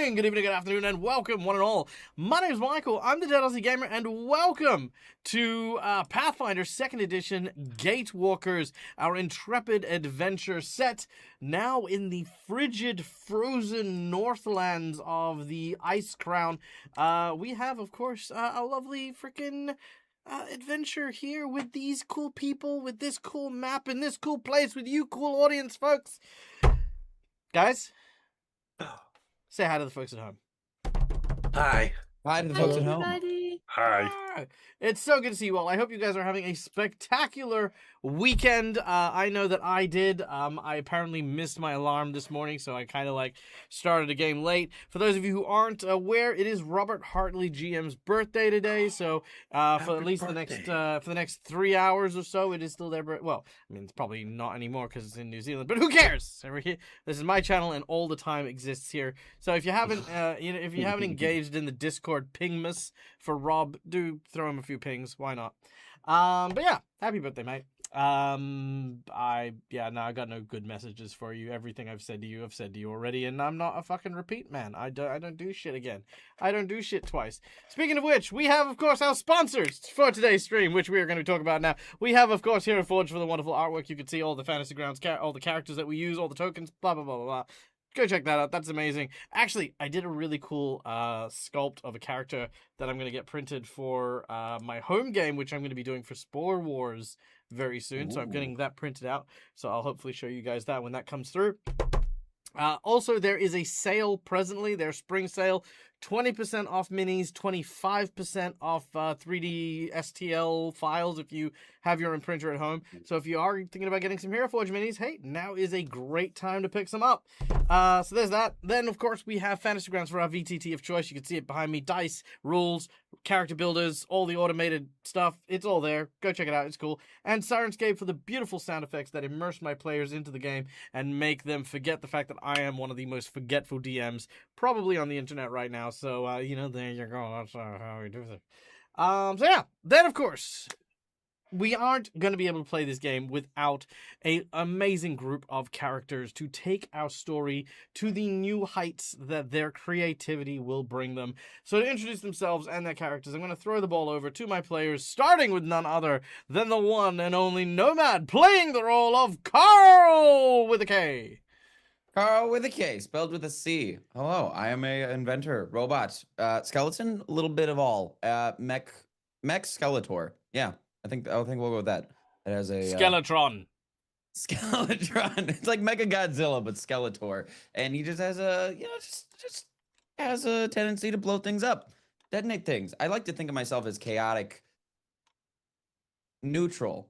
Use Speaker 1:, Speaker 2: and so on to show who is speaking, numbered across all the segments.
Speaker 1: morning, good evening, good afternoon, and welcome, one and all. My name is Michael, I'm the Dead Aussie Gamer, and welcome to Pathfinder 2nd Edition Gatewalkers, our intrepid adventure set now in the frigid, frozen northlands of the Ice Crown. We have, of course, a lovely freaking adventure here with these cool people, with this cool map, in this cool place, with you cool audience, folks. Guys, say hi to the folks at home.
Speaker 2: Hi.
Speaker 3: Hi to the
Speaker 4: Hi,
Speaker 3: folks at home.
Speaker 4: everybody.
Speaker 2: Hi.
Speaker 1: It's so good to see you all. I hope you guys are having a spectacular weekend. I know that I did. I apparently missed my alarm this morning, so I kind of started a game late. For those of you who aren't aware, it is Robert Hartley GM's birthday today. So for at least the next 3 hours or so, it is still their birthday. Well, I mean, it's probably not anymore because it's in New Zealand, but who cares? This is my channel, and all the time exists here. So if you haven't, if you haven't engaged in the Discord pingmas for Rob, do throw him a few pings. Why not? But yeah, happy birthday, mate. I got no good messages for you. Everything I've said to you already, and I'm not a fucking repeat man. I don't do shit again. I don't do shit twice. Speaking of which, we have, of course, our sponsors for today's stream, which we are going to talk about now. We have, of course, Hero Forge for the wonderful artwork. You can see all the Fantasy Grounds, all the characters that we use, all the tokens, blah, blah, blah, blah, blah. Go check that out. That's amazing. Actually, I did a really cool sculpt of a character that I'm going to get printed for my home game, which I'm going to be doing for Spore Wars very soon. Ooh. So I'm getting that printed out. So I'll hopefully show you guys that when that comes through. Also, there is a sale presently. Their spring sale. 20% off minis, 25% off 3D STL files if you have your own printer at home. So if you are thinking about getting some Hero Forge minis, hey, now is a great time to pick some up. So there's that. Then, of course, we have Fantasy Grounds for our VTT of choice. You can see it behind me. Dice, rules, character builders, all the automated stuff. It's all there. Go check it out. It's cool. And Sirenscape for the beautiful sound effects that immerse my players into the game and make them forget the fact that I am one of the most forgetful DMs probably on the internet right now. So, there you go. That's how we do this. So yeah. Then, of course, we aren't going to be able to play this game without an amazing group of characters to take our story to the new heights that their creativity will bring them. So to introduce themselves and their characters, I'm going to throw the ball over to my players, starting with none other than the one and only Nomad, playing the role of Carl with a K.
Speaker 3: Carl with a K, spelled with a C. Hello, I am a inventor, robot, skeleton, a little bit of all. Mech Skeletor. Yeah, I think we'll go with that. It has a
Speaker 1: Skeletron.
Speaker 3: Skeletron. It's like Mega Godzilla, but Skeletor, and he just has a just has a tendency to blow things up, detonate things. I like to think of myself as chaotic, neutral.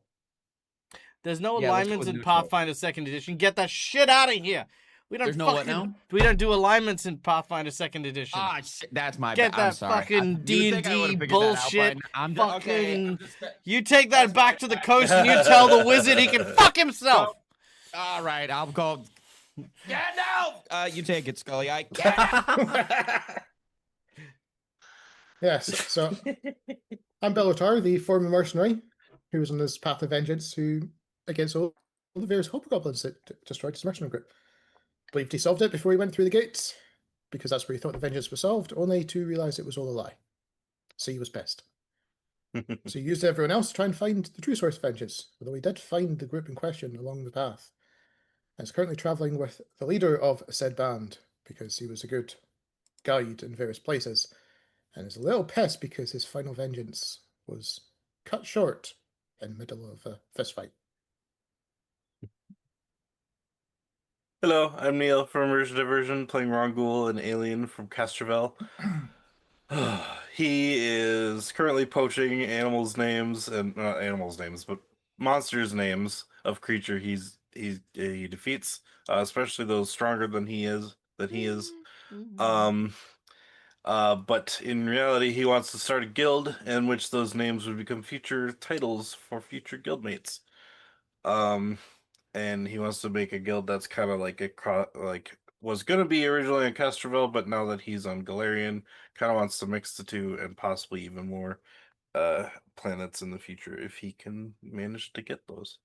Speaker 1: There's no alignments in Pathfinder 2nd Edition. Get that shit out of here.
Speaker 3: There's no what now?
Speaker 1: We don't do alignments in Pathfinder 2nd Edition.
Speaker 3: Ah, shit, that's my
Speaker 1: bad. Get that fucking D&D bullshit. You take that back to the coast and you tell the wizard he can fuck himself.
Speaker 3: All right, I'll go. Yeah, no. You take it, Scully. I can't.
Speaker 5: Yes, so I'm Bellatar, the former mercenary who was on this path of vengeance, who against all the various hobgoblins that destroyed his mercenary group. Believed he solved it before he went through the gates, because that's where he thought the vengeance was solved, only to realize it was all a lie. So he was pissed. So he used everyone else to try and find the true source of vengeance, although he did find the group in question along the path. And is currently traveling with the leader of said band, because he was a good guide in various places, and is a little pissed because his final vengeance was cut short in the middle of a fist fight.
Speaker 2: Hello, I'm Neil from Immersion Diversion, playing Rongul, an alien from Castrovel. He is currently poaching animals' names, and not animals' names, but monsters' names of creature he defeats, especially those stronger than he is. But in reality, he wants to start a guild in which those names would become future titles for future guildmates. And he wants to make a guild that's kind of like was going to be originally on Castrovel, but now that he's on Galarian, kind of wants to mix the two and possibly even more planets in the future if he can manage to get those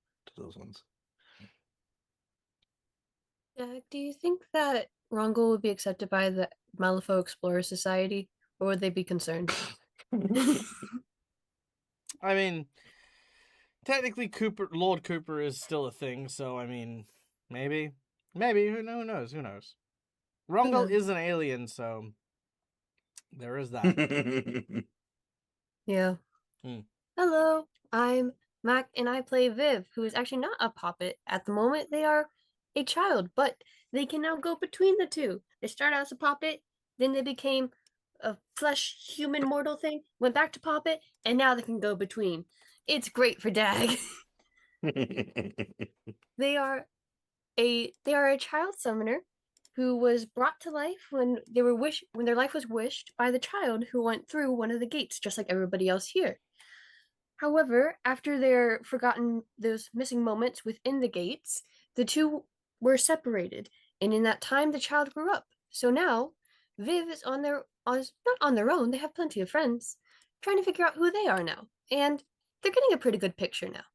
Speaker 2: ones.
Speaker 4: Do you think that Rongol would be accepted by the Malifaux Explorer Society, or would they be concerned?
Speaker 1: I mean, technically, Lord Cooper is still a thing, so I mean, maybe. Who knows? Who knows? Rongol
Speaker 4: knows?
Speaker 1: is an alien, so there is that.
Speaker 4: Yeah.
Speaker 1: Hmm.
Speaker 4: Hello, I'm Mac, and I play Viv, who is actually not a puppet. At the moment, they are a child, but they can now go between the two. They started out as a puppet, then they became a flesh human mortal thing, went back to puppet, and now they can go between. It's great for Dag. They are a child summoner who was brought to life when their life was wished by the child who went through one of the gates, just like everybody else here. However, after their forgotten those missing moments within the gates, the two were separated, and in that time the child grew up. So now Viv is not on their own, they have plenty of friends, trying to figure out who they are now. And they're getting a pretty good picture now.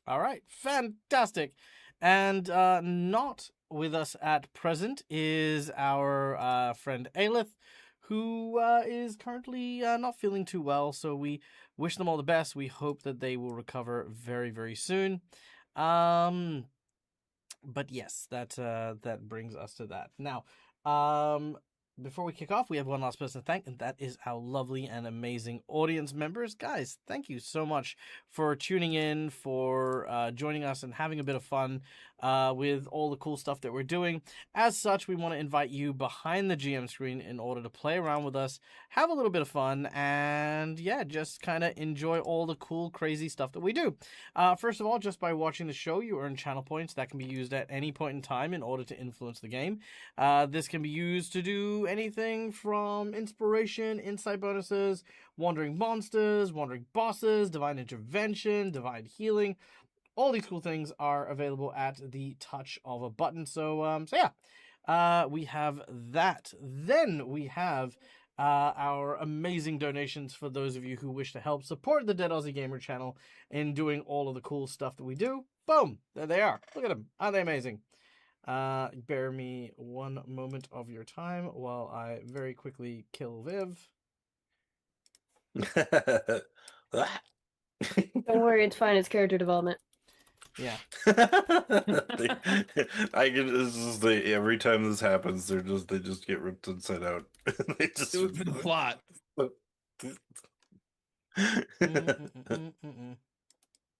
Speaker 1: All right, fantastic. And not with us at present is our friend Aelith, who is currently not feeling too well. So we wish them all the best. We hope that they will recover very, very soon. But yes, that brings us to that. Now, before we kick off, we have one last person to thank, and that is our lovely and amazing audience members. Guys, thank you so much for tuning in, for joining us and having a bit of fun with all the cool stuff that we're doing. As such, we want to invite you behind the GM screen in order to play around with us, have a little bit of fun, and yeah, just kind of enjoy all the cool, crazy stuff that we do. First of all, just by watching the show, you earn channel points that can be used at any point in time in order to influence the game. This can be used to do anything from inspiration, insight bonuses, wandering monsters, wandering bosses, divine intervention, divine healing. All these cool things are available at the touch of a button. So yeah, we have that. Then we have our amazing donations for those of you who wish to help support the Dead Aussie Gamer channel in doing all of the cool stuff that we do. Boom! There they are. Look at them. Aren't they amazing? Bear me one moment of your time while I very quickly kill Viv.
Speaker 4: Don't worry, it's fine. It's character development.
Speaker 1: Yeah.
Speaker 2: I can. This is every time this happens, they just get ripped inside out. They just
Speaker 3: It was the plot.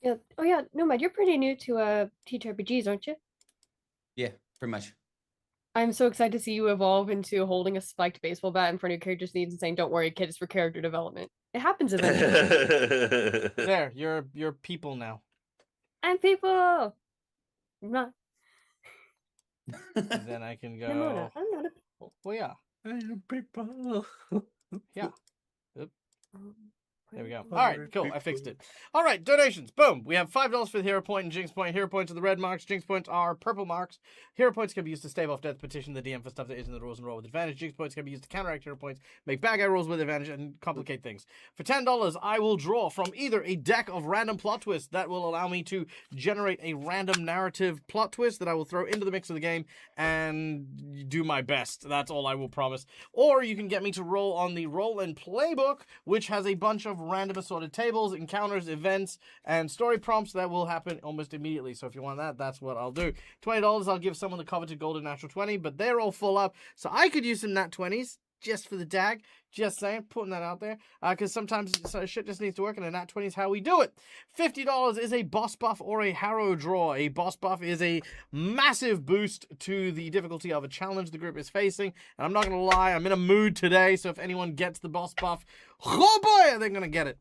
Speaker 4: Yeah. Oh yeah, Nomad, you're pretty new to TTRPGs, aren't you?
Speaker 3: Yeah, pretty much.
Speaker 4: I'm so excited to see you evolve into holding a spiked baseball bat in front of your character's needs and saying, "Don't worry, kid, it's for character development." It happens eventually.
Speaker 1: There, you're people now.
Speaker 4: I'm people. I'm not.
Speaker 1: And then I can go.
Speaker 4: Nimona, I'm not a people.
Speaker 1: Well, yeah.
Speaker 2: People.
Speaker 1: Yeah. There we go.
Speaker 4: Oh,
Speaker 1: All right, cool. I fixed it. All right, donations. Boom. We have $5 for the hero point and Jinx point. Hero points are the red marks. Jinx points are purple marks. Hero points can be used to stave off death, petition the DM for stuff that isn't the rules and roll with advantage. Jinx points can be used to counteract hero points, make bad guy rolls with advantage, and complicate things. For $10, I will draw from either a deck of random plot twists that will allow me to generate a random narrative plot twist that I will throw into the mix of the game and do my best. That's all I will promise. Or you can get me to roll on the roll and playbook, which has a bunch of random assorted tables, encounters, events, and story prompts that will happen almost immediately. So if you want that, that's what I'll do. $20, I'll give someone the coveted golden natural 20, but they're all full up, so I could use some nat 20s just for the dag. Just saying, putting that out there, because sometimes shit just needs to work, and a nat 20 is how we do it. $50 is a boss buff or a harrow draw. A boss buff is a massive boost to the difficulty of a challenge the group is facing, and I'm not going to lie, I'm in a mood today, so if anyone gets the boss buff, oh boy, they're going to get it.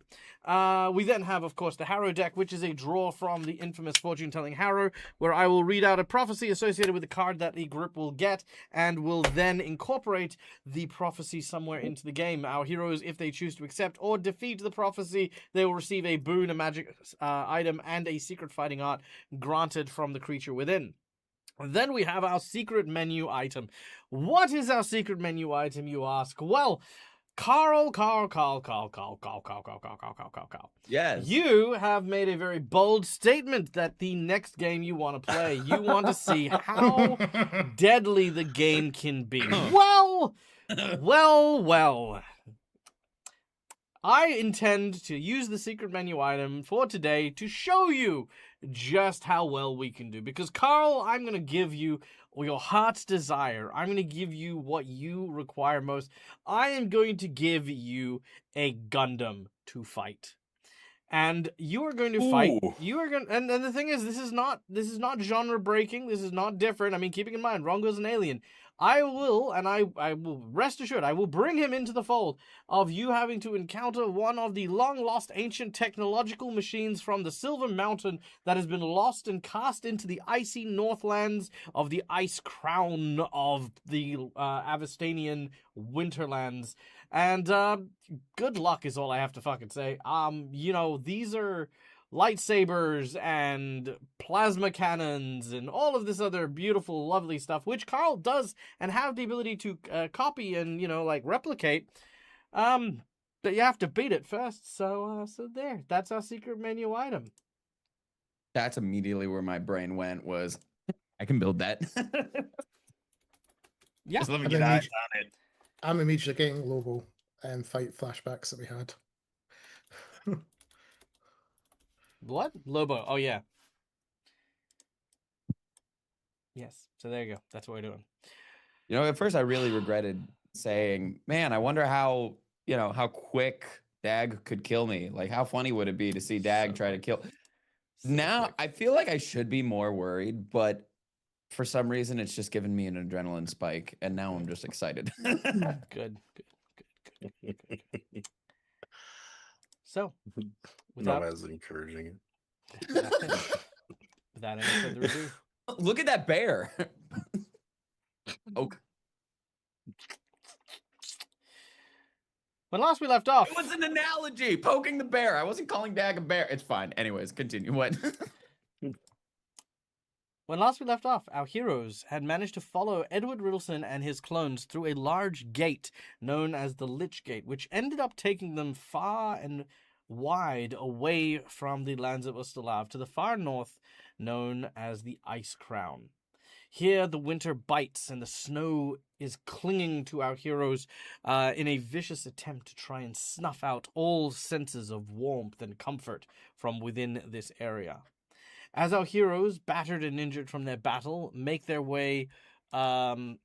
Speaker 1: We then have, of course, the Harrow deck, which is a draw from the infamous fortune-telling Harrow, where I will read out a prophecy associated with the card that the group will get, and will then incorporate the prophecy somewhere into the game. Our heroes, if they choose to accept or defeat the prophecy, they will receive a boon, a magic item, and a secret fighting art granted from the creature within. Then we have our secret menu item. What is our secret menu item, you ask? Well, Carl.
Speaker 3: Yes.
Speaker 1: You have made a very bold statement that the next game you want to play, you want to see how deadly the game can be. Well. I intend to use the secret menu item for today to show you just how well we can do. Because, Carl, I'm going to give you your heart's desire. I'm going to give you what you require most. I am going to give you a Gundam to fight. And you are going to fight.
Speaker 2: Ooh.
Speaker 1: You are going, and the thing is, this is not genre breaking. This is not different. I mean, keeping in mind, Rongo's an alien. I will rest assured, I will bring him into the fold of you having to encounter one of the long lost ancient technological machines from the Silver Mountain that has been lost and cast into the icy northlands of the ice crown of the Avastanian winterlands. And good luck is all I have to fucking say. These are lightsabers and plasma cannons and all of this other beautiful, lovely stuff, which Carl does and have the ability to copy and, replicate. But you have to beat it first. So there, that's our secret menu item.
Speaker 3: That's immediately where my brain went was, I can build that.
Speaker 1: Yeah.
Speaker 3: Just let me
Speaker 5: And
Speaker 3: get
Speaker 5: then
Speaker 3: eyes on it.
Speaker 5: I'm immediately getting Lobo and fight flashbacks that we had.
Speaker 1: What? Lobo. Oh, yeah. Yes. So there you go. That's what we're doing.
Speaker 3: At first I really regretted saying, man, I wonder how quick Dag could kill me. Like, how funny would it be to see Dag try to kill? Now I feel like I should be more worried, but for some reason it's just given me an adrenaline spike, and now I'm just excited.
Speaker 1: Good. So,
Speaker 2: Not as encouraging.
Speaker 1: without any further ado,
Speaker 3: Look at that bear. Okay.
Speaker 1: when last we left off,
Speaker 3: It was an analogy, poking the bear. I wasn't calling Dag a bear. It's fine. Anyways, continue. What?
Speaker 1: When last we left off, our heroes had managed to follow Edward Riddleson and his clones through a large gate known as the Lich Gate, which ended up taking them far and wide away from the lands of Ustalav to the far north, known as the Ice Crown. Here, the winter bites and the snow is clinging to our heroes in a vicious attempt to try and snuff out all senses of warmth and comfort from within this area. As our heroes, battered and injured from their battle, make their way through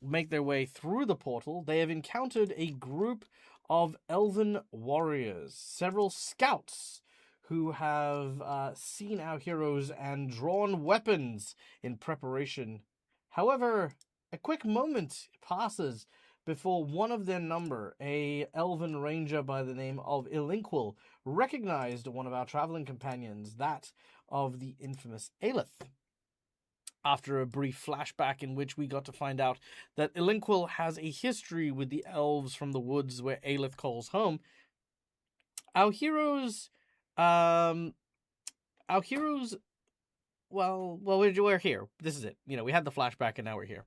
Speaker 1: the portal, they have encountered a group of elven warriors, several scouts who have seen our heroes and drawn weapons in preparation. However, a quick moment passes before one of their number, a elven ranger by the name of Ilinquil, recognized one of our traveling companions, that of the infamous Aelith. After a brief flashback in which we got to find out that Ilinquil has a history with the elves from the woods where Aelith calls home, our heroes, well, we're here. This is it. We had the flashback and now we're here.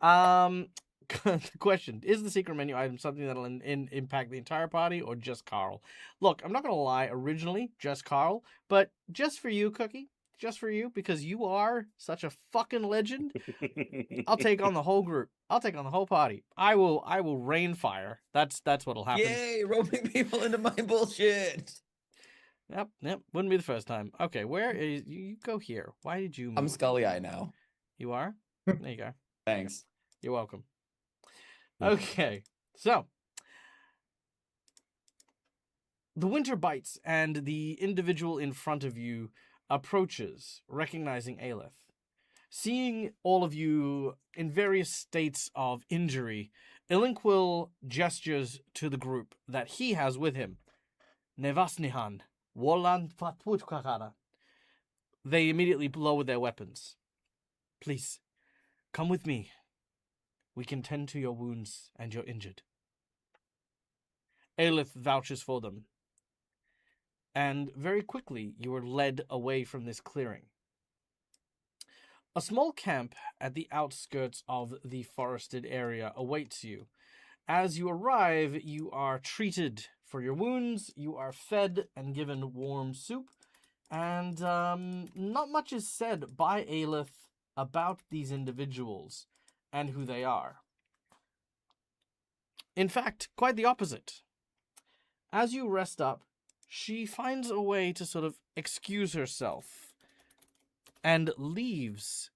Speaker 1: The question, is the secret menu item something that'll impact the entire party or just Carl? Look, I'm not going to lie, originally just Carl, but just for you, Cookie, just for you, because you are such a fucking legend, I'll take on the whole group. I'll take on the whole party. I will rain fire. That's what'll happen.
Speaker 3: Yay, roping people into my bullshit.
Speaker 1: Yep, wouldn't be the first time. Okay, where is you go here? Why did you move?
Speaker 3: I'm Scully Eye now.
Speaker 1: You are? There you go.
Speaker 3: Thanks.
Speaker 1: You're welcome. Okay, so the winter bites and the individual in front of you approaches, recognizing Aelith. Seeing all of you in various states of injury, Ilinquil gestures to the group that he has with him. Nevasnihan, Wolan Fatputkakara. They immediately lower their weapons. Please, come with me. We can tend to your wounds and you're injured. Aelith vouches for them. And very quickly, you are led away from this clearing. A small camp at the outskirts of the forested area awaits you, As you arrive, you are treated for your wounds, you are fed and given warm soup, and not much is said by Aelith about these individuals and who they are. In fact, quite the opposite. As you rest up, she finds a way to sort of excuse herself and leaves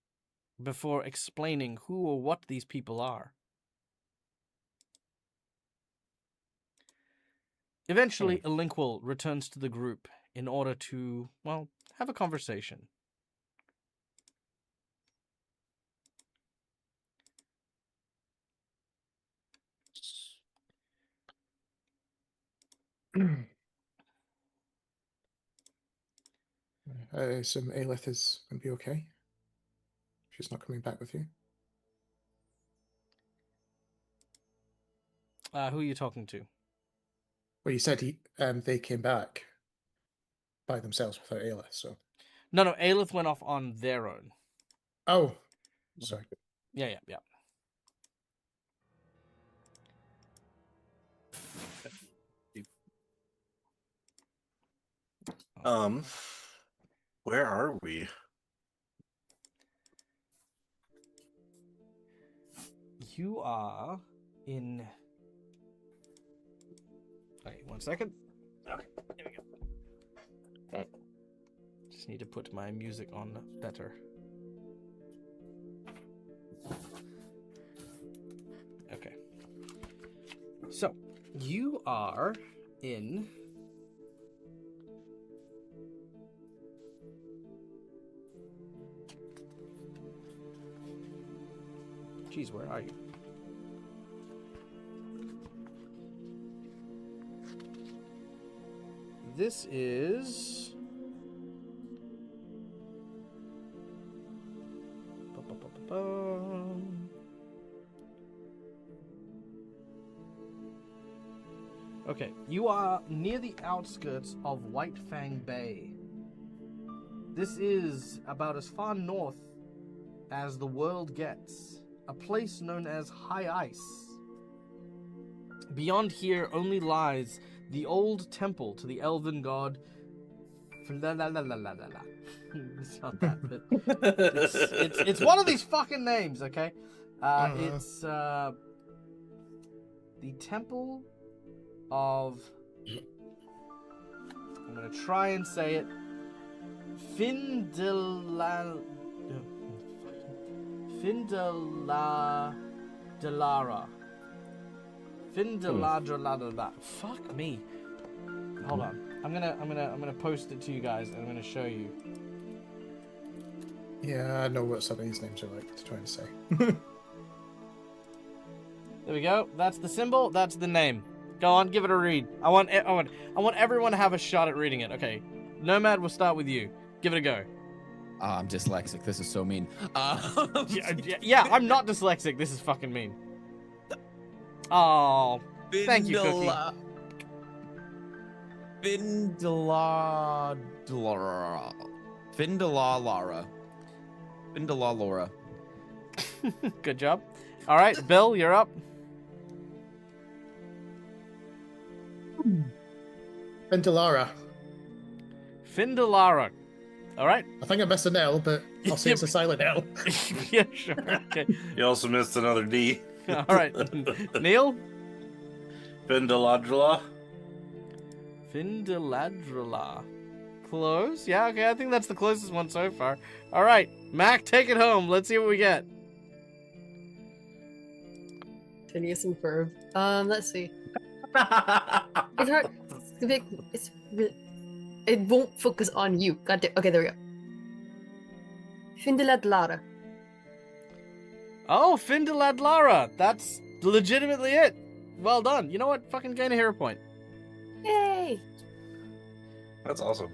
Speaker 1: before explaining who or what these people are. Eventually, Elinquil returns to the group in order to, well, have a conversation.
Speaker 5: I assume Aelith is going to be okay. She's not coming back with you.
Speaker 1: Who are you talking to?
Speaker 5: Well, you said they came back by themselves without Aelith, so...
Speaker 1: No, Aelith went off on their own.
Speaker 5: Oh, sorry.
Speaker 1: Yeah.
Speaker 2: Where are we?
Speaker 1: You are in... Okay, 1 second. Okay, here we go. Just need to put my music on better. Okay. So, you are in... Jeez, where are you? This is... Okay, you are near the outskirts of White Fang Bay. This is about as far north as the world gets, a place known as High Ice. Beyond here only lies the old temple to the elven god. It's not that, but it's one of these fucking names, okay? It's the temple of... I'm gonna try and say it. Findelara. Findeladra. Fuck me. Hold on. I'm gonna post it to you guys and I'm gonna show you.
Speaker 5: Yeah, I know what some of these names are like to try and say.
Speaker 1: There we go. That's the symbol. That's the name. Go on, give it a read. I want everyone to have a shot at reading it. Okay, Nomad, we'll start with you. Give it a go.
Speaker 3: I'm dyslexic. This is so mean.
Speaker 1: Yeah, I'm not dyslexic. This is fucking mean. Oh, thank you, Cookie.
Speaker 3: Findalara.
Speaker 1: Good job. All right, Bill, you're up.
Speaker 5: Findalara.
Speaker 1: Findalara. All right.
Speaker 5: I think I missed an L, but I'll say it's a silent L.
Speaker 1: Yeah, sure. Okay.
Speaker 2: You also missed another D.
Speaker 1: All right. Neil?
Speaker 2: Findaladrila.
Speaker 1: Findaladrila. Close? Yeah, okay. I think that's the closest one so far. All right. Mac, take it home. Let's see what we get.
Speaker 4: Phineas and Ferb. Let's see. It's hard. It won't focus on you. God damn. Okay, there we go. Findaladlara.
Speaker 1: Oh, Findaladlara. That's legitimately it. Well done. You know what? Fucking gain a hero point.
Speaker 4: Yay!
Speaker 2: That's awesome.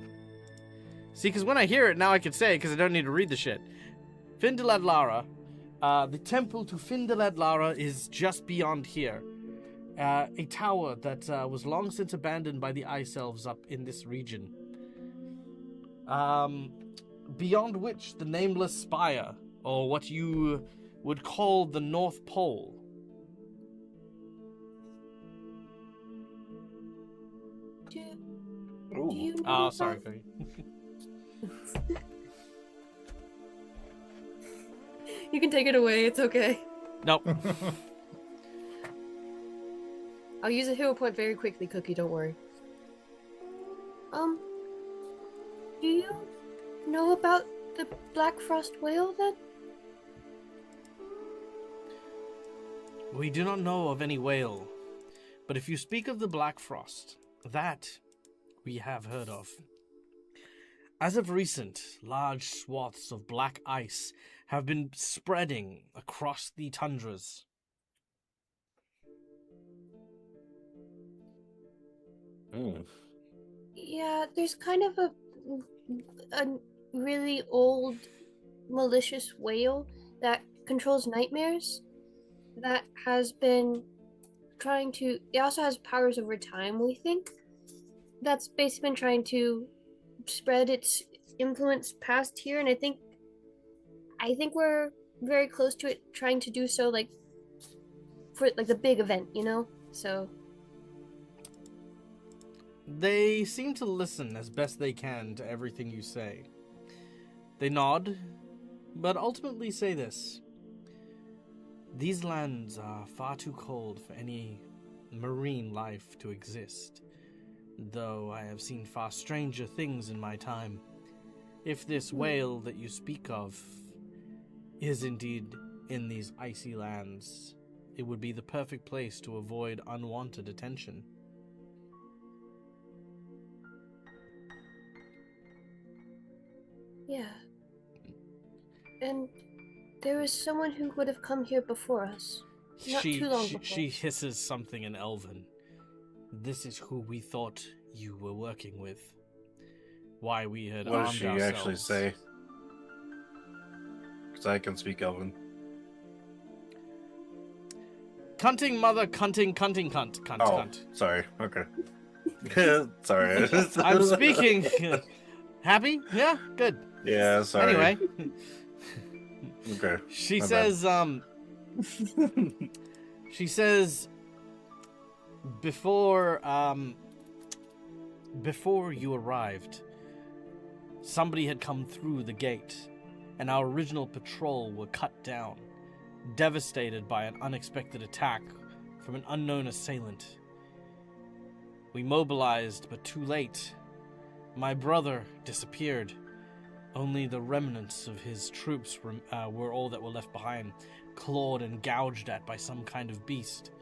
Speaker 1: See, because when I hear it, now I can say it because I don't need to read the shit. Findaladlara. The temple to Findaladlara is just beyond here. A tower that was long since abandoned by the Ice Elves up in this region. Beyond which the nameless spire, or what you would call the North Pole.
Speaker 4: Do
Speaker 2: Ooh.
Speaker 4: you know
Speaker 1: Oh,
Speaker 4: about...
Speaker 1: sorry, Cookie.
Speaker 4: You can take it away. It's okay.
Speaker 1: Nope.
Speaker 4: I'll use a hero point very quickly, Cookie. Don't worry. Do you know about the Black Frost whale then?
Speaker 1: We do not know of any whale, but if you speak of the Black Frost, that we have heard of. As of recent, large swaths of black ice have been spreading across the tundras.
Speaker 2: Mm.
Speaker 4: Yeah, there's kind of a really old malicious whale that controls nightmares that has been trying to... It also has powers over time, we think. That's basically been trying to spread its influence past here, and I think we're very close to it trying to do so, like for like the big event, you know? So
Speaker 1: They seem to listen as best they can to everything you say. They nod, but ultimately say this. These lands are far too cold for any marine life to exist, though I have seen far stranger things in my time. If this whale that you speak of is indeed in these icy lands, it would be the perfect place to avoid unwanted attention.
Speaker 4: yeah. And there was someone who would have come here before us. Not too long before.
Speaker 1: She hisses something in Elven. This is who we thought you were working with. Why we had
Speaker 2: What does
Speaker 1: armed
Speaker 2: she
Speaker 1: ourselves.
Speaker 2: actually say? Because I can speak Elven.
Speaker 1: Cunting mother, cunting, cunt, cunt.
Speaker 2: Sorry. Okay. Sorry.
Speaker 1: I'm speaking. Happy? Yeah, good.
Speaker 2: Yeah, sorry.
Speaker 1: Anyway,
Speaker 2: Okay.
Speaker 1: she
Speaker 2: My
Speaker 1: says, she says, before you arrived, somebody had come through the gate, and our original patrol were cut down, devastated by an unexpected attack from an unknown assailant. We mobilized, but too late. My brother disappeared. Only the remnants of his troops were all that were left behind, clawed and gouged at by some kind of beast.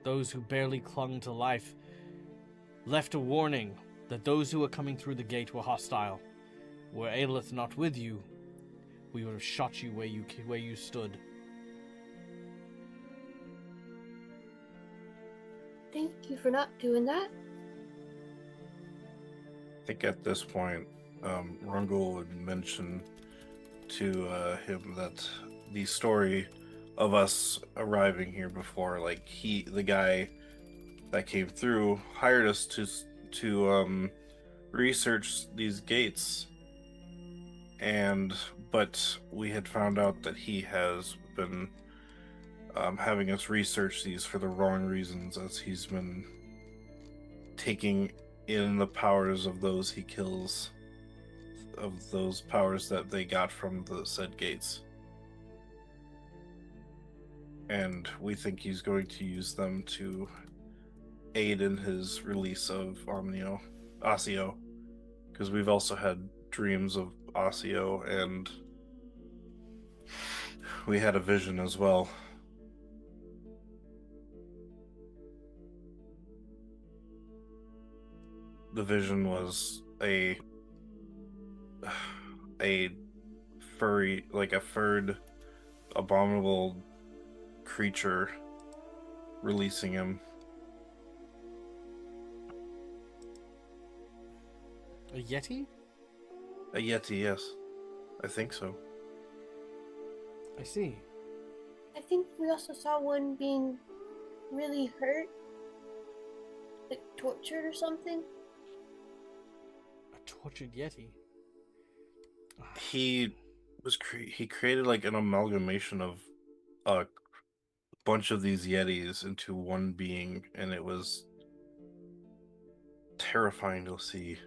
Speaker 1: Those who barely clung to life left a warning that those who were coming through the gate were hostile. Were Aelith not with you, we would have shot you where you stood.
Speaker 4: Thank you for not doing that.
Speaker 2: I think at this point, Rungul would mention to him that the story of us arriving here before, like the guy that came through hired us to research these gates, but we had found out that he has been having us research these for the wrong reasons, as he's been taking in the powers of those he kills, of those powers that they got from the said gates. And we think he's going to use them to aid in his release of Osseo, because we've also had dreams of Osseo, and we had a vision as well. The vision was a furry, like a furred, abominable creature releasing him.
Speaker 1: A yeti?
Speaker 2: A yeti, yes. I think so.
Speaker 1: I see.
Speaker 4: I think we also saw one being really hurt, like tortured or something.
Speaker 1: A tortured yeti.
Speaker 2: He created like an amalgamation of a bunch of these yetis into one being, and it was terrifying to see.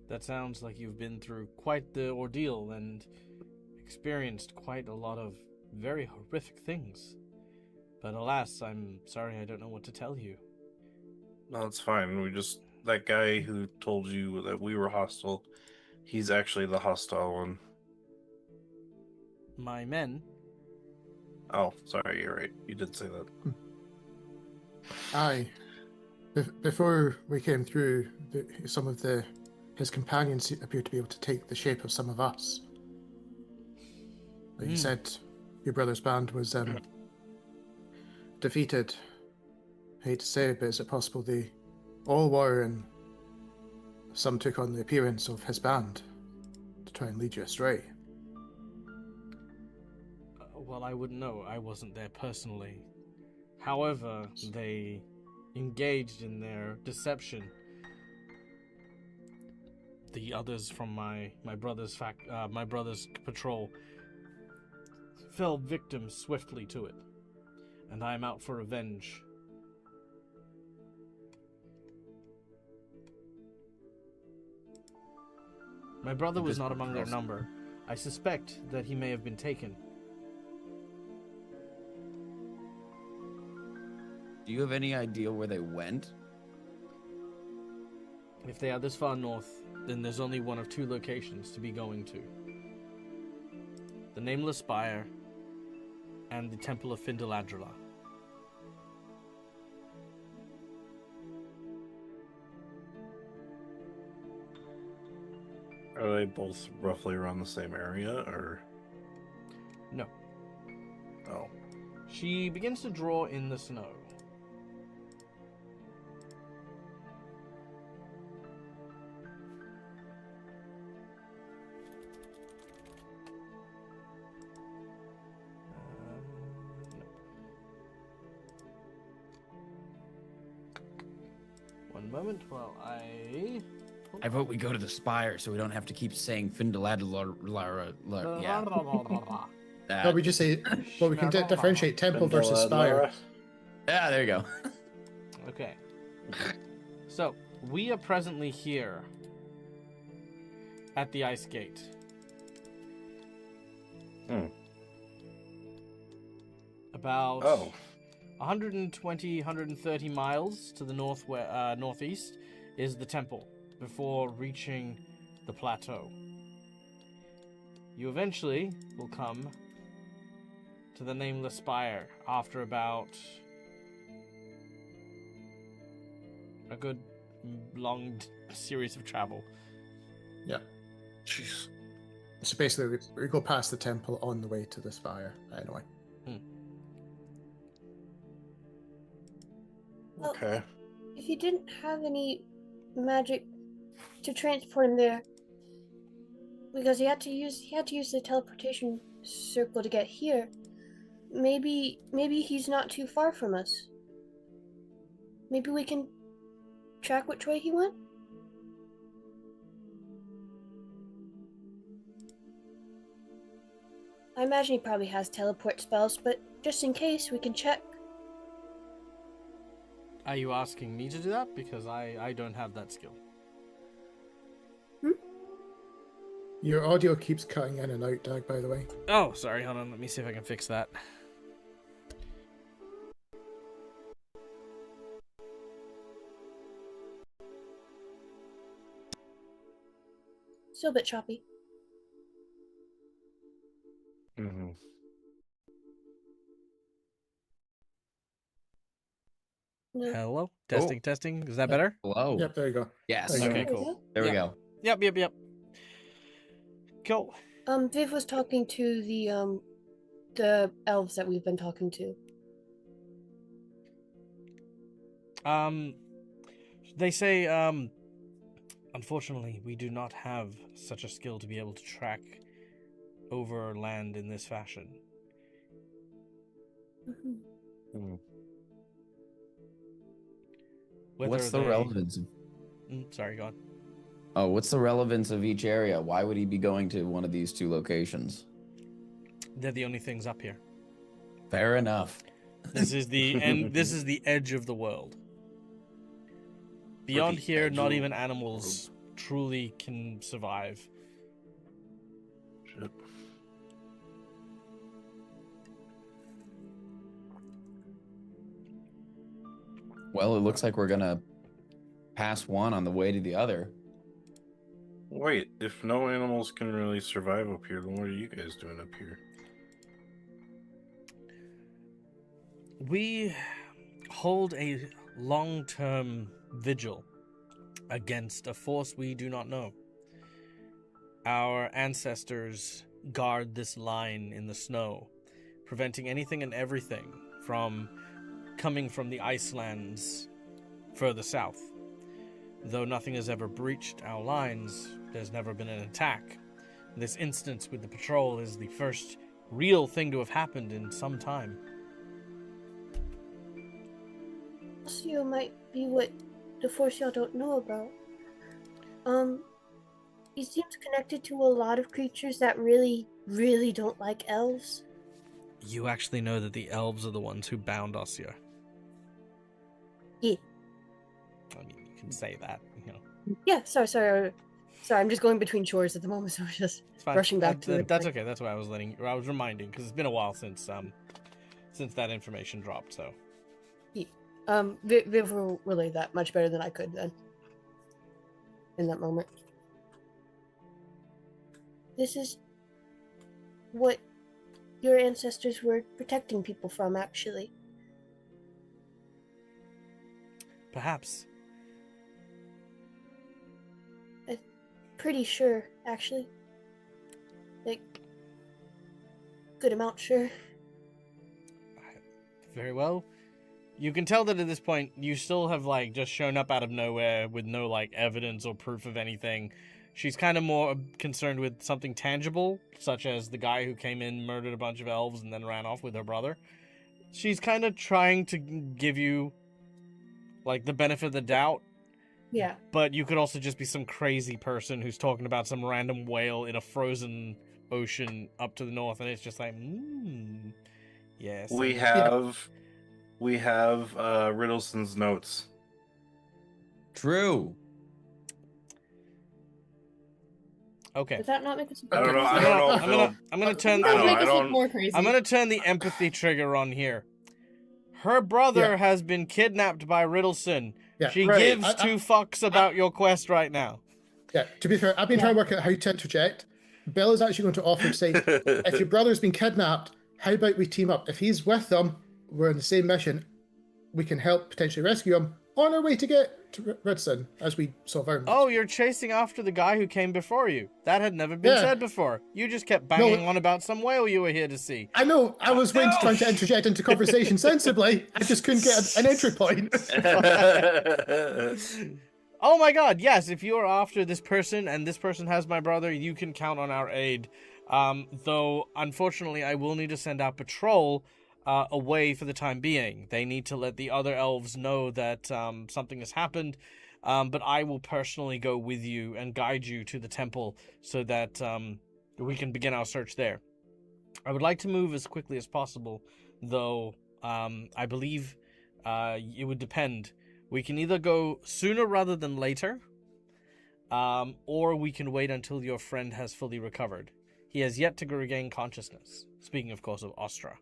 Speaker 1: That sounds like you've been through quite the ordeal and experienced quite a lot of very horrific things. But alas, I'm sorry I don't know what to tell you.
Speaker 2: No, it's fine. That guy who told you that we were hostile, he's actually the hostile one.
Speaker 1: My men,
Speaker 2: Oh, sorry, you're right. You did say that.
Speaker 5: Aye. Before we came through, some of his companions appeared to be able to take the shape of some of us. Like you said, your brother's band was defeated. Hate to say it, but is it possible they all were and some took on the appearance of his band to try and lead you astray?
Speaker 1: well, I wouldn't know. I wasn't there personally. However, they engaged in their deception. The others from my brother's patrol fell victim swiftly to it, and I am out for revenge. My brother was not among their number. I suspect that he may have been taken.
Speaker 3: Do you have any idea where they went?
Speaker 1: If they are this far north, then there's only one of two locations to be going to. The Nameless Spire and the Temple of Findaladrila.
Speaker 2: Are they both roughly around the same area, or?
Speaker 1: No.
Speaker 2: Oh.
Speaker 1: She begins to draw in the snow. One moment while I...
Speaker 3: I vote we go to the spire so we don't have to keep saying Findaladlara. Yeah.
Speaker 5: No, we just say, well, we can differentiate temple versus spire.
Speaker 3: Yeah, there you go.
Speaker 1: Okay. So, we are presently here at the ice gate. About 120, 130 miles to the northeast is the temple before reaching the plateau. You eventually will come to the Nameless Spire after about a good long series of travel.
Speaker 5: Yeah.
Speaker 2: Jeez.
Speaker 5: So basically, we go past the temple on the way to the spire, anyway.
Speaker 4: Well,
Speaker 2: Okay.
Speaker 4: if he didn't have any magic to transport him there, because he had to use the teleportation circle to get here, maybe he's not too far from us. Maybe we can track which way he went. I imagine he probably has teleport spells, but just in case, we can check.
Speaker 1: Are you asking me to do that? Because I don't have that skill.
Speaker 5: Your audio keeps cutting in and out, Doug, by the way.
Speaker 1: Oh, sorry. Hold on. Let me see if I can fix that.
Speaker 4: Still a bit choppy.
Speaker 2: Mm-hmm.
Speaker 4: No.
Speaker 1: Hello? Testing, testing. Is that better?
Speaker 3: Hello.
Speaker 5: Yep, there you go.
Speaker 3: Yes.
Speaker 5: There you
Speaker 1: Okay,
Speaker 4: There we
Speaker 1: cool.
Speaker 4: go.
Speaker 3: There we
Speaker 1: Yeah.
Speaker 3: go.
Speaker 1: Yep. Cool.
Speaker 4: Viv was talking to the elves that we've been talking to.
Speaker 1: They say, unfortunately, we do not have such a skill to be able to track over land in this fashion.
Speaker 3: What's the relevance?
Speaker 1: Sorry, go on.
Speaker 3: Oh, what's the relevance of each area? Why would he be going to one of these two locations?
Speaker 1: They're the only things up here.
Speaker 3: Fair enough.
Speaker 1: This is the end. This is the edge of the world. Beyond
Speaker 2: the
Speaker 1: here, not
Speaker 2: edge
Speaker 1: even
Speaker 2: of-
Speaker 1: animals truly can survive.
Speaker 2: Shit.
Speaker 3: Well, it looks like we're gonna pass one on the way to the other.
Speaker 2: Wait, if no animals can really survive up here, then what are you guys doing up here?
Speaker 1: We hold a long-term vigil against a force we do not know. Our ancestors guard this line in the snow, preventing anything and everything from coming from the Icelands further south. Though nothing has ever breached our lines, there's never been an attack. This instance with the patrol is the first real thing to have happened in some time.
Speaker 4: Also, might be what the force y'all don't know about. He seems connected to a lot of creatures that really, really don't like elves.
Speaker 1: You actually know that the elves are the ones who bound Ossia.
Speaker 4: Yeah.
Speaker 1: I mean, you can say that, you know.
Speaker 4: Yeah, sorry. I'm just going between chores at the moment, so I'm just
Speaker 1: It's fine.
Speaker 4: rushing back to it.
Speaker 1: That's okay. That's why I was reminding, because it's been a while since that information dropped. So
Speaker 4: Viv will relay that much better than I could then. In that moment. This is what your ancestors were protecting people from, actually.
Speaker 1: perhaps.
Speaker 4: Pretty sure, actually. Like, good amount sure.
Speaker 1: Very well. You can tell that at this point, you still have, like, just shown up out of nowhere with no, like, evidence or proof of anything. She's kind of more concerned with something tangible, such as the guy who came in, murdered a bunch of elves, and then ran off with her brother. She's kind of trying to give you, like, the benefit of the doubt,
Speaker 4: Yeah.
Speaker 1: but you could also just be some crazy person who's talking about some random whale in a frozen ocean up to the north, and it's just like, yes.
Speaker 2: We
Speaker 1: and-
Speaker 2: have Riddleson's notes.
Speaker 3: True.
Speaker 1: Okay.
Speaker 4: Does that not make us?
Speaker 2: I don't know. I don't know.
Speaker 1: I'm gonna turn.
Speaker 2: I
Speaker 4: That
Speaker 2: know,
Speaker 4: make
Speaker 2: I
Speaker 4: us
Speaker 2: don't-
Speaker 4: look more crazy.
Speaker 1: I'm gonna turn the empathy trigger on here. Her brother
Speaker 5: Yeah.
Speaker 1: has been kidnapped by Riddleson.
Speaker 5: Yeah,
Speaker 1: She
Speaker 2: right.
Speaker 1: gives
Speaker 5: I-
Speaker 1: two fucks about your quest right now.
Speaker 5: Yeah, to be fair, I've been trying to work out how to interject. Bella's actually going to offer to say, if your brother's been kidnapped, how about we team up? If he's with them, we're on the same mission, we can help potentially rescue him on our way to get to Ridson as we solve our
Speaker 1: Oh, you're chasing after the guy who came before you. That had never been
Speaker 5: Yeah.
Speaker 1: said before. You just kept banging on about some whale you were here to see.
Speaker 5: I know, I was waiting to try to interject into conversation sensibly. I just couldn't get an entry point.
Speaker 1: Oh my god, yes, if you are after this person and this person has my brother, you can count on our aid. Though, unfortunately, I will need to send out patrol away for the time being. They need to let the other elves know that something has happened, but I will personally go with you and guide you to the temple so that we can begin our search there. I would like to move as quickly as possible, though I believe it would depend. We can either go sooner rather than later, or we can wait until your friend has fully recovered. He has yet to regain consciousness. Speaking, of course, of Ostra.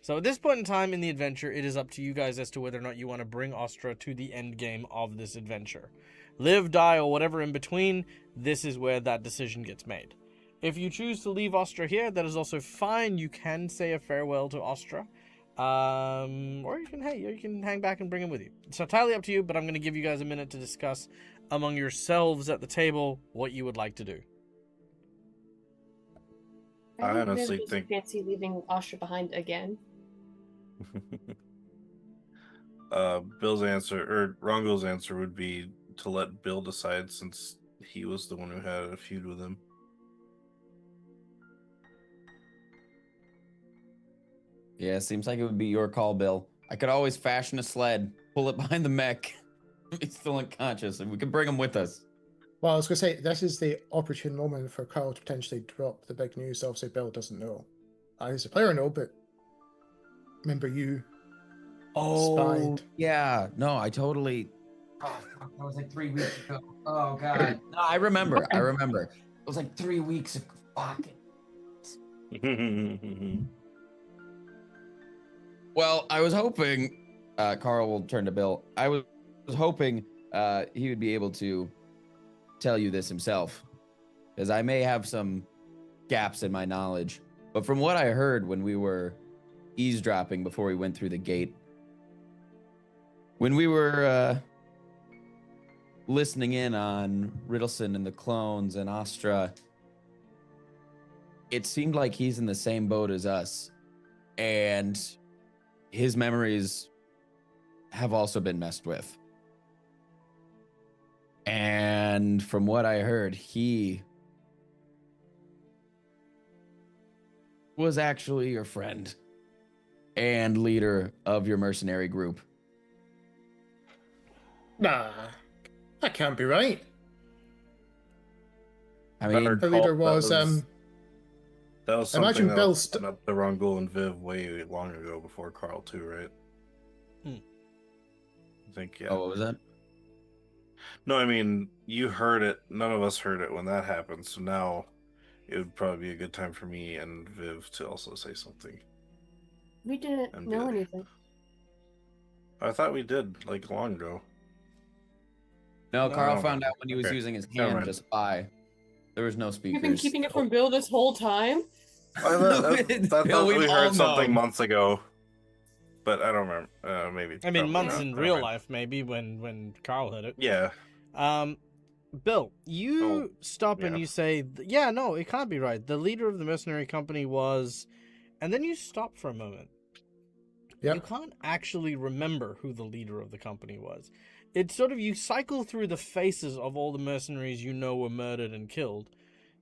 Speaker 1: So at this point in time in the adventure, it is up to you guys as to whether or not you want to bring Ostra to the end game of this adventure. Live, die, or whatever in between, this is where that decision gets made. If you choose to leave Ostra here, that is also fine. You can say a farewell to Ostra. Or you can hang back and bring him with you. It's entirely up to you, but I'm going to give you guys a minute to discuss among yourselves at the table what you would like to do.
Speaker 2: I
Speaker 4: think
Speaker 2: honestly
Speaker 4: Viv doesn't
Speaker 2: think-
Speaker 4: fancy leaving Astra behind again.
Speaker 2: Bill's answer, or Rongo's answer, would be to let Bill decide, since he was the one who had a feud with him.
Speaker 3: Yeah, seems like it would be your call, Bill. I could always fashion a sled, pull it behind the mech. He's still unconscious, and we can bring him with us.
Speaker 5: Well, I was going to say, this is the opportune moment for Carl to potentially drop the big news. Obviously, Bill doesn't know. I, as a player, know, but remember, you
Speaker 3: Oh,
Speaker 5: Spied.
Speaker 3: yeah. No, I totally. Oh, fuck, that was like 3 weeks ago. Oh, God. No, I remember. I remember. It was like 3 weeks ago. Fuck. Well, I was hoping, Carl will turn to Bill. I was hoping he would be able to tell you this himself, because I may have some gaps in my knowledge. But from what I heard when we were eavesdropping before we went through the gate, when we were listening in on Riddleson and the clones and Astra, it seemed like he's in the same boat as us. And his memories have also been messed with. And from what I heard, he was actually your friend and leader of your mercenary group.
Speaker 5: Nah, that can't be right.
Speaker 3: I
Speaker 2: Better
Speaker 3: mean,
Speaker 5: The leader
Speaker 2: call-
Speaker 5: was
Speaker 2: that was
Speaker 5: imagine
Speaker 2: something that
Speaker 5: Bill
Speaker 2: was done up the Rongul and Viv way long ago before Carl too, right? I think, yeah.
Speaker 3: oh, what was that?
Speaker 2: No, I mean, you heard it. None of us heard it when that happened. So now it would probably be a good time for me and Viv to also say something.
Speaker 4: We didn't
Speaker 2: I'm
Speaker 4: know
Speaker 2: good.
Speaker 4: anything.
Speaker 2: I thought we did, like, long ago.
Speaker 3: No,
Speaker 1: No,
Speaker 3: Carl
Speaker 2: I don't
Speaker 3: found
Speaker 2: remember.
Speaker 3: out when he was
Speaker 2: Okay.
Speaker 3: using his
Speaker 2: Never
Speaker 3: hand
Speaker 2: mind.
Speaker 3: to spy. There was no speakers.
Speaker 6: You've been keeping it from Bill this whole time?
Speaker 2: I thought
Speaker 3: Bill,
Speaker 2: we
Speaker 3: we've all
Speaker 2: heard something
Speaker 3: known.
Speaker 2: months ago, but I don't remember. Maybe.
Speaker 1: I mean,
Speaker 2: probably
Speaker 1: months
Speaker 2: not.
Speaker 1: in
Speaker 2: Never
Speaker 1: real
Speaker 2: mind.
Speaker 1: life, maybe when Carl heard it.
Speaker 2: Yeah.
Speaker 1: Bill, you
Speaker 2: Oh,
Speaker 1: stop and
Speaker 2: yeah.
Speaker 1: you say, "Yeah, no, it can't be right. The leader of the mercenary company was," and then you stop for a moment.
Speaker 5: Yep.
Speaker 1: You can't actually remember who the leader of the company was. It's sort of, you cycle through the faces of all the mercenaries you know were murdered and killed.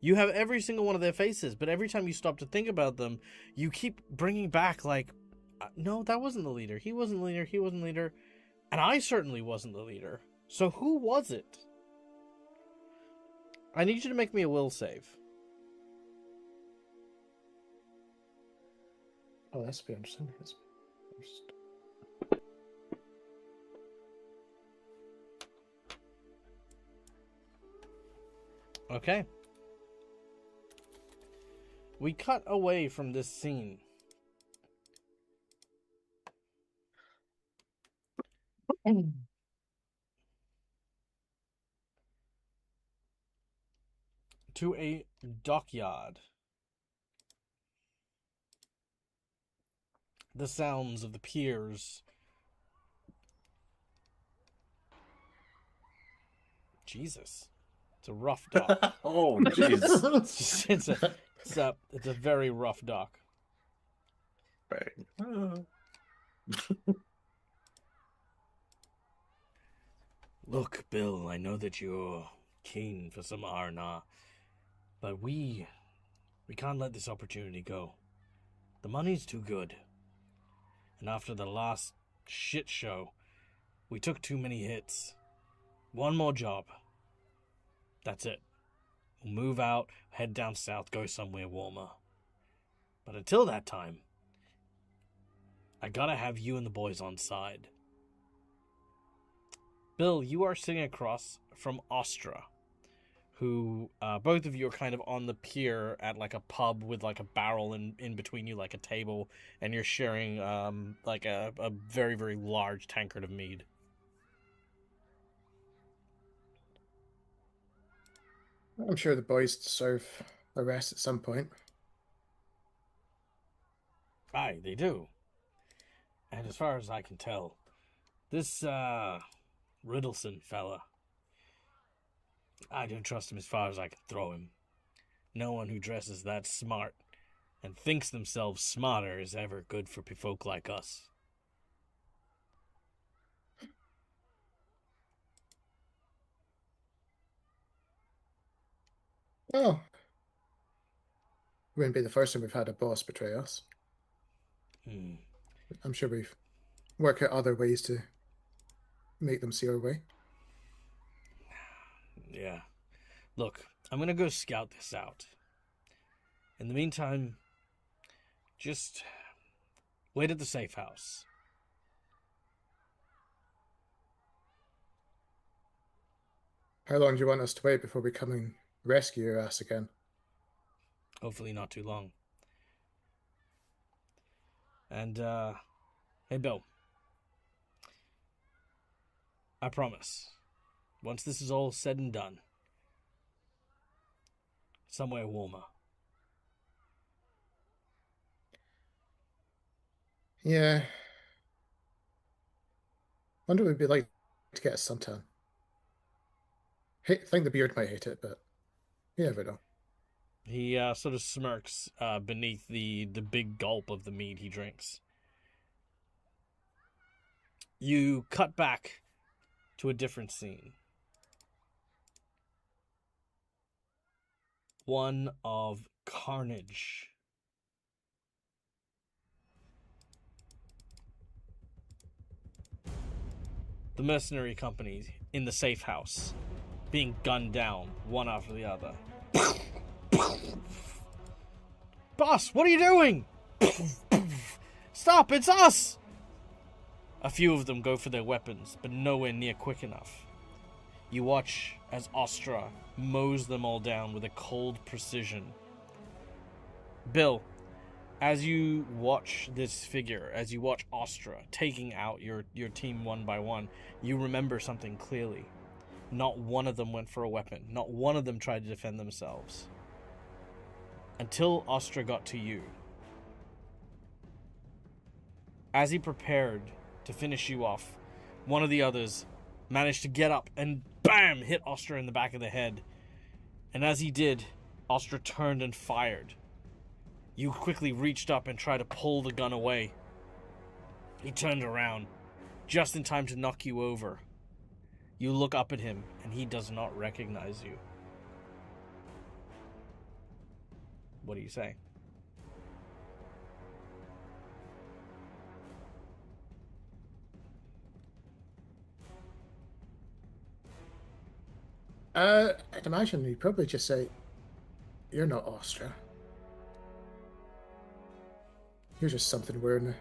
Speaker 1: You have every single one of their faces, but every time you stop to think about them, you keep bringing back, like, no, that wasn't the leader. He wasn't the leader. He wasn't the leader. And I certainly wasn't the leader. So who was it? I need you to make me a will save.
Speaker 5: Oh, that's be interesting.
Speaker 1: Okay. We cut away from this scene. To a dockyard. The sounds of the piers. Jesus. It's a rough dock.
Speaker 2: Oh, jeez.
Speaker 1: It's a very rough dock.
Speaker 2: Right.
Speaker 1: Look, Bill, I know that you're keen for some R&R, but we can't let this opportunity go. The money's too good. And after the last shit show, we took too many hits. One more job. That's it. We'll move out, head down south, go somewhere warmer. But until that time, I gotta have you and the boys on side. Bill, you are sitting across from Astra, who both of you are kind of on the pier at like a pub with like a barrel in between you, like a table, and you're sharing like a very, very large tankard of mead.
Speaker 5: I'm sure the boys deserve a rest at some point.
Speaker 1: Aye, they do. And as far as I can tell, this Riddleson fella, I don't trust him as far as I can throw him. No one who dresses that smart and thinks themselves smarter is ever good for folk like us.
Speaker 5: Oh, wouldn't be the first time we've had a boss betray us. I'm sure we've worked out other ways to make them see our way.
Speaker 1: Yeah. Look, I'm gonna go scout this out. In the meantime, just wait at the safe house.
Speaker 5: How long do you want us to wait before we come and rescue your ass again?
Speaker 1: Hopefully not too long. And, hey, Bill. I promise, once this is all said and done, somewhere warmer.
Speaker 5: Yeah. Wonder what it'd be like to get a suntan. I think the beard might hate it, but you never know.
Speaker 1: He sort of smirks beneath the big gulp of the mead he drinks. You cut back to a different scene. One of carnage. The mercenary companies in the safe house being gunned down one after the other. Boss, what are you doing? Stop, it's us! A few of them go for their weapons, but nowhere near quick enough. You watch as Ostra mows them all down with a cold precision. Bill, as you watch this figure, as you watch Ostra taking out your team one by one, you remember something clearly. Not one of them went for a weapon. Not one of them tried to defend themselves. Until Ostra got to you. As he prepared to finish you off, one of the others managed to get up and BAM! Hit Ostra in the back of the head. And as he did, Ostra turned and fired. You quickly reached up and tried to pull the gun away. He turned around, just in time to knock you over. You look up at him, and he does not recognize you. What do you say?
Speaker 5: I'd imagine you'd probably just say, "You're not Ostra. You're just something wearing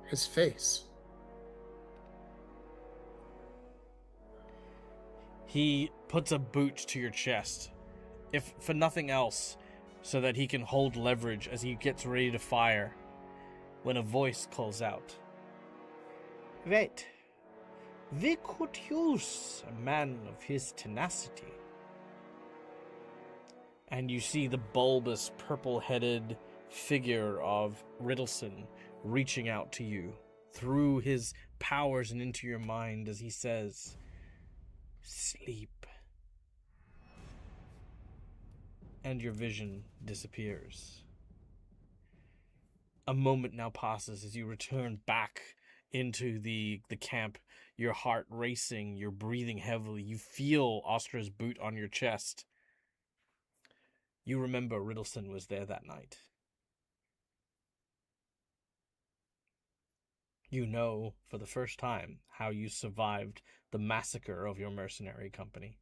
Speaker 5: his face."
Speaker 1: He puts a boot to your chest, if for nothing else, so that he can hold leverage as he gets ready to fire, when a voice calls out. Wait. We could use a man of his tenacity. And you see the bulbous, purple-headed figure of Riddleson reaching out to you through his powers and into your mind as he says, "Sleep." And your vision disappears. A moment now passes as you return back into the camp, your heart racing, you're breathing heavily. You feel Ostra's boot on your chest. You remember Riddleson was there that night. You know, for the first time, how you survived the massacre of your mercenary company.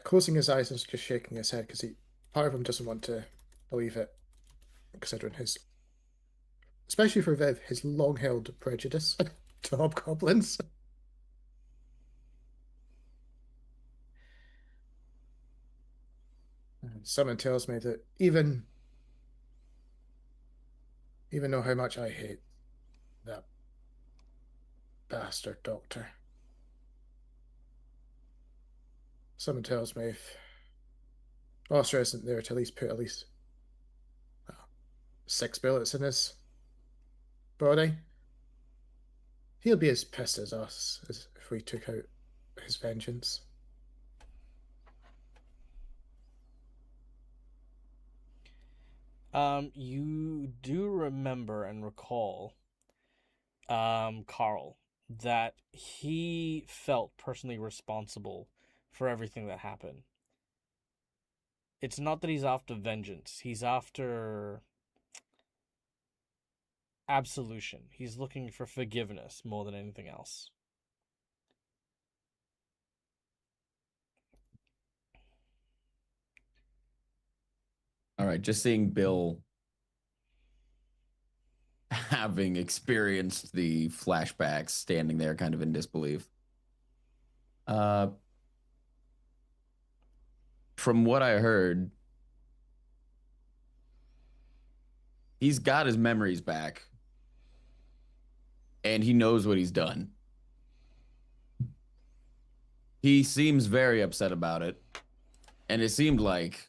Speaker 5: Closing his eyes and just shaking his head because part of him doesn't want to believe it, considering especially for Viv, his long-held prejudice to hobgoblins. And someone tells me that even though how much I hate that bastard doctor, someone tells me if Oscar isn't there to put at least 6 bullets in his body, he'll be as pissed as us as if we took out his vengeance.
Speaker 1: You do remember and recall, Carl, that he felt personally responsible for everything that happened. It's not that he's after vengeance. He's after absolution. He's looking for forgiveness more than anything else.
Speaker 3: All right, just seeing Bill having experienced the flashbacks, standing there kind of in disbelief. From what I heard, he's got his memories back and he knows what he's done. He seems very upset about it. And it seemed like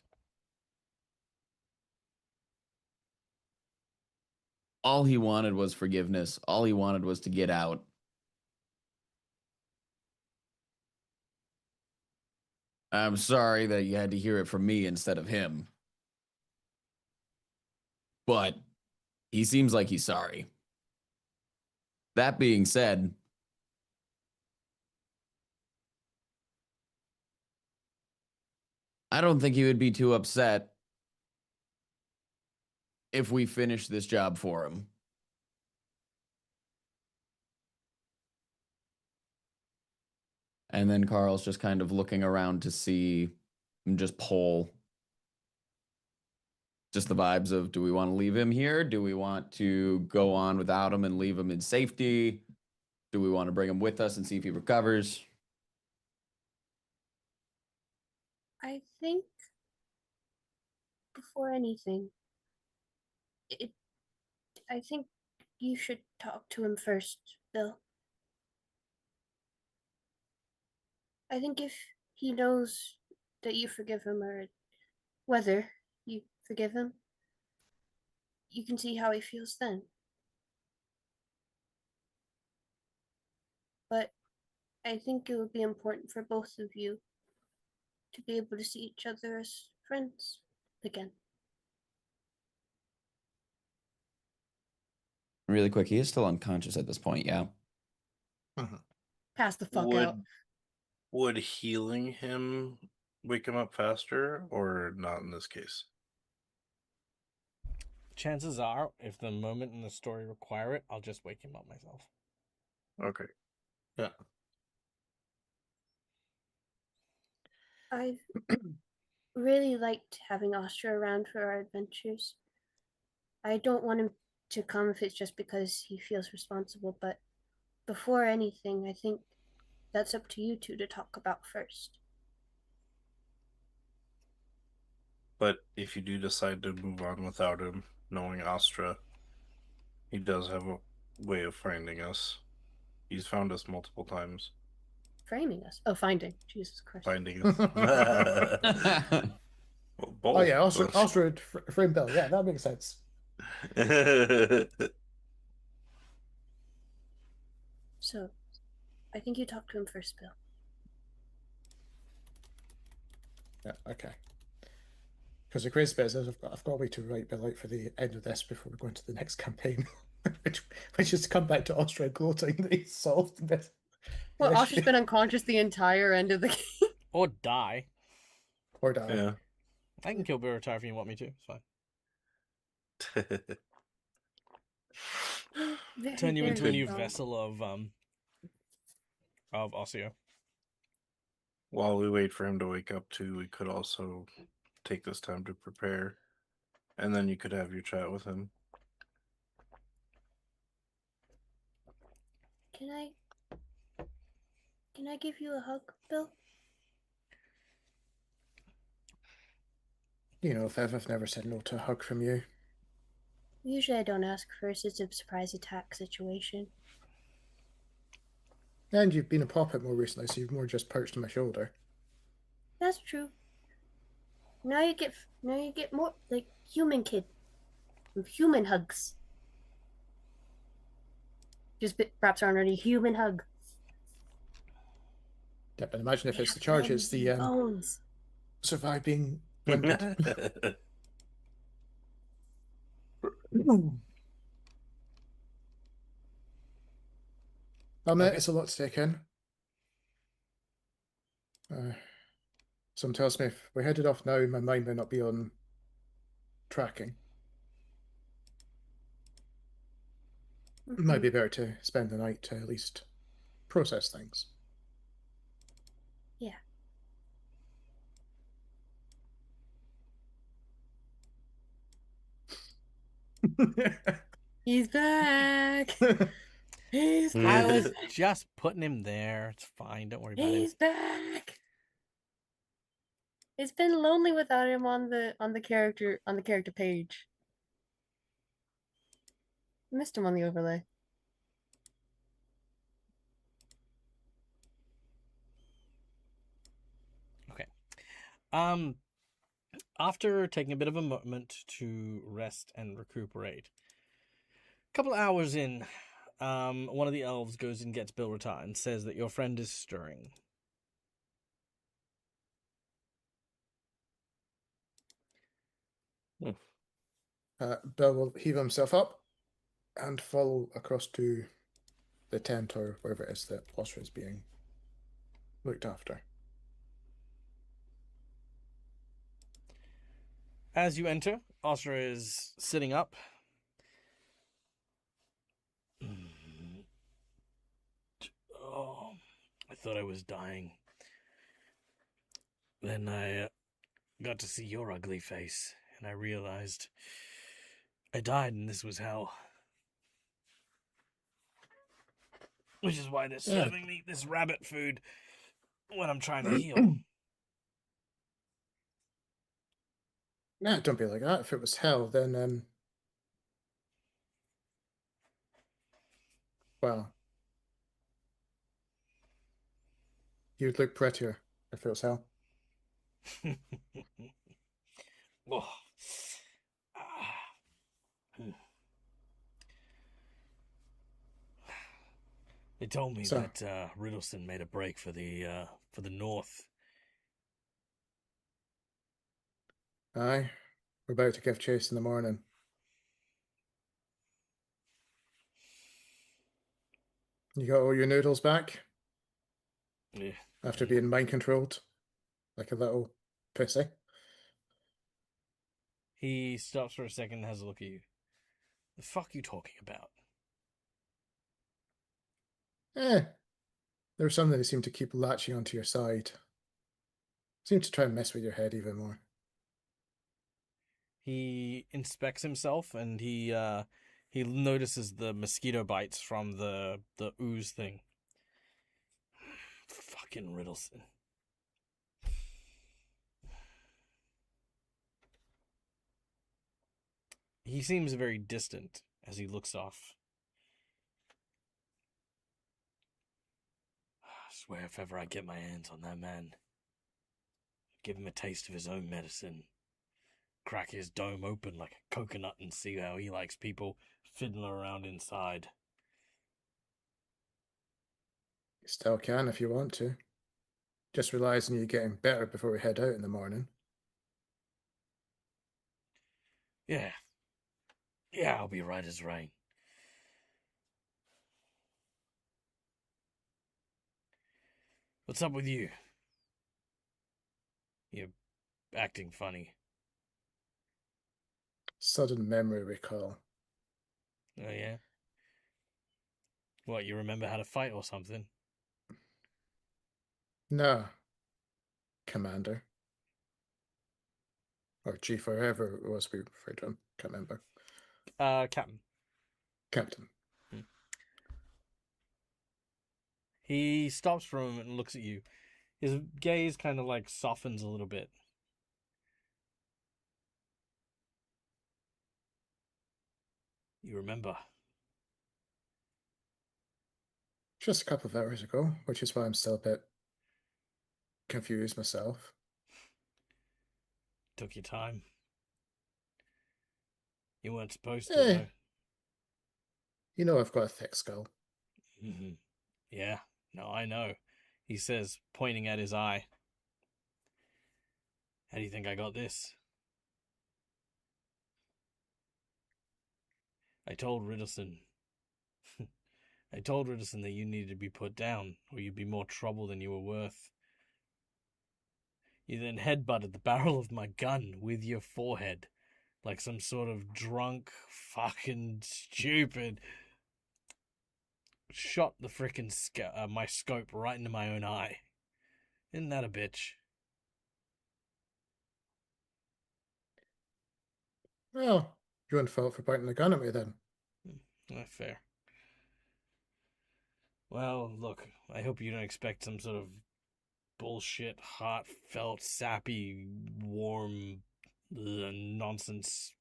Speaker 3: all he wanted was forgiveness. All he wanted was to get out. I'm sorry that you had to hear it from me instead of him. But he seems like he's sorry. That being said, I don't think he would be too upset if we finish this job for him. And then Carl's just kind of looking around to see and just poll just the vibes of, do we want to leave him here? Do we want to go on without him and leave him in safety? Do we want to bring him with us and see if he recovers?
Speaker 4: I think before anything, I think you should talk to him first, Bill. I think if he knows that you forgive him or whether you forgive him, you can see how he feels then. But I think it would be important for both of you to be able to see each other as friends again.
Speaker 3: Really quick, he is still unconscious at this point, yeah.
Speaker 4: Pass the fuck out.
Speaker 2: Would healing him wake him up faster or not in this case?
Speaker 1: Chances are, if the moment in the story require it, I'll just wake him up myself.
Speaker 2: Okay. Yeah.
Speaker 4: I've really liked having Oscar around for our adventures. I don't want him to come if it's just because he feels responsible, but before anything, I think that's up to you two to talk about first.
Speaker 2: But if you do decide to move on without him, knowing Astra, he does have a way of finding us. He's found us multiple times.
Speaker 4: Framing us. Oh, finding. Jesus Christ.
Speaker 2: Finding us. Well, both.
Speaker 5: Oh yeah, Osred frame Bill. Yeah, that makes sense.
Speaker 4: So, I think you talk to him first, Bill.
Speaker 5: Yeah, okay. Because the crazy bit is I've got a way to write Bill out for the end of this before we go into the next campaign, which is to come back to Austria gloating that he's solved this.
Speaker 6: Well,
Speaker 5: Yeah,
Speaker 6: Oscar's been unconscious the entire end of the game.
Speaker 1: Or die.
Speaker 5: or die.
Speaker 2: Yeah.
Speaker 1: I can kill Biratar if you want me to. It's fine.
Speaker 4: Very,
Speaker 1: Turn you into a
Speaker 4: very
Speaker 1: new
Speaker 4: strong.
Speaker 1: vessel of Osseo.
Speaker 2: While we wait for him to wake up too, we could also take this time to prepare. And then you could have your chat with him.
Speaker 4: Can I give you a hug, Bill?
Speaker 5: You know, I've never said no to a hug from you.
Speaker 4: Usually I don't ask first. It's a surprise attack situation.
Speaker 5: And you've been a puppet more recently, so you've more just perched on my shoulder.
Speaker 4: That's true. Now you get more like human kid. Human hugs. Just wraps around a human hug.
Speaker 5: Yeah, but imagine if
Speaker 4: They
Speaker 5: it's the
Speaker 4: have
Speaker 5: charge, it's
Speaker 4: limbs
Speaker 5: the
Speaker 4: and bones.
Speaker 5: survive being limped. Well, mate, it's a lot to take in. Some tells me if we're headed off now, my mind may not be on tracking. It might be better to spend the night to at least process things.
Speaker 4: Yeah.
Speaker 6: He's back. He's
Speaker 1: I was
Speaker 6: back.
Speaker 1: just putting him there. It's fine. Don't worry about him.
Speaker 6: He's back. It's been lonely without him on the character page. Missed him on the overlay.
Speaker 1: Okay. After taking a bit of a moment to rest and recuperate, a couple hours in, one of the elves goes and gets Bilrata and says that your friend is stirring.
Speaker 5: Bill will heave himself up and follow across to the tent or wherever it is that Osra is being looked after.
Speaker 1: As you enter, Osra is sitting up. Oh, I thought I was dying. Then I got to see your ugly face, and I realized I died and this was hell. Which is why they're serving me this rabbit food when I'm trying to heal.
Speaker 5: Nah, don't be like that. If it was hell, then well, you'd look prettier if it was hell.
Speaker 1: Oh. Ah. They told me
Speaker 5: So-
Speaker 1: that Riddleson made a break for the north.
Speaker 5: Aye, we're about to give chase in the morning. You got all your noodles back
Speaker 1: Yeah.
Speaker 5: after being mind controlled like a little pussy.
Speaker 1: He stops for a second and has a look at you. The fuck you talking about?
Speaker 5: There was something that seemed to keep latching onto your side. Seemed to try and mess with your head even more.
Speaker 1: He inspects himself and he notices the mosquito bites from the ooze thing. Fucking Riddleson. He seems very distant as he looks off. I swear if ever I get my hands on that man, give him a taste of his own medicine. Crack his dome open like a coconut and see how he likes people fiddling around inside.
Speaker 5: You still can if you want to. Just relies on you getting better before we head out in the morning.
Speaker 1: Yeah. Yeah, I'll be right as rain. What's up with you? You're acting funny.
Speaker 5: Sudden memory recall.
Speaker 1: Oh, yeah? What, you remember how to fight or something?
Speaker 5: Nah, Commander. Or Chief, or whoever it was we referred to him. Can't remember.
Speaker 1: Captain.
Speaker 5: Captain.
Speaker 1: He stops for a moment and looks at you. His gaze kind of like softens a little bit. You remember?
Speaker 5: Just a couple of hours ago, which is why I'm still a bit confused myself.
Speaker 1: Took your time. You weren't supposed to,
Speaker 5: Eh.
Speaker 1: though.
Speaker 5: You know I've got a thick skull.
Speaker 1: Mm-hmm. Yeah, no, I know. He says, pointing at his eye. How do you think I got this? I told Riddleson. I told Riddleson that you needed to be put down, or you'd be more trouble than you were worth. You then headbutted the barrel of my gun with your forehead, like some sort of drunk, fucking stupid. Shot the frickin' my scope right into my own eye. Isn't that a bitch?
Speaker 5: Well, Your own fault for pointing the gun at me then.
Speaker 1: Not fair. Well, look, I hope you don't expect some sort of bullshit, heartfelt, sappy, warm nonsense.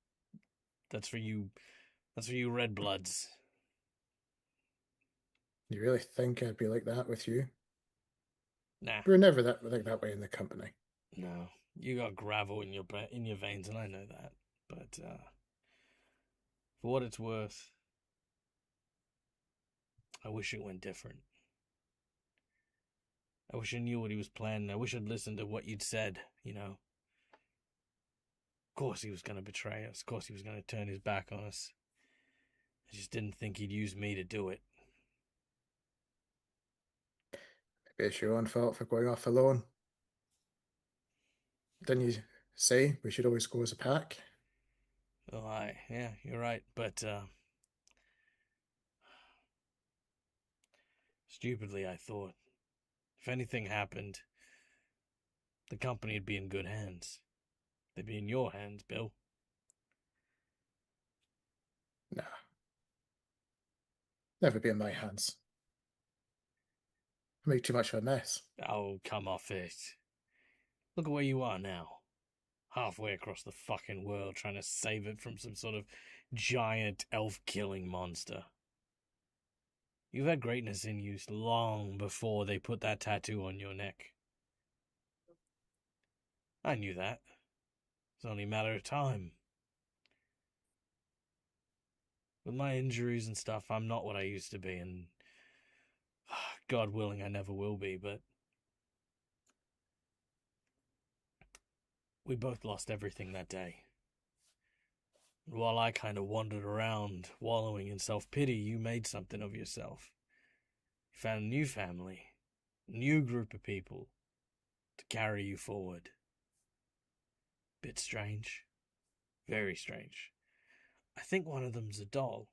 Speaker 1: That's for you. That's for you red bloods.
Speaker 5: You really think I'd be like that with you?
Speaker 1: Nah,
Speaker 5: We're never like that way in the company.
Speaker 1: no. You got gravel in your veins, and I know that. But for what it's worth, I wish it went different. I wish I knew what he was planning. I wish I'd listened to what you'd said, you know. Of course he was going to betray us. Of course he was going to turn his back on us. I just didn't think he'd use me to do it.
Speaker 5: Maybe it's your own fault for going off alone. Didn't you say we should always go as a pack?
Speaker 1: Oh, yeah, you're right. But, stupidly, I thought, if anything happened, the company would be in good hands. They'd be in your hands, Bill.
Speaker 5: Nah. Never be in my hands. I make too much of a mess.
Speaker 1: Oh, come off it. Look at where you are now. Halfway across the fucking world trying to save it from some sort of giant elf-killing monster. You've had greatness in you long before they put that tattoo on your neck. I knew that. It's only a matter of time. With my injuries and stuff, I'm not what I used to be, and God willing, I never will be, but we both lost everything that day. While I kind of wandered around, wallowing in self-pity, you made something of yourself. You found a new family, a new group of people to carry you forward. Bit strange. Very strange. I think one of them's a doll.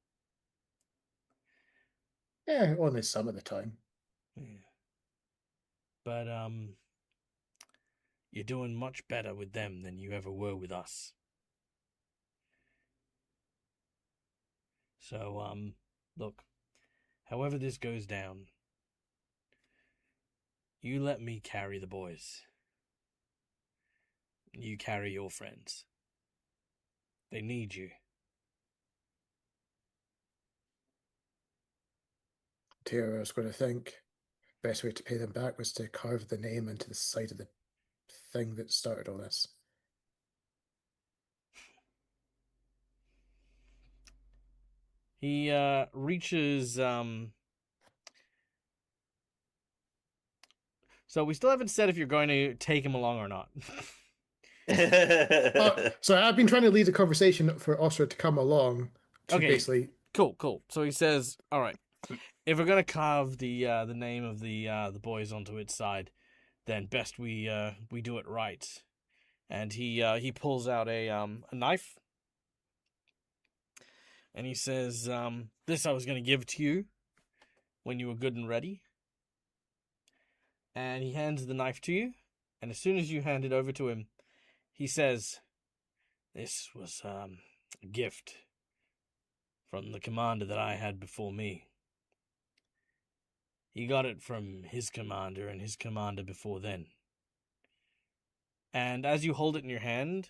Speaker 5: Yeah, only some of the time.
Speaker 1: Yeah. But, you're doing much better with them than you ever were with us. So, look, however this goes down, you let me carry the boys. You carry your friends. They need you.
Speaker 5: Here I was going to think. Best way to pay them back was to carve the name into the side of the thing that started all this.
Speaker 1: He, reaches, So we still haven't said if you're going to take him along or not.
Speaker 5: So I've been trying to lead the conversation for Oscar to come along to
Speaker 1: Okay.
Speaker 5: basically.
Speaker 1: Cool. So he says, all right, if we're going to carve the name of the boys onto its side, then best we do it right. And he pulls out a knife. And he says, this I was going to give to you when you were good and ready. And he hands the knife to you. And as soon as you hand it over to him, he says, this was a gift from the commander that I had before me. He got it from his commander and his commander before then. And as you hold it in your hand,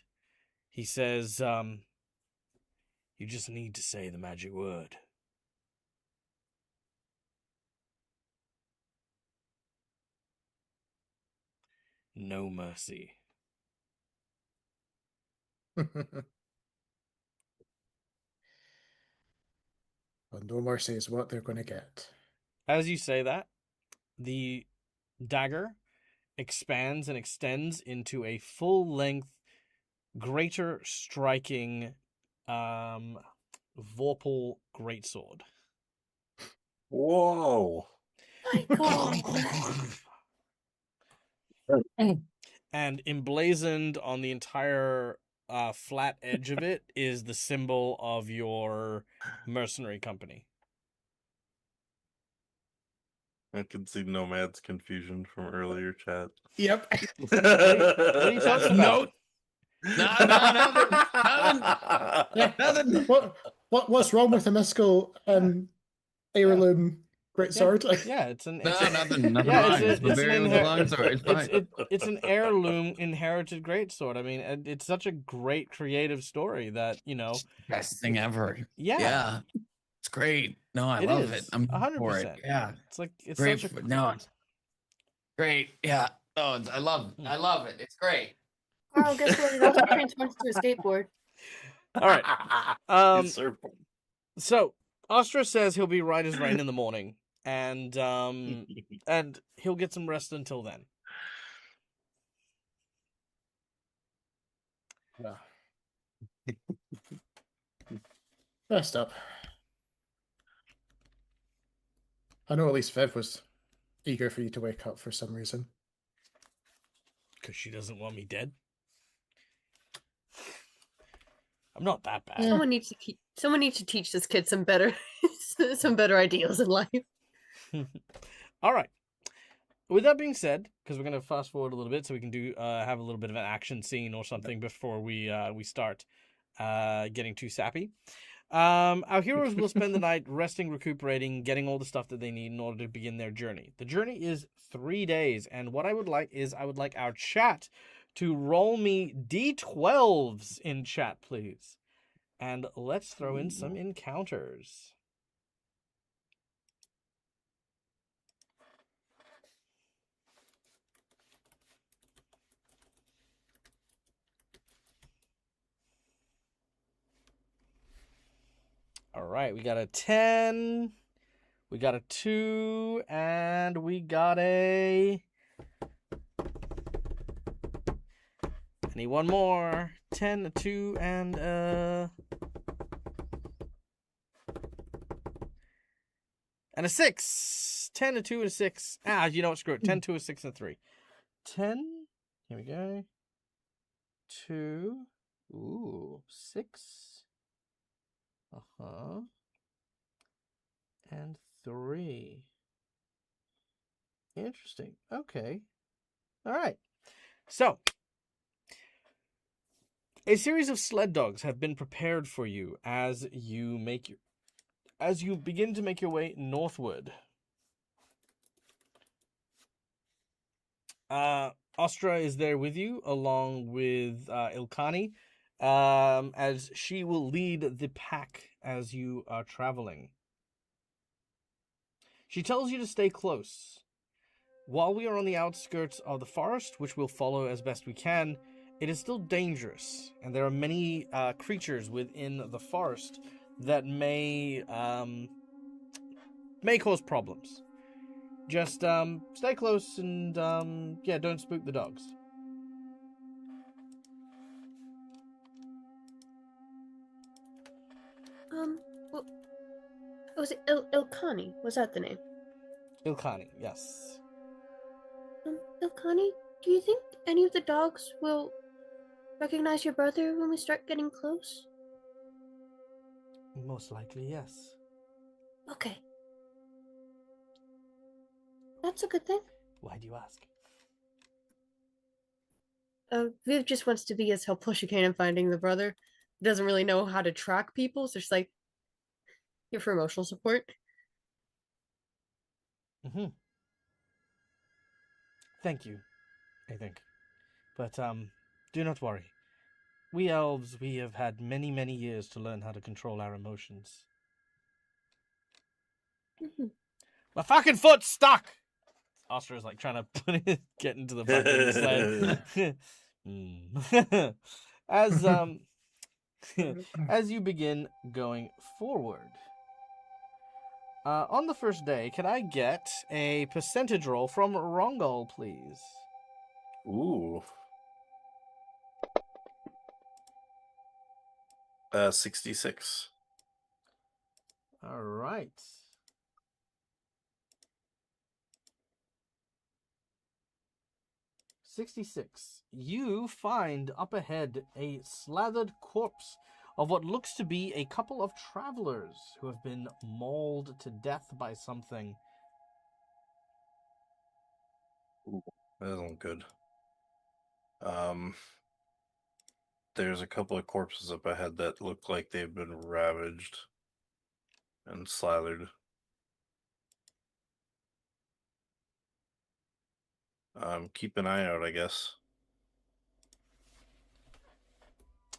Speaker 1: he says, you just need to say the magic word. No mercy.
Speaker 5: Well, no mercy is what they're going to get.
Speaker 1: As you say that, the dagger expands and extends into a full-length, greater striking, Vorpal greatsword.
Speaker 2: Whoa.
Speaker 6: My God.
Speaker 1: And emblazoned on the entire flat edge of it is the symbol of your mercenary company.
Speaker 2: I can see Nomad's confusion from earlier chat.
Speaker 5: Yep.
Speaker 1: What are you talking about?
Speaker 3: nothing. Nothing.
Speaker 5: What's wrong with a mystical heirloom great sword?
Speaker 1: Yeah, it's an
Speaker 3: No, nothing. Nothing
Speaker 1: yeah,
Speaker 3: wrong. It's
Speaker 1: it's an
Speaker 3: barbarian with a long sword. It's fine.
Speaker 1: it's an heirloom inherited greatsword. I mean, it's such a great creative story that
Speaker 3: Best thing ever.
Speaker 1: yeah,
Speaker 3: Yeah. It's great. No, I
Speaker 1: it
Speaker 3: love
Speaker 1: is
Speaker 3: it. I'm here for it.
Speaker 1: 100%.
Speaker 3: Yeah.
Speaker 1: It's like it's
Speaker 3: Great.
Speaker 1: such a
Speaker 3: No, it's great. Yeah. Oh, I love it. It's great.
Speaker 6: Carl, guess what? It also transforms to a skateboard.
Speaker 1: all right.
Speaker 2: Usurper.
Speaker 1: So Astra says he'll be right as rain in the morning, and he'll get some rest until then.
Speaker 5: Rest up. I know at least Viv was eager for you to wake up for some reason.
Speaker 1: Because she doesn't want me dead. I'm not that bad.
Speaker 5: Yeah.
Speaker 6: Someone needs to teach this kid some better ideals in life.
Speaker 1: All right. With that being said, because we're going to fast forward a little bit so we can do have a little bit of an action scene or something before we start getting too sappy. Our heroes will spend the night resting, recuperating, getting all the stuff that they need in order to begin their journey. The journey is 3 days, and what I would like our chat to roll me d12s in chat, please. And let's throw in some encounters. All right, we got a 10, we got a 2, and we got a... I need one more. 10, a 2, and a 6. 10, a 2, and a 6. You know what? Screw it. 10, 2, a 6, and a 3. 10. Here we go. 2. Ooh, 6. And 3. Interesting. Okay. All right. So, a series of sled dogs have been prepared for you as you begin to make your way northward. Ostra is there with you, along with Ilkani, as she will lead the pack as you are traveling. She tells you to stay close. While we are on the outskirts of the forest, which we'll follow as best we can, it is still dangerous, and there are many creatures within the forest that may cause problems. Just stay close and don't spook the dogs.
Speaker 6: What was it? Ilkani? Was that the name?
Speaker 1: Ilkani, yes.
Speaker 6: Ilkani, do you think any of the dogs will recognize your brother when we start getting close?
Speaker 1: Most likely, yes.
Speaker 6: Okay. That's a good thing.
Speaker 1: Why do you ask?
Speaker 6: Viv just wants to be as helpful as she can in finding the brother. Doesn't really know how to track people, so she's like, here for emotional support.
Speaker 1: Mm-hmm. Thank you, I think. But do not worry. We elves, we have had many, many years to learn how to control our emotions.
Speaker 6: Mm-hmm.
Speaker 1: My fucking foot's stuck! Oscar is like trying to get into the fucking sled. As you begin going forward. On the first day, can I get a percentage roll from Rongol, please?
Speaker 2: Ooh. 66.
Speaker 1: All right. 66. You find up ahead a slathered corpse of what looks to be a couple of travelers who have been mauled to death by something.
Speaker 2: Ooh, that isn't good. there's a couple of corpses up ahead that look like they've been ravaged and slathered. Keep an eye out, I guess.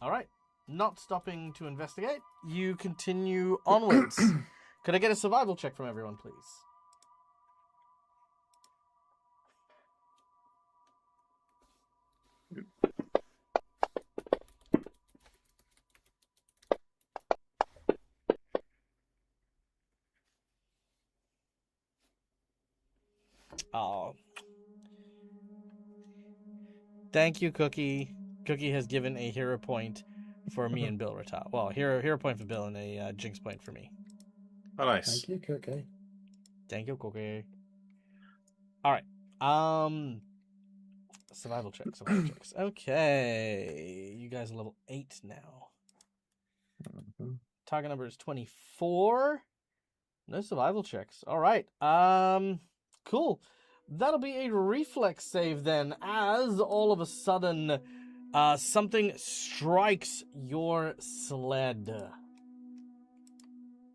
Speaker 1: All right. Not stopping to investigate, you continue onwards. Could I get a survival check from everyone, please? Oh. Thank you, Cookie. Cookie has given a hero point for me and Bill Rattal. Well, hero point for Bill and a jinx point for me.
Speaker 2: Oh, nice.
Speaker 5: Thank you, Cookie.
Speaker 1: Thank you, Cookie. All right. Survival checks. Okay. You guys are level 8 now. Target number is 24. No survival checks. All right. Cool. That'll be a reflex save then, as all of a sudden something strikes your sled.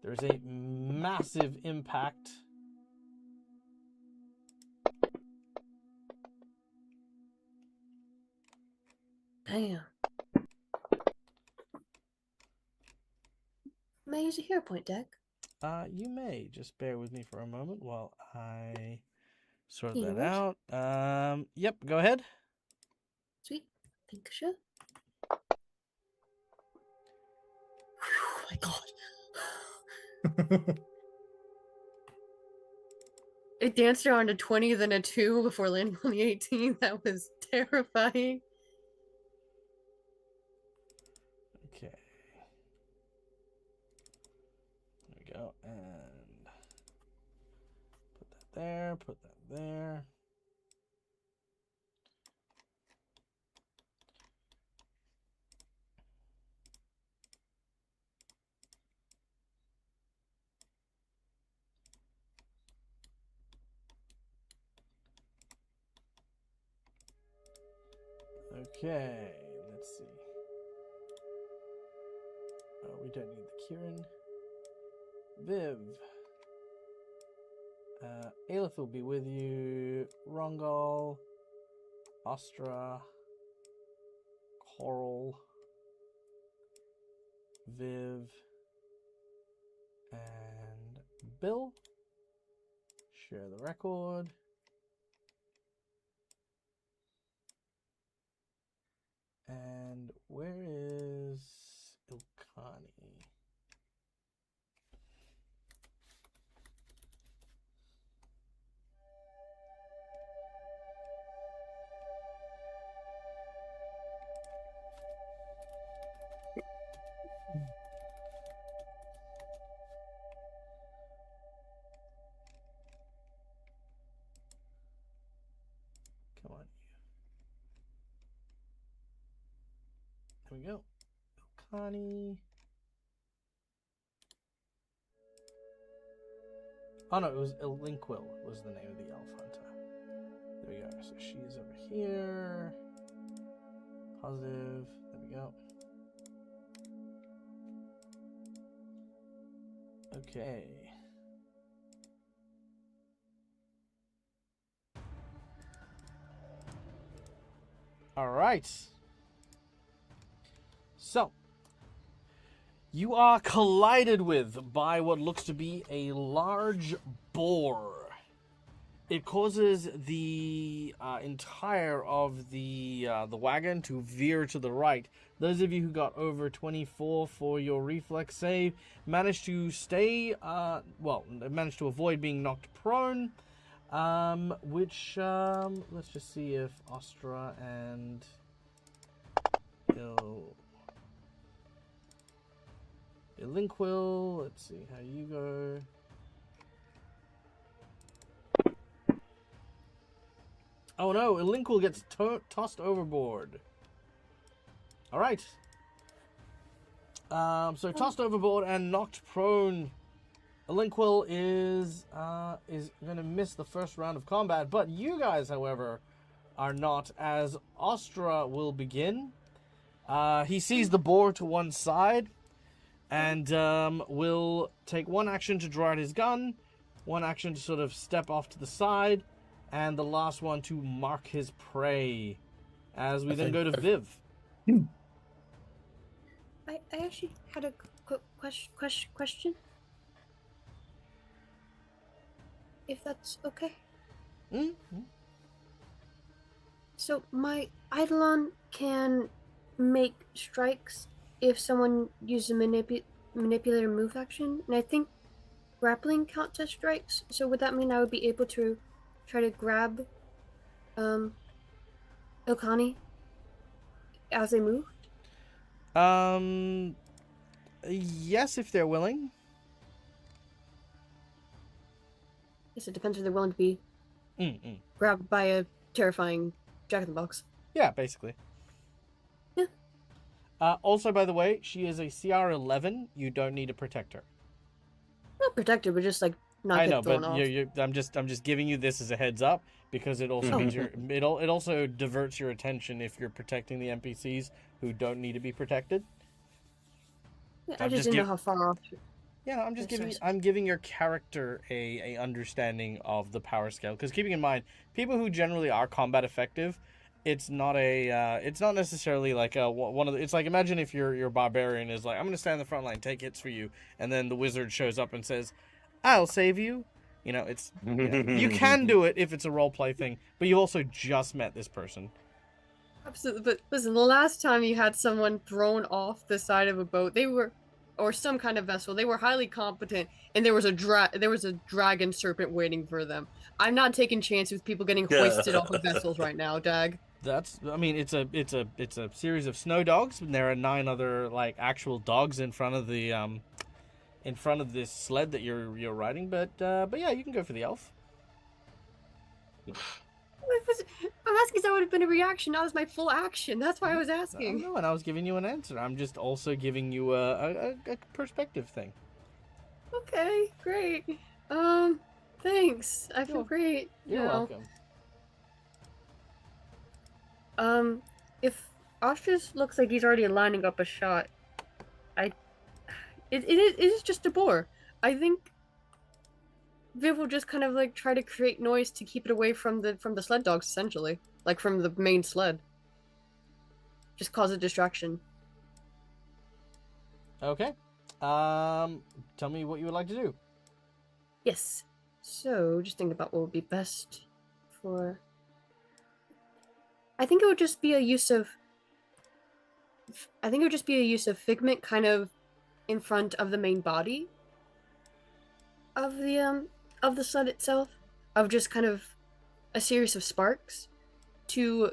Speaker 1: There's a massive impact.
Speaker 4: Damn. May I use a hero point deck?
Speaker 1: You may. Just bear with me for a moment while I sort
Speaker 4: Yeah,
Speaker 1: that
Speaker 4: what?
Speaker 1: out. Yep, go ahead.
Speaker 4: Sweet. Think sure. Oh my god. It danced around a 20, then a 2 before landing on the 18. That was terrifying.
Speaker 1: Okay. There we go. And put that there, put that there. Okay, let's see. Oh, we don't need the Kieran. Viv. Aelith will be with you. Rongol. Ostra. Coral. Viv. And Bill. Share the record. And where is Ilkani? Come on, you. There we go. Ilkani. Oh no, it was Ilinquil was the name of the elf hunter. There we go. So she's over here. Positive. There we go. Okay. All right. So, you are collided with by what looks to be a large boar. It causes the entire of the wagon to veer to the right. Those of you who got over 24 for your reflex save managed to stay, managed to avoid being knocked prone. Let's just see if Ostra and Ilinquil, let's see how you go. Oh no, Ilinquil gets tossed overboard. Alright. So tossed overboard and knocked prone. Ilinquil is going to miss the first round of combat, but you guys, however, are not, as Ostra will begin. He sees the boar to one side, and will take one action to draw out his gun, one action to sort of step off to the side, and the last one to mark his prey. As we then go to Viv.
Speaker 4: I actually had a quick question. If that's okay.
Speaker 1: Mm-hmm.
Speaker 4: So my Eidolon can make strikes if someone uses a manipulator move action, and I think grappling counts as strikes. So would that mean I would be able to try to grab Ilkani as they move?
Speaker 1: Yes, if they're willing.
Speaker 4: Yes, it depends if they're willing to be
Speaker 1: Mm-mm.
Speaker 4: grabbed by a terrifying Jack-in-the-Box.
Speaker 1: Yeah, basically.
Speaker 4: Yeah.
Speaker 1: Also, by the way, she is a CR 11. You don't need to protect her.
Speaker 4: Not protected, but just like not
Speaker 1: I
Speaker 4: get
Speaker 1: know,
Speaker 4: thrown
Speaker 1: but
Speaker 4: off.
Speaker 1: I'm just giving you this as a heads up because it also
Speaker 2: Oh.
Speaker 1: means it also diverts your attention if you're protecting the NPCs who don't need to be protected.
Speaker 4: Yeah,
Speaker 1: I'm
Speaker 4: I just
Speaker 1: just
Speaker 4: didn't know
Speaker 1: giv-
Speaker 4: how far off.
Speaker 1: Yeah, I'm just
Speaker 4: Yes,
Speaker 1: giving
Speaker 4: yes.
Speaker 1: I'm giving your character a understanding of the power scale because keeping in mind people who generally are combat effective, it's not necessarily like one of the, it's like imagine if your barbarian is like I'm gonna stand in the front line, take hits for you, and then the wizard shows up and says, "I'll save you." You know, it's you can do it if it's a role play thing, but you also just met this person.
Speaker 6: Absolutely. But listen, the last time you had someone thrown off the side of a boat, or some kind of vessel, they were highly competent, and there was a dragon serpent waiting for them. I'm not taking chances with people getting hoisted off of vessels right now, Dag.
Speaker 1: I mean, it's a series of snow dogs, and there are 9 other like actual dogs in front of the in front of this sled that you're riding. But yeah, you can go for the elf.
Speaker 4: I'm asking if that would have been a reaction, not as my full action. That's why I was
Speaker 1: I don't
Speaker 4: asking.
Speaker 1: know, and I was giving you an answer. I'm just also giving you a perspective thing.
Speaker 6: Okay, great. Thanks. I feel
Speaker 1: You're-
Speaker 6: great.
Speaker 1: You're
Speaker 6: now.
Speaker 1: welcome.
Speaker 4: If Ostrich looks like he's already lining up a shot,
Speaker 6: It is just a boar. I think Viv will just kind of like try to create noise to keep it away from the sled dogs, essentially, like from the main sled. Just cause a distraction.
Speaker 1: Okay. Tell me what you would like to do.
Speaker 4: yes. So just think about what would be best for. I think it would just be a use of. I think it would just be a use of Figment, kind of in front of the main body of the sled itself, of just kind of a series of sparks to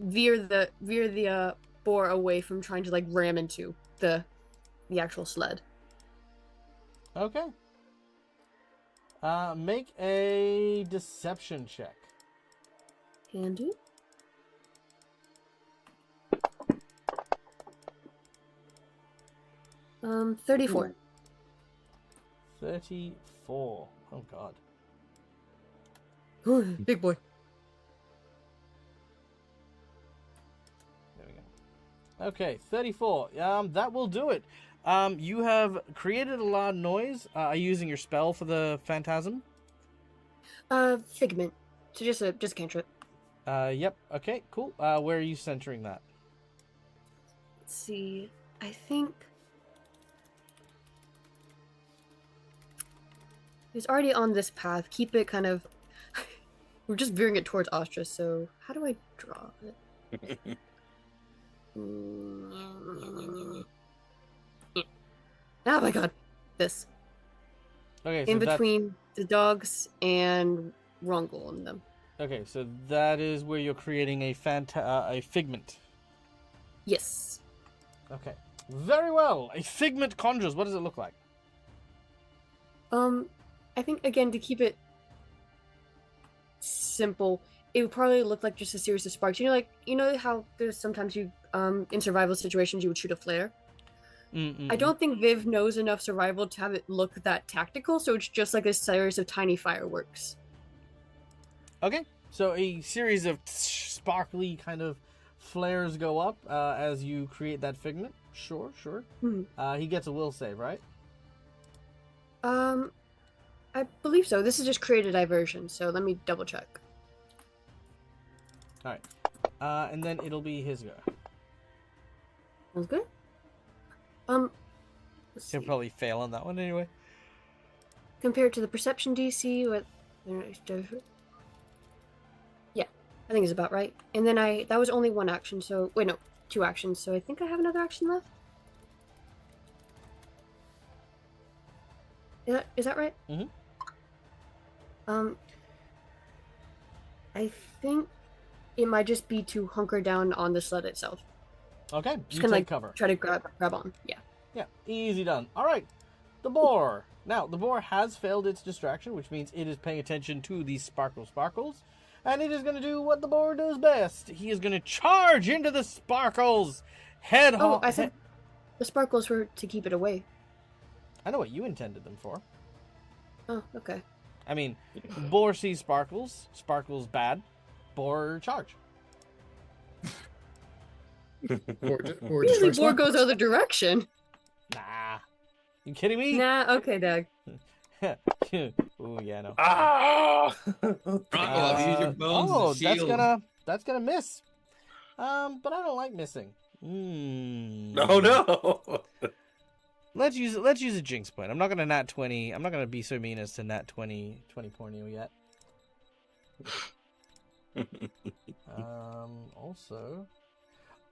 Speaker 4: veer the boar away from trying to like ram into the actual sled.
Speaker 1: Okay. Make a deception check.
Speaker 4: Can do. Um, 34.
Speaker 1: 34. Oh god.
Speaker 6: Big boy.
Speaker 1: There we go. Okay, 34. That will do it. You have created a loud noise. Are you using your spell for the phantasm?
Speaker 4: Figment. So just a cantrip.
Speaker 1: Yep. Okay, cool. Where are you centering that?
Speaker 4: Let's see. I think it's already on this path. Keep it kind of. We're just veering it towards Ostra. So how do I draw it? Oh my god, this
Speaker 1: Okay, so
Speaker 4: in
Speaker 1: that's-
Speaker 4: between the dogs and Rungel and them.
Speaker 1: Okay, so that is where you're creating a figment.
Speaker 4: Yes.
Speaker 1: Okay. Very well. A figment conjures. What does it look like?
Speaker 4: I think again to keep it simple, it would probably look like just a series of sparks. You know how there's sometimes you in survival situations you would shoot a flare. I don't think Viv knows enough survival to have it look that tactical, so it's just like a series of tiny fireworks.
Speaker 1: Okay, so a series of sparkly kind of flares go up as you create that figment. Sure.
Speaker 4: Hmm.
Speaker 1: He gets a will save, right?
Speaker 6: I believe so. This is just create a diversion, so let me double check.
Speaker 1: All right. And then it'll be his go.
Speaker 6: Sounds good. Let's
Speaker 1: He'll
Speaker 6: see.
Speaker 1: probably fail on that one anyway.
Speaker 6: Compared to the perception DC, what? Yeah, I think it's about right. And then that was only one action, so wait, no, 2 actions. So I think I have another action left. Is that right?
Speaker 1: Mhm.
Speaker 6: I think it might just be to hunker down on the sled itself.
Speaker 1: Okay.
Speaker 6: Just
Speaker 1: You
Speaker 6: kind of
Speaker 1: take
Speaker 6: like
Speaker 1: cover.
Speaker 6: try to grab on. Yeah.
Speaker 1: Yeah, easy done. All right, the boar. Now, the boar has failed its distraction, which means it is paying attention to these sparkles, and it is going to do what the boar does best. He is going to charge into the sparkles, head
Speaker 6: Oh,
Speaker 1: on.
Speaker 6: I said the sparkles were to keep it away.
Speaker 1: I know what you intended them for.
Speaker 6: Oh, okay.
Speaker 1: I mean, boar sees sparkles bad, boar charge.
Speaker 5: Or
Speaker 6: Usually
Speaker 5: destroy
Speaker 6: boar goes
Speaker 5: sparkles.
Speaker 6: other direction.
Speaker 1: Nah, you kidding me?
Speaker 6: Nah, okay, Doug.
Speaker 1: Ooh, yeah, no.
Speaker 2: Ah!
Speaker 3: Rocco, use your bones
Speaker 1: oh,
Speaker 3: as a shield.
Speaker 1: that's gonna miss. But I don't like missing.
Speaker 2: No, no.
Speaker 1: Let's use a jinx point. I'm not gonna nat 20. I'm not gonna be so mean as to nat 20 Porneo yet. Also,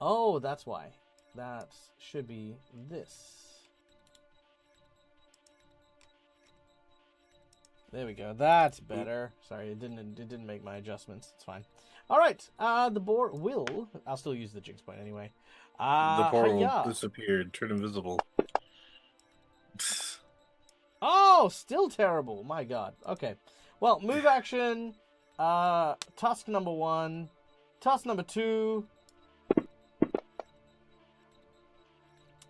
Speaker 1: oh, that's why. That should be this. There we go. That's better. Sorry, it didn't make my adjustments. It's fine. All right. The boar will. I'll still use the jinx point anyway.
Speaker 2: The portal
Speaker 1: Hi-ya.
Speaker 2: disappeared, turned invisible.
Speaker 1: Oh, still terrible. My God. Okay. Well, move action. Tusk number 1. Tusk number 2.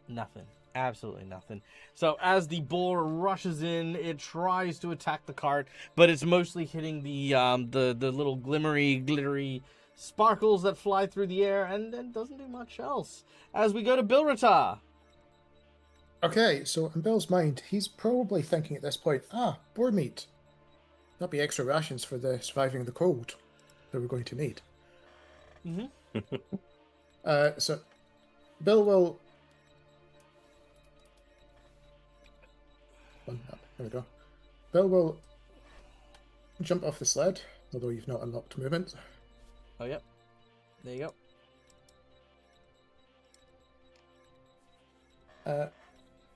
Speaker 1: Nothing. Absolutely nothing. So as the boar rushes in, it tries to attack the cart, but it's mostly hitting the little glittery sparkles that fly through the air, and doesn't do much else. As we go to Bilrata.
Speaker 5: Okay, so in Bill's mind, he's probably thinking at this point, boar meat. That'll be extra rations for the surviving the cold that we're going to need.
Speaker 1: Mm-hmm.
Speaker 5: So Bill will... There we go. Bill will jump off the sled, although you've not unlocked movement.
Speaker 1: Oh, yep. There you
Speaker 5: go.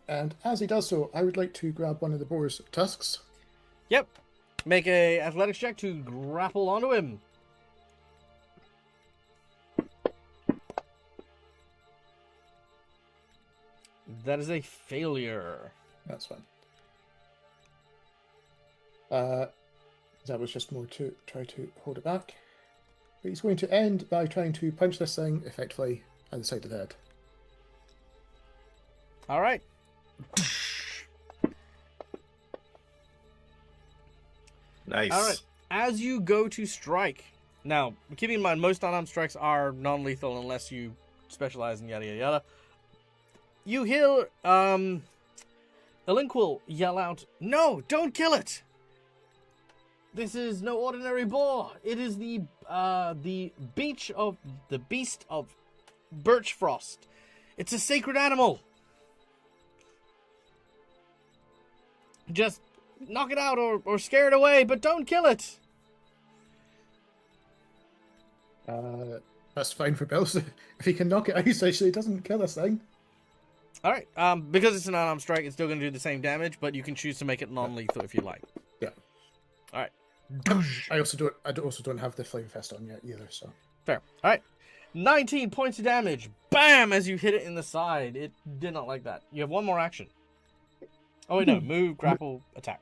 Speaker 5: And as he does so, I would like to grab one of the boar's tusks.
Speaker 1: Yep. Make a athletics check to grapple onto him. That is a failure.
Speaker 5: That's fine. That was just more to try to hold it back. But he's going to end by trying to punch this thing effectively at the side of the head.
Speaker 1: All right.
Speaker 2: Nice.
Speaker 1: All right. As you go to strike, now keeping in mind most unarmed strikes are non-lethal unless you specialize in yada yada yada. You hear Elinquil yell out, "No! Don't kill it! This is no ordinary boar. It is the beast of Birchfrost. It's a sacred animal. Just knock it out or scare it away, but don't kill it."
Speaker 5: That's fine for Bill. So if he can knock it out, so he doesn't kill this thing.
Speaker 1: All right. Because it's an unarmed strike, it's still going to do the same damage, but you can choose to make it non-lethal if you like.
Speaker 5: Yeah.
Speaker 1: All right.
Speaker 5: I also don't have the flame fest on yet either. So
Speaker 1: Fair. All right. 19 points of damage. Bam! As you hit it in the side. It did not like that. You have one more action. Oh wait, no. Move, grapple, attack.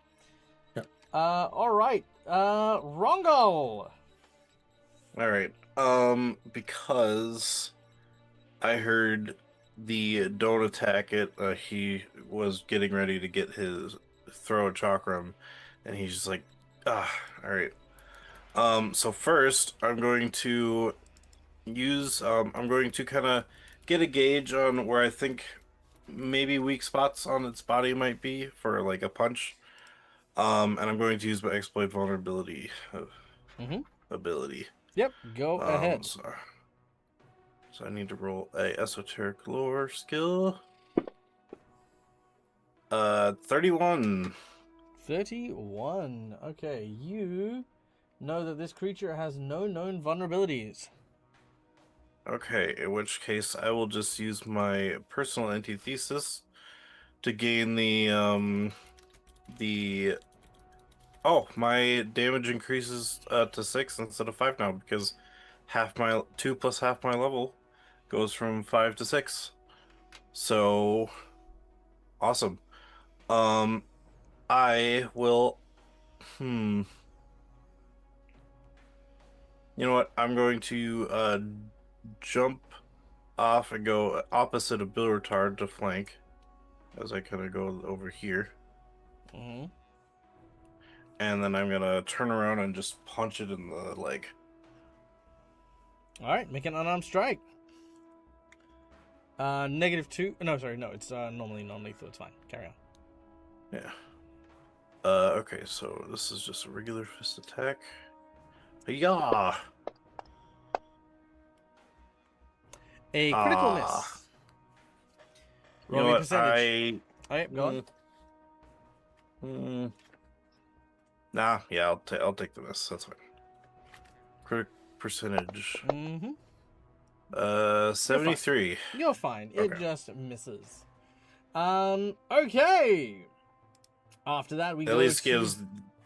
Speaker 5: Yeah.
Speaker 1: All right. Rongol.
Speaker 2: All right. Because I heard the don't attack it. He was getting ready to get his throw a chakram, and he's just like, all right. So first, I'm going to use. I'm going to kind of get a gauge on where I think maybe weak spots on its body might be for like a punch. And I'm going to use my exploit vulnerability ability.
Speaker 1: Yep, go ahead.
Speaker 2: So I need to roll a esoteric lore skill. 31.
Speaker 1: 31. Okay, you know that this creature has no known vulnerabilities.
Speaker 2: Okay, in which case I will just use my personal antithesis to gain the my damage increases to 6 instead of 5 now because 2 plus half my level goes from 5 to 6. So awesome. I will you know what? I'm going to jump off and go opposite of Bill Retard to flank as I kind of go over here.
Speaker 1: Mm-hmm.
Speaker 2: And then I'm gonna turn around and just punch it in the leg.
Speaker 1: All right, make an unarmed strike. -2. No, sorry, no, it's normally non-lethal. It's fine. Carry on.
Speaker 2: Yeah. Okay, so this is just a regular fist attack. Yeah.
Speaker 1: A critical miss.
Speaker 2: You
Speaker 1: Roll
Speaker 2: know
Speaker 1: me a
Speaker 2: what?
Speaker 1: percentage. All right, go on.
Speaker 2: Nah, yeah, I'll take the miss. That's fine. Critic percentage.
Speaker 1: Mm-hmm.
Speaker 2: 73.
Speaker 1: You're fine. It
Speaker 2: Okay.
Speaker 1: just misses. Okay. After that, we
Speaker 2: At
Speaker 1: go
Speaker 2: least
Speaker 1: to...
Speaker 2: gives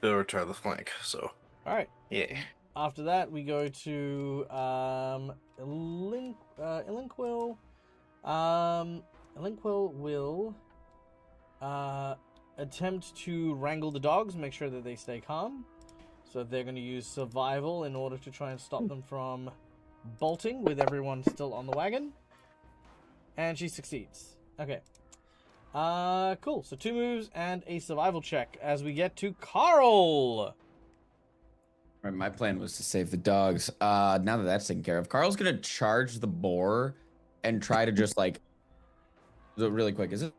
Speaker 2: Bill Retard the flank, so.
Speaker 1: All right.
Speaker 2: Yeah.
Speaker 1: After that, we go to Elinquil. Elinquil will attempt to wrangle the dogs, make sure that they stay calm. So they're going to use survival in order to try and stop them from bolting with everyone still on the wagon. And she succeeds. Okay. Cool. So 2 moves and a survival check as we get to Carl.
Speaker 3: Right, my plan was to save the dogs. Now that that's taken care of, Carl's gonna charge the boar and try to just like, really quick. Is this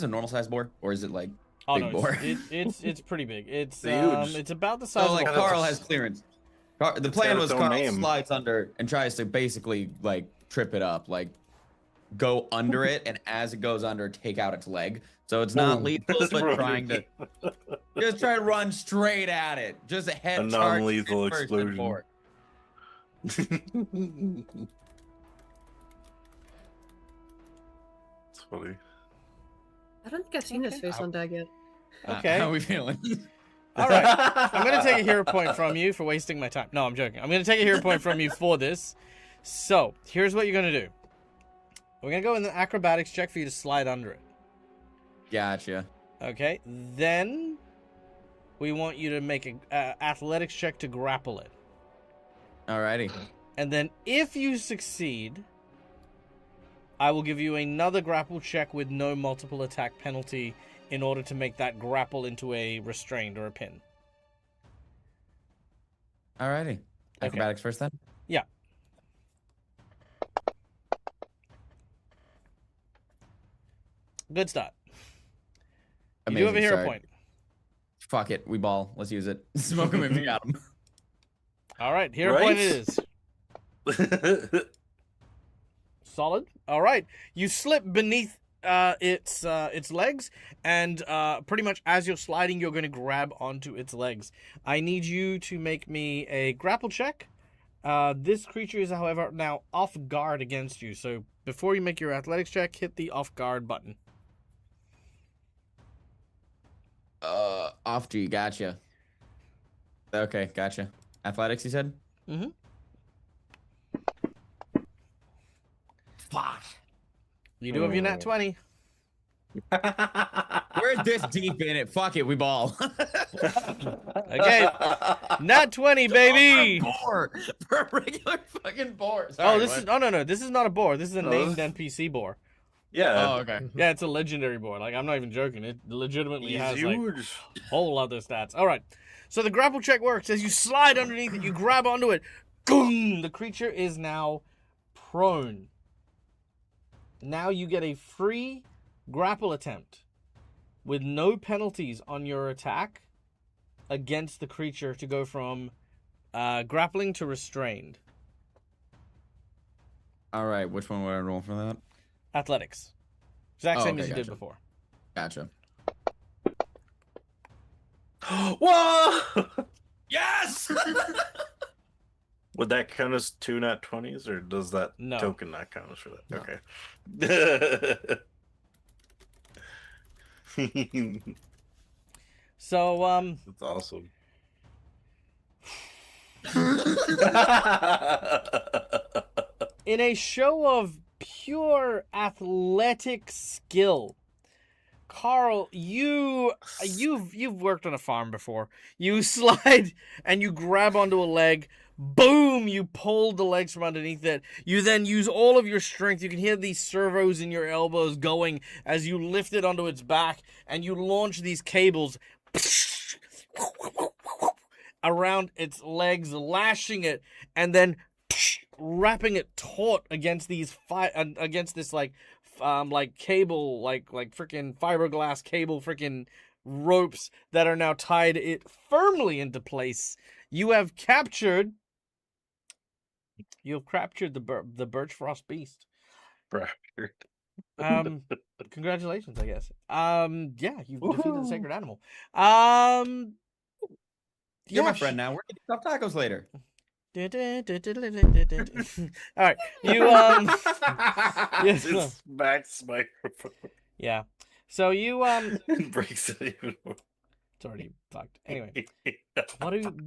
Speaker 3: a normal size boar or is it like big boar?
Speaker 1: It's pretty big. It's
Speaker 2: huge.
Speaker 1: it's about the size
Speaker 3: So like
Speaker 1: of a
Speaker 3: Carl
Speaker 1: horse.
Speaker 3: has clearance. The
Speaker 2: It's
Speaker 3: plan
Speaker 2: got
Speaker 3: was
Speaker 2: its own
Speaker 3: Carl
Speaker 2: name.
Speaker 3: slides under and tries to basically like trip it up, like go under it, and as it goes under, take out its leg. So it's not
Speaker 5: Boom.
Speaker 3: lethal, but trying to just try to run straight at it. Just a head
Speaker 2: A
Speaker 3: charge
Speaker 2: non-lethal
Speaker 3: first and
Speaker 2: explosion.
Speaker 3: forward.
Speaker 2: It's funny.
Speaker 6: I don't think I've seen his face on Dag yet.
Speaker 1: Okay.
Speaker 3: How are we feeling?
Speaker 1: All right. I'm going to take a hero point from you for wasting my time. No, I'm joking. I'm going to take a hero point from you for this. So, here's what you're going to do. We're going to go in the acrobatics check for you to slide under it.
Speaker 3: Gotcha.
Speaker 1: Okay. Then we want you to make an athletics check to grapple it.
Speaker 3: Alrighty.
Speaker 1: And then if you succeed, I will give you another grapple check with no multiple attack penalty in order to make that grapple into a restrained or a pin.
Speaker 3: Alrighty. Acrobatics first then?
Speaker 1: Yeah. Good start. You do have a hero
Speaker 3: sorry.
Speaker 1: point.
Speaker 3: Fuck it. We ball. Let's use it. Smoke him if you got him.
Speaker 1: All right, hero
Speaker 2: Right?
Speaker 1: point it is. Solid. All right, you slip beneath its legs, and pretty much as you're sliding, you're going to grab onto its legs. I need you to make me a grapple check. This creature is, however, now off guard against you. So before you make your athletics check, hit the off guard button.
Speaker 3: Off G. Gotcha. Okay, gotcha. Athletics, you said?
Speaker 1: Mm-hmm.
Speaker 3: Fuck.
Speaker 1: You do have your nat 20.
Speaker 3: We're this deep in it. Fuck it. We ball.
Speaker 1: Okay, nat 20, baby.
Speaker 3: Boar. For a regular fucking boar.
Speaker 1: Oh,
Speaker 3: Sorry,
Speaker 1: this
Speaker 3: what?
Speaker 1: is no. This is not a boar. This is a
Speaker 2: No,
Speaker 1: named
Speaker 2: this-
Speaker 1: NPC boar.
Speaker 2: Yeah.
Speaker 3: Oh, okay.
Speaker 1: Yeah, it's a legendary boar. Like, I'm not even joking. It legitimately
Speaker 2: He's
Speaker 1: has like
Speaker 2: huge.
Speaker 1: whole other stats. All right. So the grapple check works as you slide underneath it. You grab onto it. Boom! The creature is now prone. Now you get a free grapple attempt with no penalties on your attack against the creature to go from grappling to restrained.
Speaker 3: All right, which one would I roll for that?
Speaker 1: Athletics. Exact
Speaker 3: Oh,
Speaker 1: same
Speaker 3: okay,
Speaker 1: as you did
Speaker 3: gotcha.
Speaker 1: before.
Speaker 3: Gotcha.
Speaker 2: Whoa!
Speaker 3: Yes!
Speaker 2: Would that count as 2 nat 20s, or does that
Speaker 1: No.
Speaker 2: token not count as for that?
Speaker 5: No.
Speaker 2: Okay.
Speaker 1: So,
Speaker 2: That's awesome.
Speaker 1: in a show of pure athletic skill, Carl, you've worked on a farm before. You slide and you grab onto a leg. Boom! You pull the legs from underneath it. You then use all of your strength. You can hear these servos in your elbows going as you lift it onto its back and you launch these cables around its legs, lashing it, and then wrapping it taut against these against this like cable, like freaking fiberglass cable, freaking ropes that are now tied it firmly into place. You have captured the birch frost beast.
Speaker 2: Fractured.
Speaker 1: Congratulations, I guess. Yeah, you've defeated the sacred animal.
Speaker 3: You're my
Speaker 1: yeah,
Speaker 3: friend now. We're gonna stop tacos later.
Speaker 1: All right, you
Speaker 2: Just smacks microphone.
Speaker 1: yeah. So you
Speaker 2: And breaks it even more.
Speaker 1: it's already fucked. Anyway,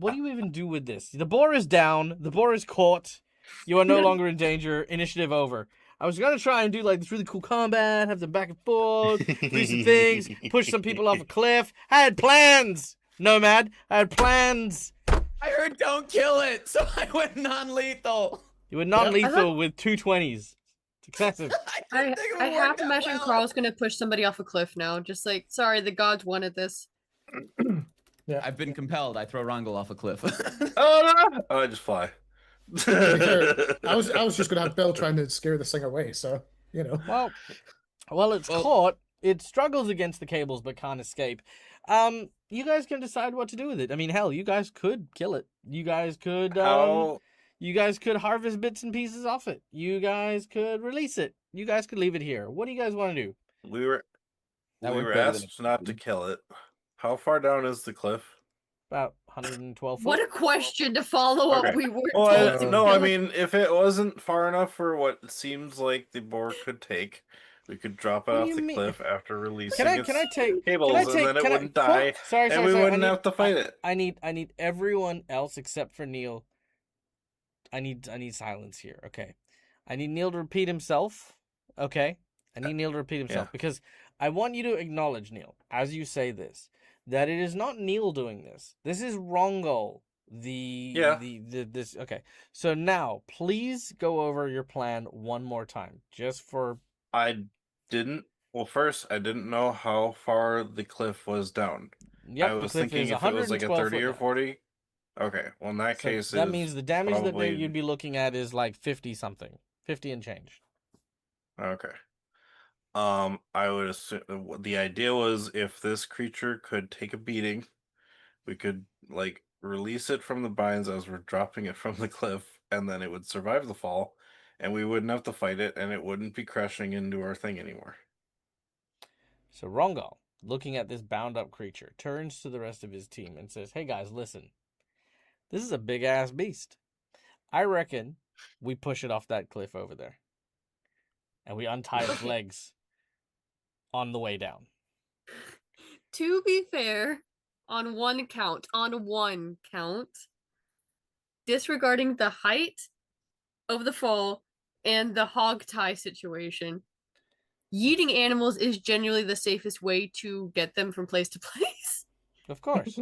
Speaker 1: what do you even do with this? The boar is down. The boar is caught. You are no longer in danger. Initiative over. I was gonna try and do like this really cool combat, have them back and forth, do some things, push some people off a cliff. I had plans, Nomad. I had plans.
Speaker 3: I heard don't kill it, so I went non-lethal.
Speaker 1: You were non-lethal
Speaker 4: I thought-
Speaker 1: with 220s. It's excessive.
Speaker 3: didn't think it
Speaker 6: I
Speaker 3: would
Speaker 6: have
Speaker 3: work
Speaker 6: to
Speaker 3: that
Speaker 6: imagine
Speaker 3: well.
Speaker 6: Carl's gonna push somebody off a cliff now. Just like, sorry, the gods wanted this.
Speaker 3: I've been compelled. I throw Rongol off a cliff.
Speaker 2: Oh no! Oh, I just fly.
Speaker 5: To be fair, I was just gonna have Bill trying to scare this thing away, so you know.
Speaker 1: Well, it's caught. It struggles against the cables but can't escape. You guys can decide what to do with it. I mean, hell, you guys could kill it. You guys could
Speaker 2: How?
Speaker 1: you guys could harvest bits and pieces off it. You guys could release it. You guys could leave it here. What do you guys want to do?
Speaker 2: We were
Speaker 3: That
Speaker 2: we
Speaker 3: worked
Speaker 2: were
Speaker 3: better than
Speaker 2: asked not to kill it. How far down is the cliff?
Speaker 1: About 112 foot.
Speaker 6: What a question to follow up.
Speaker 2: Okay.
Speaker 6: We were
Speaker 2: Well,
Speaker 6: told to
Speaker 2: no,
Speaker 6: kill
Speaker 2: I
Speaker 6: it.
Speaker 2: mean, if it wasn't far enough for what it seems like the boar could take, we could drop it
Speaker 1: What do
Speaker 2: off
Speaker 1: you
Speaker 2: the
Speaker 1: mean?
Speaker 2: cliff after releasing
Speaker 1: Can I
Speaker 2: its
Speaker 1: take
Speaker 2: cables,
Speaker 1: can I
Speaker 2: and
Speaker 1: take
Speaker 2: then it
Speaker 1: can
Speaker 2: wouldn't
Speaker 1: I,
Speaker 2: die,
Speaker 1: Sorry,
Speaker 2: and we
Speaker 1: I
Speaker 2: wouldn't
Speaker 1: need-
Speaker 2: have to fight it.
Speaker 1: I need everyone else except for Neil. I need silence here. Okay. I need Neil to repeat himself. Okay. I need Neil to repeat himself
Speaker 2: Yeah.
Speaker 1: because I want you to acknowledge, Neil, as you say this, that it is not Neil doing this. This is Rongol. This okay. So now please go over your plan one more time. Just for
Speaker 2: I didn't. Well, first, I didn't know how far the cliff was down.
Speaker 1: yep,
Speaker 2: I
Speaker 1: the
Speaker 2: was
Speaker 1: cliff
Speaker 2: thinking
Speaker 1: is
Speaker 2: if it was like a
Speaker 1: 112
Speaker 2: 30
Speaker 1: foot
Speaker 2: or
Speaker 1: down.
Speaker 2: 40. Okay, well, in that
Speaker 1: So
Speaker 2: case,
Speaker 1: that
Speaker 2: is
Speaker 1: means the damage that
Speaker 2: probably...
Speaker 1: you'd be looking at is like 50 something. 50 and change.
Speaker 2: Okay. I would assume the idea was if this creature could take a beating, we could like release it from the binds as we're dropping it from the cliff, and then it would survive the fall, and we wouldn't have to fight it, and it wouldn't be crashing into our thing anymore.
Speaker 1: So Rongol, looking at this bound up creature, turns to the rest of his team and says, "Hey guys, listen. This is a big ass beast. I reckon we push it off that cliff over there. And we untie its legs on the way down."
Speaker 6: To be fair, on one count, disregarding the height of the fall and the hog tie situation, yeeting animals is generally the safest way to get them from place to place.
Speaker 1: Of course.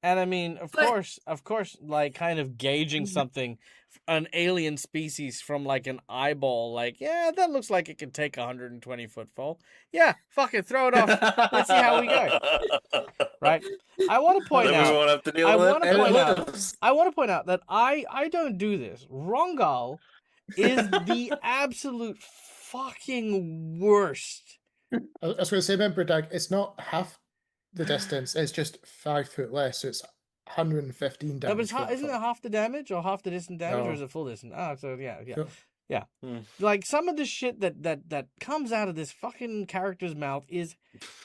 Speaker 1: And I mean, of
Speaker 6: But-
Speaker 1: course, like kind of gauging something, an alien species from like an eyeball, like, yeah, that looks like it can take a 120-foot fall. Yeah, fuck it, throw it off. Let's see how we go. Right? I want to point
Speaker 2: Then we
Speaker 1: out,
Speaker 2: won't have to deal
Speaker 1: I
Speaker 2: with it.
Speaker 1: wanna
Speaker 2: and it
Speaker 1: point out-
Speaker 2: lives.
Speaker 1: I want to point out that I don't do this. Rongal is the absolute fucking worst.
Speaker 5: I was going to say, remember, Dag, it's not half the distance, it's just 5 foot less, so it's 115
Speaker 1: No, but
Speaker 5: damage.
Speaker 1: it's isn't it half the damage or half the distance damage, or is
Speaker 5: No.
Speaker 1: it full distance? Oh, so yeah.
Speaker 5: So,
Speaker 1: Like some of the shit that comes out of this fucking character's mouth is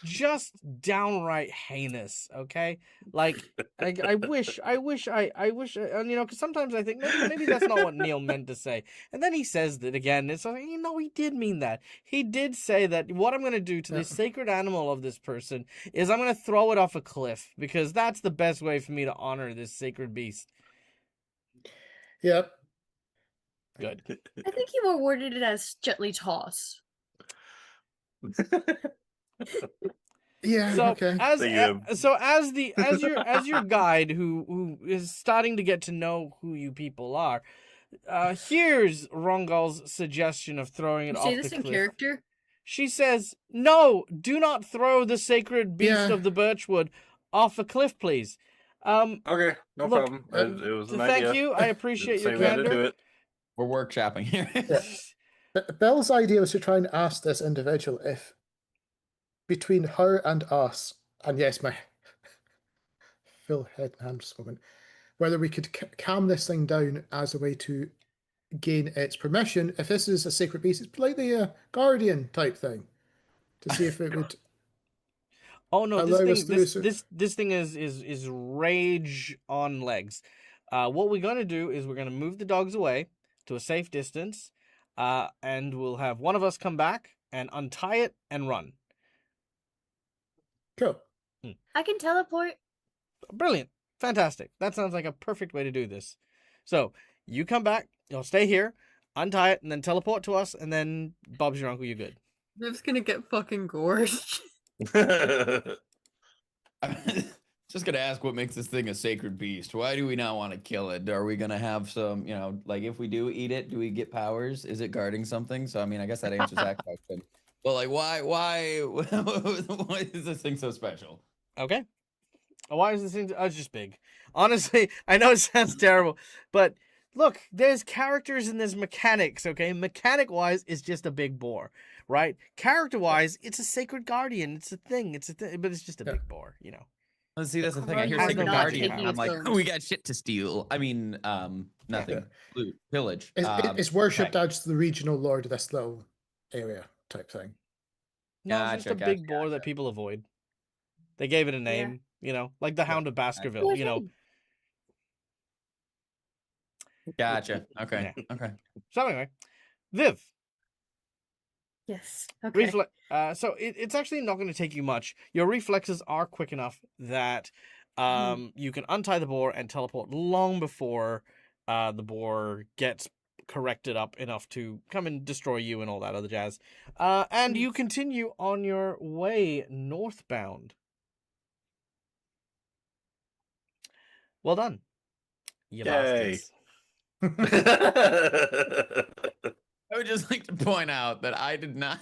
Speaker 1: just downright heinous. Okay, like I wish, because sometimes I think maybe that's not what Neil meant to say, and then he says that again. It's like, he did mean that. He did say that what I'm gonna do to this sacred animal of this person is I'm gonna throw it off a cliff because that's the best way for me to honor this sacred beast.
Speaker 5: Yep.
Speaker 1: Good.
Speaker 4: I think you awarded it as gently toss.
Speaker 5: Yeah,
Speaker 1: So
Speaker 5: okay.
Speaker 1: as your guide who is starting to get to know who you people are, here's Rongal's suggestion of throwing it
Speaker 4: You
Speaker 1: off
Speaker 4: say
Speaker 1: the
Speaker 4: this in
Speaker 1: cliff.
Speaker 4: character?
Speaker 1: She says, "No, do not throw the sacred beast
Speaker 5: Yeah.
Speaker 1: of the birchwood off a cliff, please."
Speaker 2: Okay, no
Speaker 1: Look,
Speaker 2: problem. It was an
Speaker 1: thank
Speaker 2: idea.
Speaker 1: you. I appreciate
Speaker 2: Didn't
Speaker 1: your
Speaker 2: say we had to do
Speaker 1: candor.
Speaker 2: it.
Speaker 3: We're workshopping here.
Speaker 5: Bill's idea was to try and ask this individual if between her and us, and yes, my full head and hand moment, whether we could calm this thing down as a way to gain its permission. If this is a sacred beast, it's like the guardian type thing, to see if it would
Speaker 1: Oh no,
Speaker 5: allow us to do so.
Speaker 1: this thing is rage on legs. What we're gonna do is we're gonna move the dogs away to a safe distance, and we'll have one of us come back and untie it and run.
Speaker 5: Cool.
Speaker 4: I can teleport.
Speaker 1: Brilliant, fantastic. That sounds like a perfect way to do this. So you come back, you'll stay here, untie it, and then teleport to us, and then Bob's your uncle. You're good.
Speaker 6: Viv's gonna get fucking gorged.
Speaker 3: I'm just gonna ask what makes this thing a sacred beast. Why do we not want to kill it? Are we gonna have some, like if we do eat it, do we get powers? Is it guarding something? So I mean, I guess that answers that question. But like, why is this thing so special?
Speaker 1: Okay. Why is this thing? Oh, it's just big. Honestly, I know it sounds terrible, but look, there's characters and there's mechanics, okay? Mechanic-wise, it's just a big boar, right? Character-wise, it's a sacred guardian. It's a thing. But it's just a big boar,
Speaker 3: Let's see, that's the thing. I
Speaker 6: Alright,
Speaker 3: hear
Speaker 1: has
Speaker 3: sacred
Speaker 1: no
Speaker 3: guardian.
Speaker 1: magic
Speaker 3: And I'm like,
Speaker 6: powers.
Speaker 3: we got shit to steal. I mean, nothing. Loot, pillage.
Speaker 5: It's worshipped
Speaker 3: okay.
Speaker 5: as the regional lord of this little area type thing.
Speaker 1: No, it's just a
Speaker 3: Gotcha,
Speaker 1: big boar that people avoid. They gave it a name, like the Hound of Baskerville,
Speaker 4: Who is it?
Speaker 3: Gotcha. Okay.
Speaker 1: Yeah.
Speaker 3: Okay.
Speaker 1: So anyway, Viv,
Speaker 4: Yes. Okay.
Speaker 1: so it's actually not going to take you much. Your reflexes are quick enough that you can untie the boar and teleport long before the boar gets corrected up enough to come and destroy you and all that other jazz. And you continue on your way northbound. Well done, you
Speaker 2: Yay.
Speaker 1: bastards.
Speaker 3: I would just like to point out that I did not.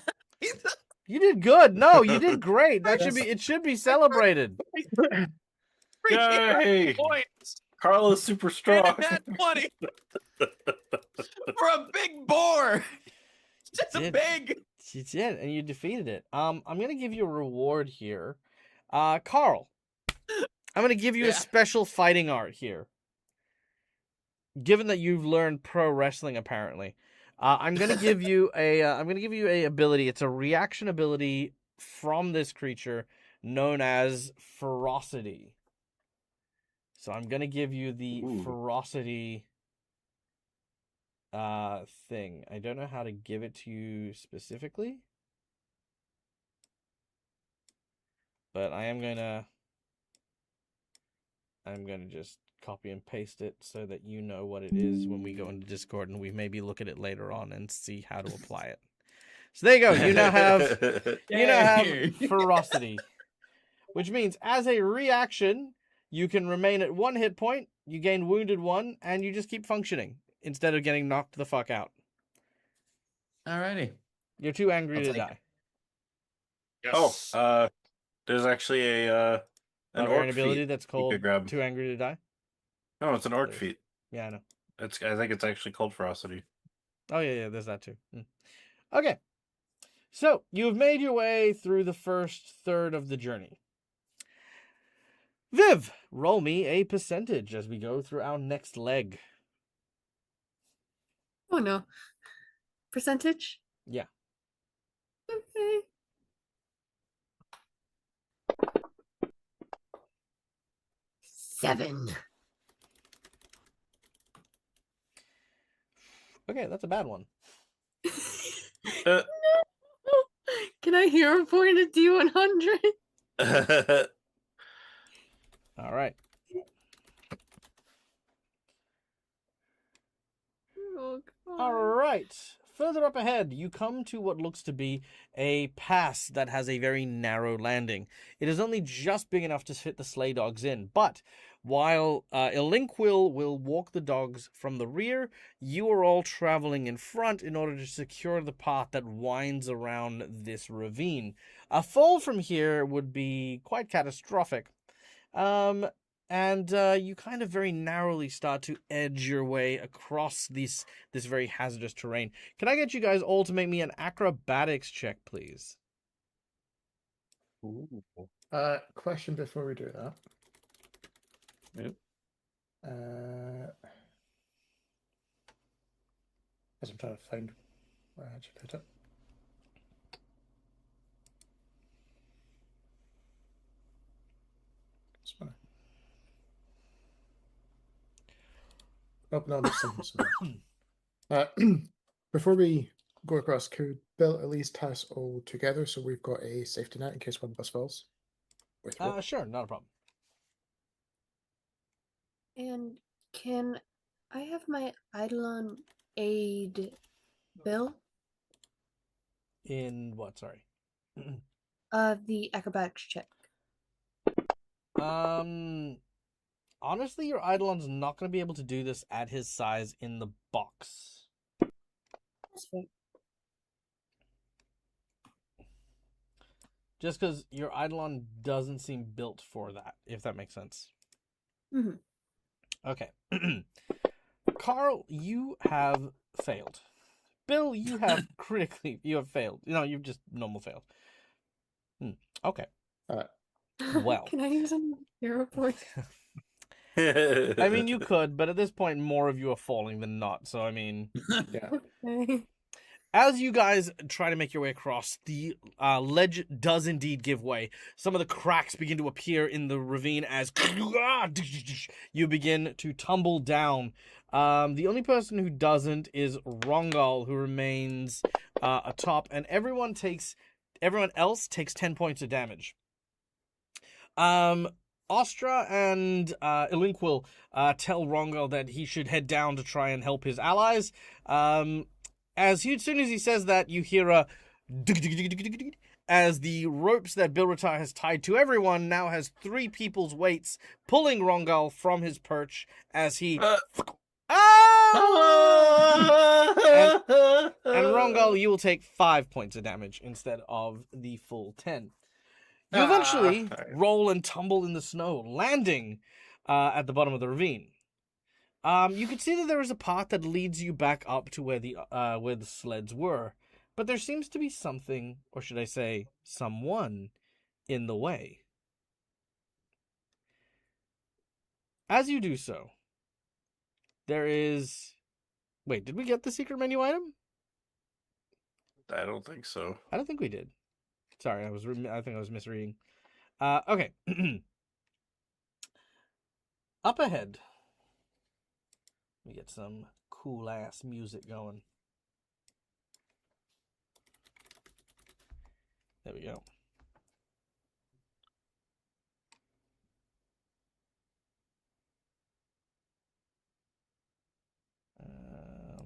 Speaker 1: You did good. No, you did great. It should be celebrated.
Speaker 2: Yay!
Speaker 3: Points.
Speaker 2: Carl is super
Speaker 3: And
Speaker 2: strong.
Speaker 3: a nat 20 for a big boar. It's just a
Speaker 1: Did.
Speaker 3: big.
Speaker 1: You did, and you defeated it. I'm gonna give you a reward here. Carl, I'm gonna give you a
Speaker 3: Yeah.
Speaker 1: special fighting art here. Given that you've learned pro wrestling, apparently, I'm gonna give you a ability. It's a reaction ability from this creature known as ferocity. So I'm gonna give you the
Speaker 2: Ooh.
Speaker 1: ferocity thing. I don't know how to give it to you specifically, but I'm gonna just copy and paste it so that you know what it is when we go into Discord, and we maybe look at it later on and see how to apply it. So there you go. You now have
Speaker 3: Yay.
Speaker 1: ferocity, which means as a reaction, you can remain at 1 hit point, you gain wounded 1, and you just keep functioning instead of getting knocked the fuck out.
Speaker 3: Alrighty.
Speaker 1: You're too angry
Speaker 3: I'll
Speaker 1: to
Speaker 3: take
Speaker 1: die.
Speaker 2: Oh, there's actually an
Speaker 1: Barbarian
Speaker 2: orc
Speaker 1: ability
Speaker 2: feat
Speaker 1: that's
Speaker 2: you
Speaker 1: called
Speaker 2: could grab.
Speaker 1: Too Angry to Die.
Speaker 2: No, it's an orc
Speaker 1: There's-
Speaker 2: feat.
Speaker 1: Yeah, I know.
Speaker 2: I think it's actually called ferocity.
Speaker 1: Oh yeah, there's that too. Okay, so you've made your way through the first third of the journey. Viv, roll me a percentage as we go through our next leg.
Speaker 6: Oh no. Percentage?
Speaker 1: Yeah.
Speaker 6: Okay. Seven.
Speaker 1: Okay, that's a bad one.
Speaker 2: Uh,
Speaker 6: Can I hear a point of D100?
Speaker 1: All right.
Speaker 6: Oh
Speaker 1: All
Speaker 6: god.
Speaker 1: right. Further up ahead, you come to what looks to be a pass that has a very narrow landing. It is only just big enough to fit the sleigh dogs in, but while Ilinquil will walk the dogs from the rear, you are all traveling in front in order to secure the path that winds around this ravine. A fall from here would be quite catastrophic. And you kind of very narrowly start to edge your way across this very hazardous terrain. Can I get you guys all to make me an acrobatics check, please?
Speaker 2: Ooh.
Speaker 5: Question before we do that.
Speaker 2: Yep.
Speaker 5: As I'm trying to find where I actually put it. Sorry. Oh no, there's something. Before we go across, could Bill at least tie us all together so we've got a safety net in case one of us falls? With rope?
Speaker 1: Sure, not a problem.
Speaker 4: And can I have my Eidolon aid Bill?
Speaker 1: In what? Sorry.
Speaker 4: The acrobatics check.
Speaker 1: Honestly, your Eidolon's not going to be able to do this at his size in the box.
Speaker 4: That's fair.
Speaker 1: Just because your Eidolon doesn't seem built for that, if that makes sense.
Speaker 4: Mm-hmm.
Speaker 1: Okay. Carl, you have failed. Bill, you have you have failed. No, you've just normal failed. Okay. Well.
Speaker 6: Can I use a hero point?
Speaker 1: I mean, you could, but at this point, more of you are falling than not. So, I mean,
Speaker 5: Yeah.
Speaker 6: Okay.
Speaker 1: as you guys try to make your way across, the ledge does indeed give way. Some of the cracks begin to appear in the ravine as you begin to tumble down. The only person who doesn't is Rongal, who remains atop, and everyone else takes 10 points of damage. Ostra and Ilinquil tell Rongal that he should head down to try and help his allies. As soon as he says that, you hear a as the ropes that Bilratar has tied to everyone now has 3 people's weights pulling Rongal from his perch as he and Rongal, you will take 5 points of damage instead of the full 10. You eventually roll and tumble in the snow, landing at the bottom of the ravine. You can see that there is a path that leads you back up to where the sleds were, but there seems to be something, or should I say, someone, in the way. As you do so, there is. Wait, did we get the secret menu item?
Speaker 2: I don't think so.
Speaker 1: I don't think we did. Sorry, I think I was misreading. Okay. Up ahead. We get some cool ass music going. There we go.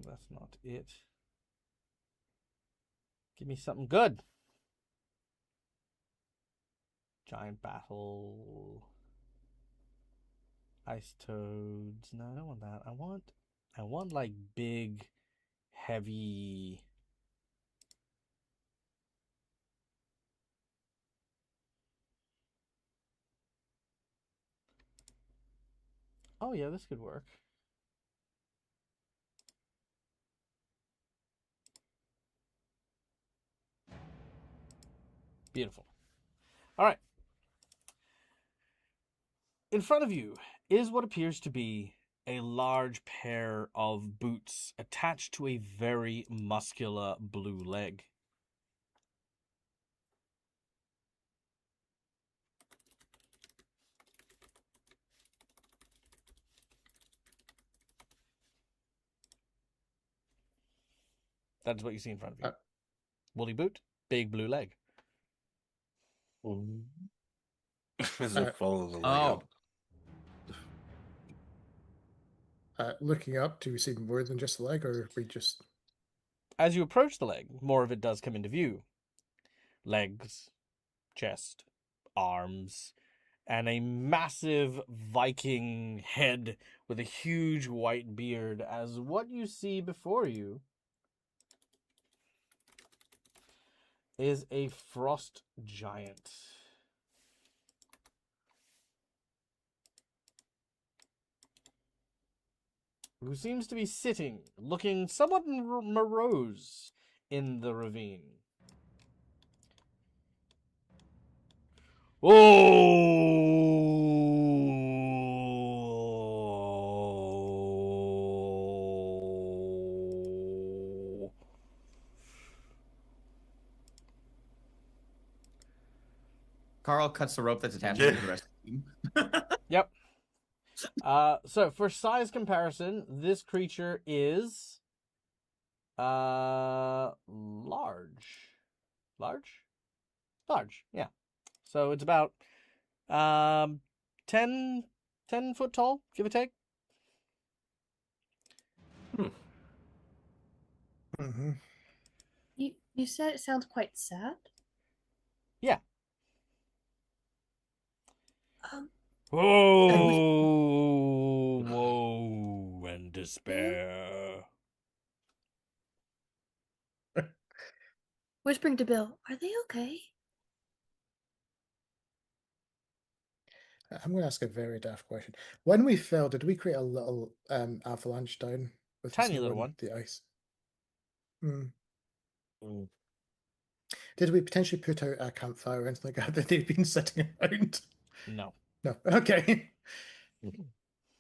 Speaker 1: That's not it. Give me something good. Giant battle. Ice toads. No, I don't want that. I want like big, heavy. Oh yeah, this could work. Beautiful. All right. In front of you is what appears to be a large pair of boots attached to a very muscular blue leg. That's what you see in front of you. Woolly boot, big blue leg.
Speaker 2: As it follows the leg
Speaker 3: Oh,
Speaker 2: up.
Speaker 5: Looking up, do we see more than just the leg, or we just...
Speaker 1: As you approach the leg, more of it does come into view. Legs, chest, arms, and a massive Viking head with a huge white beard as what you see before you is a frost giant. Who seems to be sitting, looking somewhat morose in the ravine. Oh!
Speaker 3: Carl cuts the rope that's attached to the rest of the team.
Speaker 1: Yep. So for size comparison, this creature is large. Large, yeah. So it's about 10 foot tall, give or take.
Speaker 5: Mm-hmm.
Speaker 4: You said it sounds quite sad.
Speaker 1: Yeah.
Speaker 5: And
Speaker 1: Woe and despair.
Speaker 4: Whispering to Bill, are they okay?
Speaker 5: I'm going to ask a very daft question. When we fell, did we create a little avalanche down with the
Speaker 1: Tiny
Speaker 5: snow
Speaker 1: little
Speaker 5: and
Speaker 1: one.
Speaker 5: the ice? Hmm.
Speaker 2: Mm.
Speaker 5: Did we potentially put out a campfire or anything like that that they've been sitting around?
Speaker 1: No.
Speaker 5: No. Okay. Because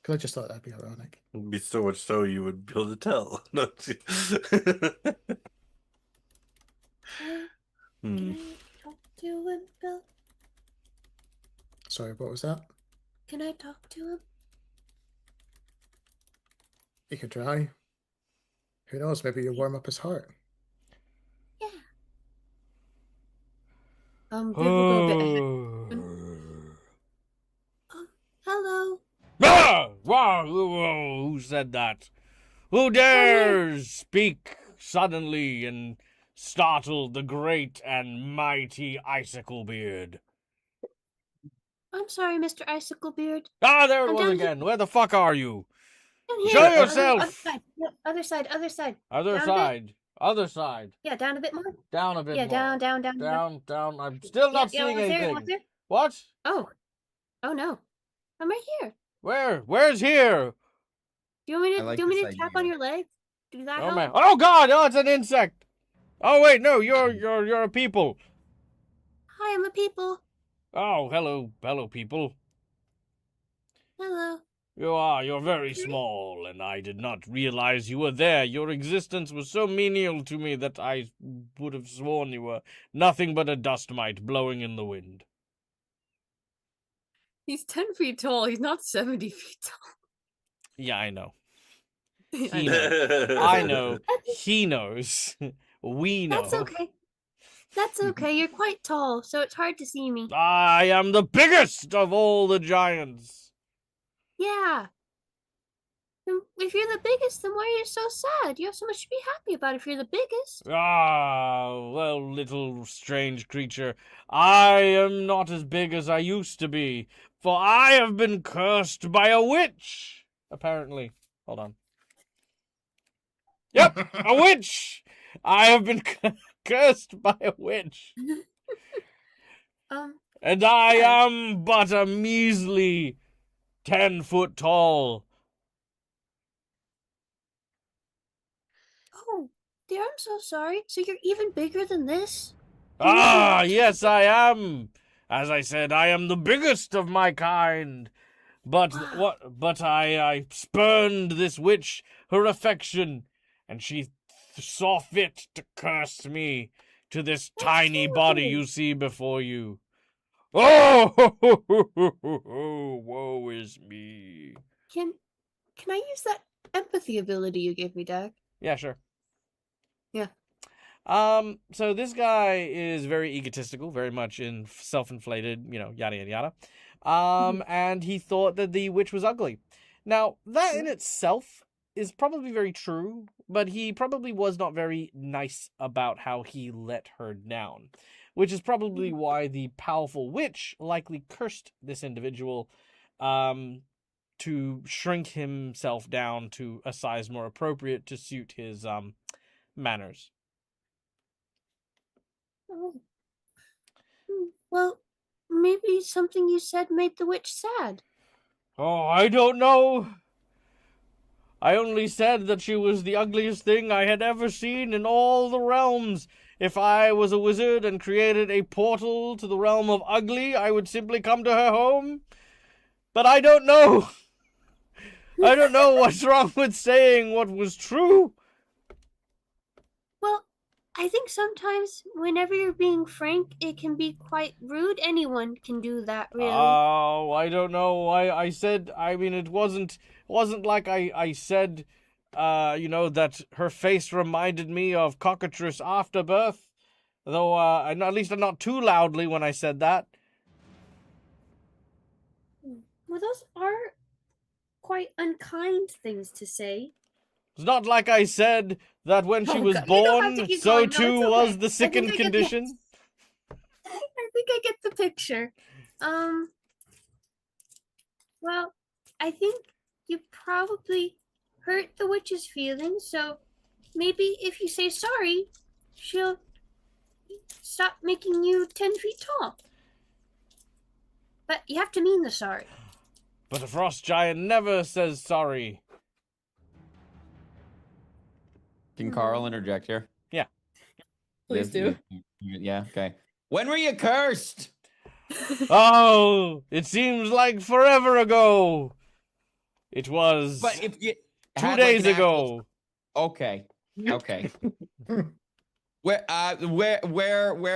Speaker 5: I just thought that'd be ironic.
Speaker 2: It'd be so much so you would be able to tell. No,
Speaker 4: Can
Speaker 2: Hmm.
Speaker 4: I talk to him, Bill?
Speaker 5: Sorry, what was that?
Speaker 4: Can I talk to him?
Speaker 5: You could try. Who knows? Maybe you'll warm up his heart.
Speaker 4: Yeah. Viv will go a bit ahead. Hello.
Speaker 1: Ah! Wow! Who said that? Who dares speak suddenly and startle the great and mighty Icicle Beard?
Speaker 4: I'm sorry, Mr. Icicle Beard.
Speaker 1: Ah, there it
Speaker 4: I'm
Speaker 1: was
Speaker 4: down
Speaker 1: again. Where the fuck are you?
Speaker 4: Down here.
Speaker 1: Show
Speaker 4: Other
Speaker 1: yourself!
Speaker 4: side. No, other side. Other side.
Speaker 1: Other
Speaker 4: Down a bit.
Speaker 1: side. Other side.
Speaker 4: Yeah, down a bit more.
Speaker 1: Down a bit
Speaker 4: Yeah,
Speaker 1: more.
Speaker 4: down.
Speaker 1: Down. I'm still not seeing
Speaker 4: what's there?
Speaker 1: anything.
Speaker 4: What's there?
Speaker 1: What?
Speaker 4: Oh. Oh no. I'm right here.
Speaker 1: Where? Where's here?
Speaker 4: Do you want me
Speaker 3: I
Speaker 4: to
Speaker 3: like
Speaker 4: do you want me
Speaker 3: this
Speaker 4: to tap
Speaker 3: idea.
Speaker 4: on your leg? Do that
Speaker 1: Oh
Speaker 4: help?
Speaker 1: man! Oh God! Oh, it's an insect. Oh wait, no, you're a people.
Speaker 4: Hi, I'm a people.
Speaker 1: Oh, hello, people.
Speaker 4: Hello.
Speaker 1: You're very small, and I did not realize you were there. Your existence was so menial to me that I would have sworn you were nothing but a dust mite blowing in the wind.
Speaker 6: He's 10 feet tall. He's not 70 feet tall.
Speaker 1: Yeah, I know.
Speaker 6: I
Speaker 1: He
Speaker 6: know.
Speaker 1: knows. I know. He knows. We know.
Speaker 4: That's okay. That's okay. You're quite tall, so it's hard to see me.
Speaker 1: I am the biggest of all the giants.
Speaker 4: Yeah. Then if you're the biggest, then why are you so sad? You have so much to be happy about if you're the biggest.
Speaker 1: Ah, well, little strange creature, I am not as big as I used to be, for I have been cursed by a witch. Apparently. Hold on. Yep, a witch! I have been cursed by a witch. And I am but a measly 10 foot tall.
Speaker 4: Oh, dear, I'm so sorry. So you're even bigger than this?
Speaker 1: Ah, yes, I am. As I said, I am the biggest of my kind. But what? But I spurned this witch, her affection, and she saw fit to curse me to this tiny body you see before you. Oh, woe is me.
Speaker 4: Can I use that empathy ability you gave me, Dag?
Speaker 1: Yeah, sure.
Speaker 4: Yeah.
Speaker 1: So this guy is very egotistical, very much self-inflated, yada yada yada. And he thought that the witch was ugly. Now, that in itself is probably very true, but he probably was not very nice about how he let her down, which is probably why the powerful witch likely cursed this individual, to shrink himself down to a size more appropriate to suit his, manners.
Speaker 4: Oh. Well, maybe something you said made the witch sad.
Speaker 1: Oh, I don't know. I only said that she was the ugliest thing I had ever seen in all the realms. If I was a wizard and created a portal to the realm of ugly, I would simply come to her home. But I don't know. I don't know what's wrong with saying what was true.
Speaker 4: Well, I think sometimes whenever you're being frank, it can be quite rude. Anyone can do that, really.
Speaker 1: Oh, I don't know. I said, I mean, it wasn't like I said, that her face reminded me of cockatrice afterbirth. Though, at least not too loudly when I said that.
Speaker 4: Well, those are quite unkind things to say.
Speaker 1: It's not like I said that when she
Speaker 4: Oh,
Speaker 1: was
Speaker 4: God, you don't have to
Speaker 1: born,
Speaker 4: keep
Speaker 1: so
Speaker 4: going. No,
Speaker 1: too
Speaker 4: it's
Speaker 1: was
Speaker 4: okay.
Speaker 1: the
Speaker 4: I
Speaker 1: sickened
Speaker 4: think I get
Speaker 1: condition.
Speaker 4: I think I get the picture. Well, I think you probably hurt the witch's feelings, so maybe if you say sorry, she'll stop making you 10 feet tall. But you have to mean the sorry.
Speaker 1: But a frost giant never says sorry.
Speaker 3: Can Carl interject here?
Speaker 1: Yeah.
Speaker 6: Please do.
Speaker 3: Yeah, okay. When were you cursed?
Speaker 1: Oh, it seems like forever ago. It was
Speaker 3: But if you
Speaker 1: 2 days ago.
Speaker 3: Okay. Okay. Where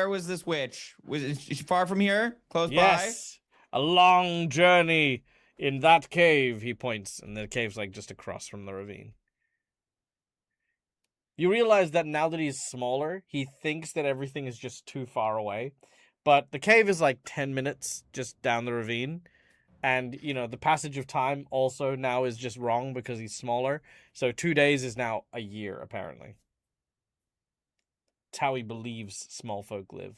Speaker 3: was this witch? Was she far from here? Close
Speaker 1: Yes, a long journey in that cave. He points, and the cave's like just across from the ravine. You realize that now that he's smaller, he thinks that everything is just too far away. But the cave is like 10 minutes just down the ravine. And, the passage of time also now is just wrong because he's smaller. So 2 days is now a year, apparently. It's how he believes small folk live.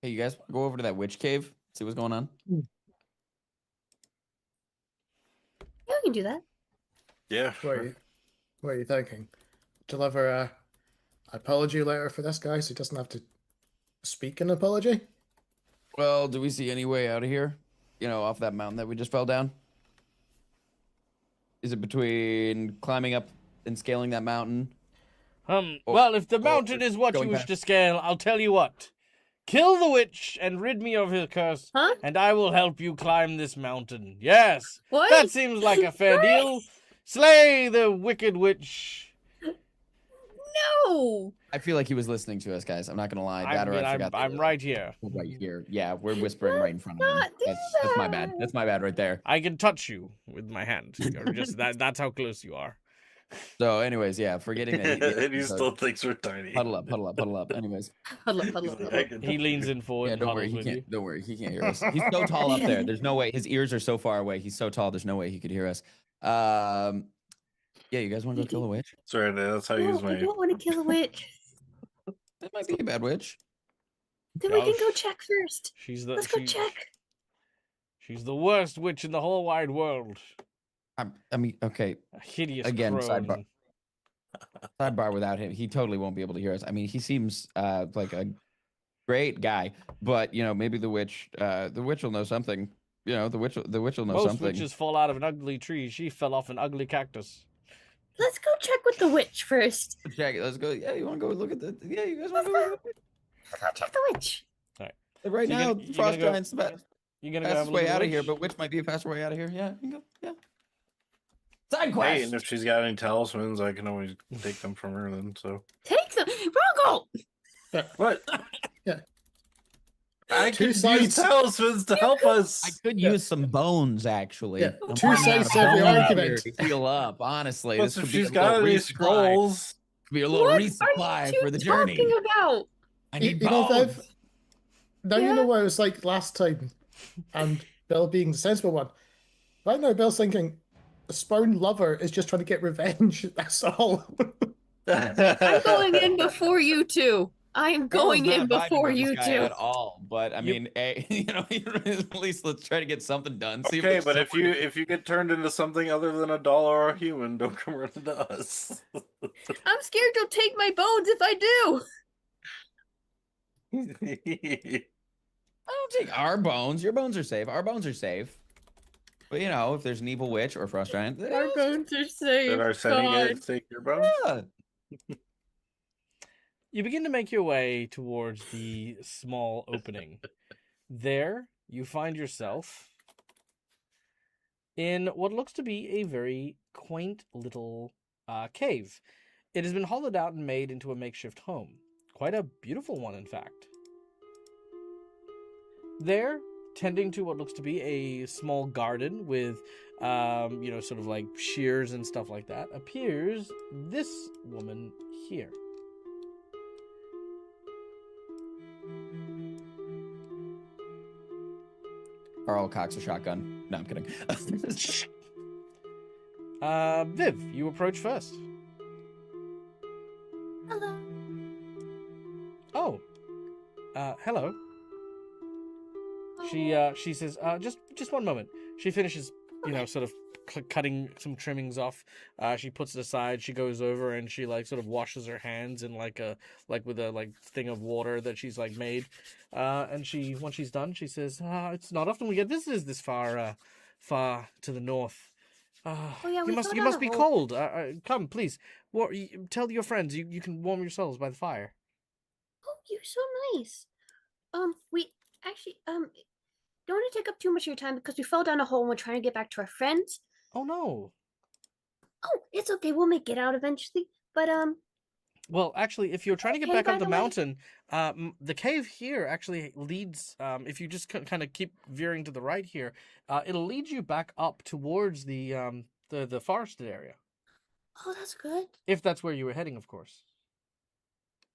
Speaker 3: Hey, you guys go over to that witch cave, see what's going on?
Speaker 4: Yeah, we can do that.
Speaker 2: Yeah.
Speaker 5: What are you thinking? Deliver a apology letter for this guy so he doesn't have to speak an apology?
Speaker 3: Well, do we see any way out of here? Off that mountain that we just fell down? Is it between climbing up and scaling that mountain?
Speaker 1: Well, if the mountain is what you
Speaker 3: going
Speaker 1: wish
Speaker 3: back.
Speaker 1: to scale, I'll tell you what. Kill the witch and rid me of her curse,
Speaker 4: Huh?
Speaker 1: and I will help you climb this mountain. Yes,
Speaker 4: What?
Speaker 1: that seems like a fair deal. Slay the wicked witch.
Speaker 6: No.
Speaker 3: I feel like he was listening to us, guys. I'm not gonna lie. That or I forgot.
Speaker 1: I'm right here.
Speaker 3: Right here. Yeah, we're whispering right in front of him.
Speaker 4: not do
Speaker 3: That's my bad.
Speaker 4: that.
Speaker 3: That's my bad right there.
Speaker 1: I can touch you with my hand. You're just that's how close you are.
Speaker 3: So, anyways, yeah, forgetting that.
Speaker 2: And he still thinks we're tiny.
Speaker 3: Huddle up. Anyways,
Speaker 6: Huddle up, huddle up, huddle up.
Speaker 1: He leans in forward
Speaker 3: yeah,
Speaker 1: and
Speaker 3: don't worry.
Speaker 1: huddles
Speaker 3: He
Speaker 1: with you.
Speaker 3: can't. Don't worry. He can't hear us. He's so tall up there. There's no way. His ears are so far away. He's so tall. There's no way he could hear us. Yeah, you guys want to go kill a witch?
Speaker 2: Sorry, that's how I use
Speaker 4: No, I
Speaker 2: my.
Speaker 4: don't want to kill a witch.
Speaker 3: That might be a bad witch.
Speaker 4: Then we can go
Speaker 1: Gosh.
Speaker 4: check first.
Speaker 1: She's
Speaker 4: Let's go check.
Speaker 1: She's the worst witch in the whole wide world.
Speaker 3: I mean, okay.
Speaker 1: A hideous
Speaker 3: Again,
Speaker 1: crone.
Speaker 3: sidebar. Sidebar without him, he totally won't be able to hear us. I mean, he seems like a great guy, but maybe the witch will know something. The witch will know
Speaker 1: Most
Speaker 3: something.
Speaker 1: witches fall out of an ugly tree. She fell off an ugly cactus.
Speaker 4: Let's go check. check with the witch first.
Speaker 3: Check it. Let's go. Yeah, you want to go look at the? Yeah, you guys want to go look at
Speaker 4: Let's go check the witch.
Speaker 3: right
Speaker 1: So
Speaker 3: now?
Speaker 1: you're gonna
Speaker 3: Frost
Speaker 1: go-
Speaker 3: Giant's the
Speaker 1: You gonna go have
Speaker 3: fastest
Speaker 1: a look
Speaker 3: way
Speaker 1: at the
Speaker 3: out of here,
Speaker 1: witch?
Speaker 3: but which might be a faster way out of here? Yeah, you can go. Yeah. Side
Speaker 2: Hey,
Speaker 3: quest.
Speaker 2: and if she's got any talismans, I can always take them from her then. So
Speaker 4: Take them. Rongo!
Speaker 2: what?
Speaker 5: Yeah.
Speaker 2: I
Speaker 5: Two
Speaker 2: can use
Speaker 5: sides.
Speaker 2: talismans to help us.
Speaker 3: I could use some bones actually.
Speaker 5: Yeah,
Speaker 3: I'm
Speaker 5: two
Speaker 3: running out
Speaker 5: sides
Speaker 3: of
Speaker 5: to every
Speaker 3: bones
Speaker 5: argument.
Speaker 3: here to heal up. Honestly,
Speaker 2: Plus,
Speaker 3: this
Speaker 2: if
Speaker 3: could be
Speaker 2: she's
Speaker 3: a
Speaker 2: got
Speaker 3: little
Speaker 2: any
Speaker 3: resupply.
Speaker 2: scrolls,
Speaker 3: Could be a little
Speaker 4: What
Speaker 3: resupply
Speaker 4: are you
Speaker 3: for the
Speaker 4: two
Speaker 3: journey.
Speaker 4: talking about?
Speaker 3: I
Speaker 5: You
Speaker 3: need
Speaker 5: know,
Speaker 3: bones.
Speaker 5: Viv, now you know what it was like last time, and Bill being the sensible one. Right now, Bill's thinking, the Spawn lover is just trying to get revenge. That's all.
Speaker 4: I'm going in before you two. I am going
Speaker 3: Carl's
Speaker 4: in
Speaker 3: not vibing
Speaker 4: before
Speaker 3: with this
Speaker 4: you
Speaker 3: guy
Speaker 4: two.
Speaker 3: at all. But I mean, at least let's try to get something done. See
Speaker 2: Okay,
Speaker 3: there's
Speaker 2: but
Speaker 3: someone-
Speaker 2: if you get turned into something other than a doll or a human, don't come running to us.
Speaker 4: I'm scared you'll take my bones if I do.
Speaker 3: I don't take our bones. Your bones are safe. Our bones are safe. But you know, if there's an evil witch or frost giant,
Speaker 6: Our bones are safe.
Speaker 2: Did our setting
Speaker 6: God.
Speaker 2: guys take your bones?
Speaker 3: yeah.
Speaker 1: You begin to make your way towards the small opening. There, you find yourself in what looks to be a very quaint little cave. It has been hollowed out and made into a makeshift home. Quite a beautiful one, in fact. There, tending to what looks to be a small garden with, sort of like shears and stuff like that, appears this woman here.
Speaker 3: Carl cocks a shotgun. No, I'm kidding.
Speaker 1: Viv, you approach first.
Speaker 4: Hello.
Speaker 1: Oh, hello. She says, just one moment. She finishes, sort of cutting some trimmings off. She puts it aside. She goes over and she sort of washes her hands in with a thing of water that she's made. And once she's done, she says, it's not often we get visitors this far to the north.
Speaker 4: yeah,
Speaker 1: you
Speaker 4: we
Speaker 1: must
Speaker 4: go
Speaker 1: you
Speaker 4: down
Speaker 1: must
Speaker 4: a
Speaker 1: be
Speaker 4: hole.
Speaker 1: cold. Come, please. Tell your friends you can warm yourselves by the fire.
Speaker 4: Oh, you're so nice. We actually, don't want to take up too much of your time because we fell down a hole and we're trying to get back to our friends.
Speaker 1: Oh no.
Speaker 4: Oh, it's okay. We'll make it out eventually. But,
Speaker 1: Well, actually, if you're trying to get
Speaker 4: Okay,
Speaker 1: back
Speaker 4: by
Speaker 1: up the
Speaker 4: the way-
Speaker 1: mountain, the cave here actually leads. If you just kind of keep veering to the right here, it'll lead you back up towards the forested area.
Speaker 4: oh, that's good.
Speaker 1: If that's where you were heading, of course.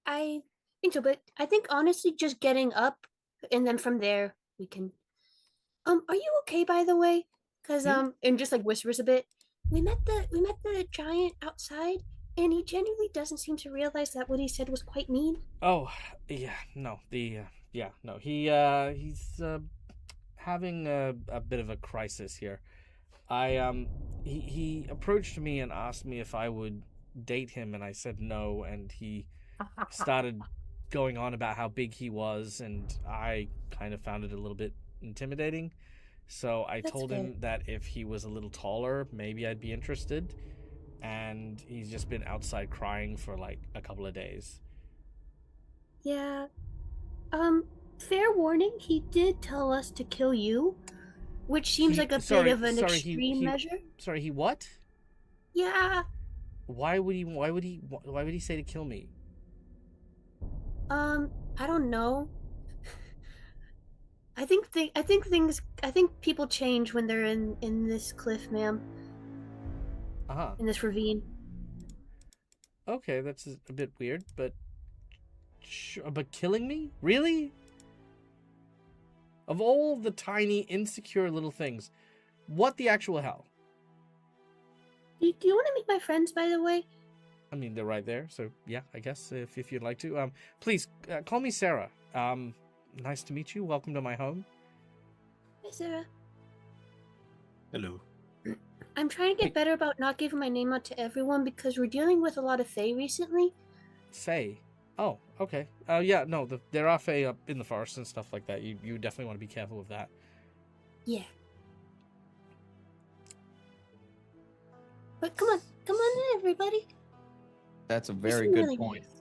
Speaker 4: I think so, but I think honestly, just getting up and then from there we can. Are you okay, by the way? Because and just whispers a bit. We met the giant outside, and he genuinely doesn't seem to realize that what he said was quite mean.
Speaker 1: Oh, yeah, no, no. He's having a bit of a crisis here. He approached me and asked me if I would date him, and I said no, and he started going on about how big he was, and I kind of found it a little bit intimidating. So I
Speaker 4: That's
Speaker 1: told
Speaker 4: fair.
Speaker 1: him that if he was a little taller, maybe I'd be interested. And he's just been outside crying for a couple of days.
Speaker 4: Yeah. Fair warning, he did tell us to kill you, which seems like a bit of an extreme measure.
Speaker 1: Sorry, he what?
Speaker 4: Yeah.
Speaker 1: Why would he say to kill me?
Speaker 4: I don't know. I think people change when they're in this cliff, ma'am,
Speaker 1: Uh-huh.
Speaker 4: in this ravine.
Speaker 1: Okay, that's a bit weird, but killing me? Really? Of all the tiny, insecure little things, what the actual hell?
Speaker 4: Do you want to meet my friends, by the way?
Speaker 1: I mean, they're right there, so yeah, I guess if you'd like to. Please call me Sarah. Nice to meet you. Welcome to my home.
Speaker 4: Hi, Sarah.
Speaker 2: Hello.
Speaker 4: I'm trying to get better about not giving my name out to everyone because we're dealing with a lot of Fae recently.
Speaker 1: Fae. Oh, okay. Yeah, no, there are Fae up in the forest and stuff like that. You definitely want to be careful of that.
Speaker 4: Yeah. But come on in, everybody.
Speaker 3: That's a
Speaker 4: You
Speaker 3: very
Speaker 4: seem
Speaker 3: good
Speaker 4: really
Speaker 3: point.
Speaker 4: nice.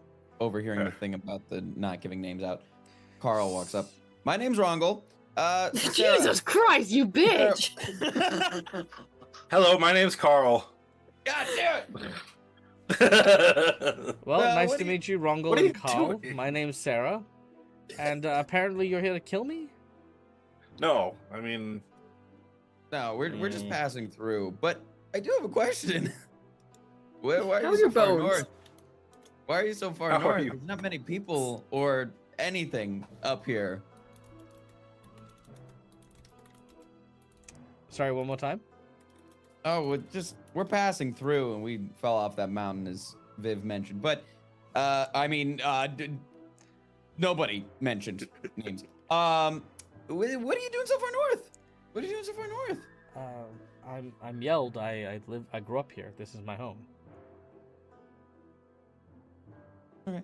Speaker 3: Overhearing the thing about the not giving names out. Carl walks up. My name's Rongol. Sarah.
Speaker 6: Jesus Christ, you bitch!
Speaker 2: Hello, my name's Carl.
Speaker 3: God damn it!
Speaker 1: Well, nice
Speaker 3: what
Speaker 1: to
Speaker 3: are you-
Speaker 1: meet you, Rongol
Speaker 2: what are
Speaker 1: and
Speaker 2: you
Speaker 1: Carl.
Speaker 2: doing?
Speaker 1: My name's Sarah, and apparently you're here to kill me.
Speaker 2: No, I mean,
Speaker 3: No, we're just
Speaker 2: Mm.
Speaker 3: passing through. But I do have a question. Why are
Speaker 6: How
Speaker 3: you
Speaker 6: are
Speaker 3: so
Speaker 6: your
Speaker 3: far
Speaker 6: bones?
Speaker 3: north? Why are you so far
Speaker 2: How are
Speaker 3: north?
Speaker 2: you?
Speaker 3: There's not many people or anything up here.
Speaker 1: Sorry, one more time.
Speaker 3: Oh, we're passing through and we fell off that mountain as Viv mentioned. But nobody mentioned names. What are you doing so far north? What are you doing so far north?
Speaker 1: I'm Yelled. I grew up here. This is my home.
Speaker 3: Okay.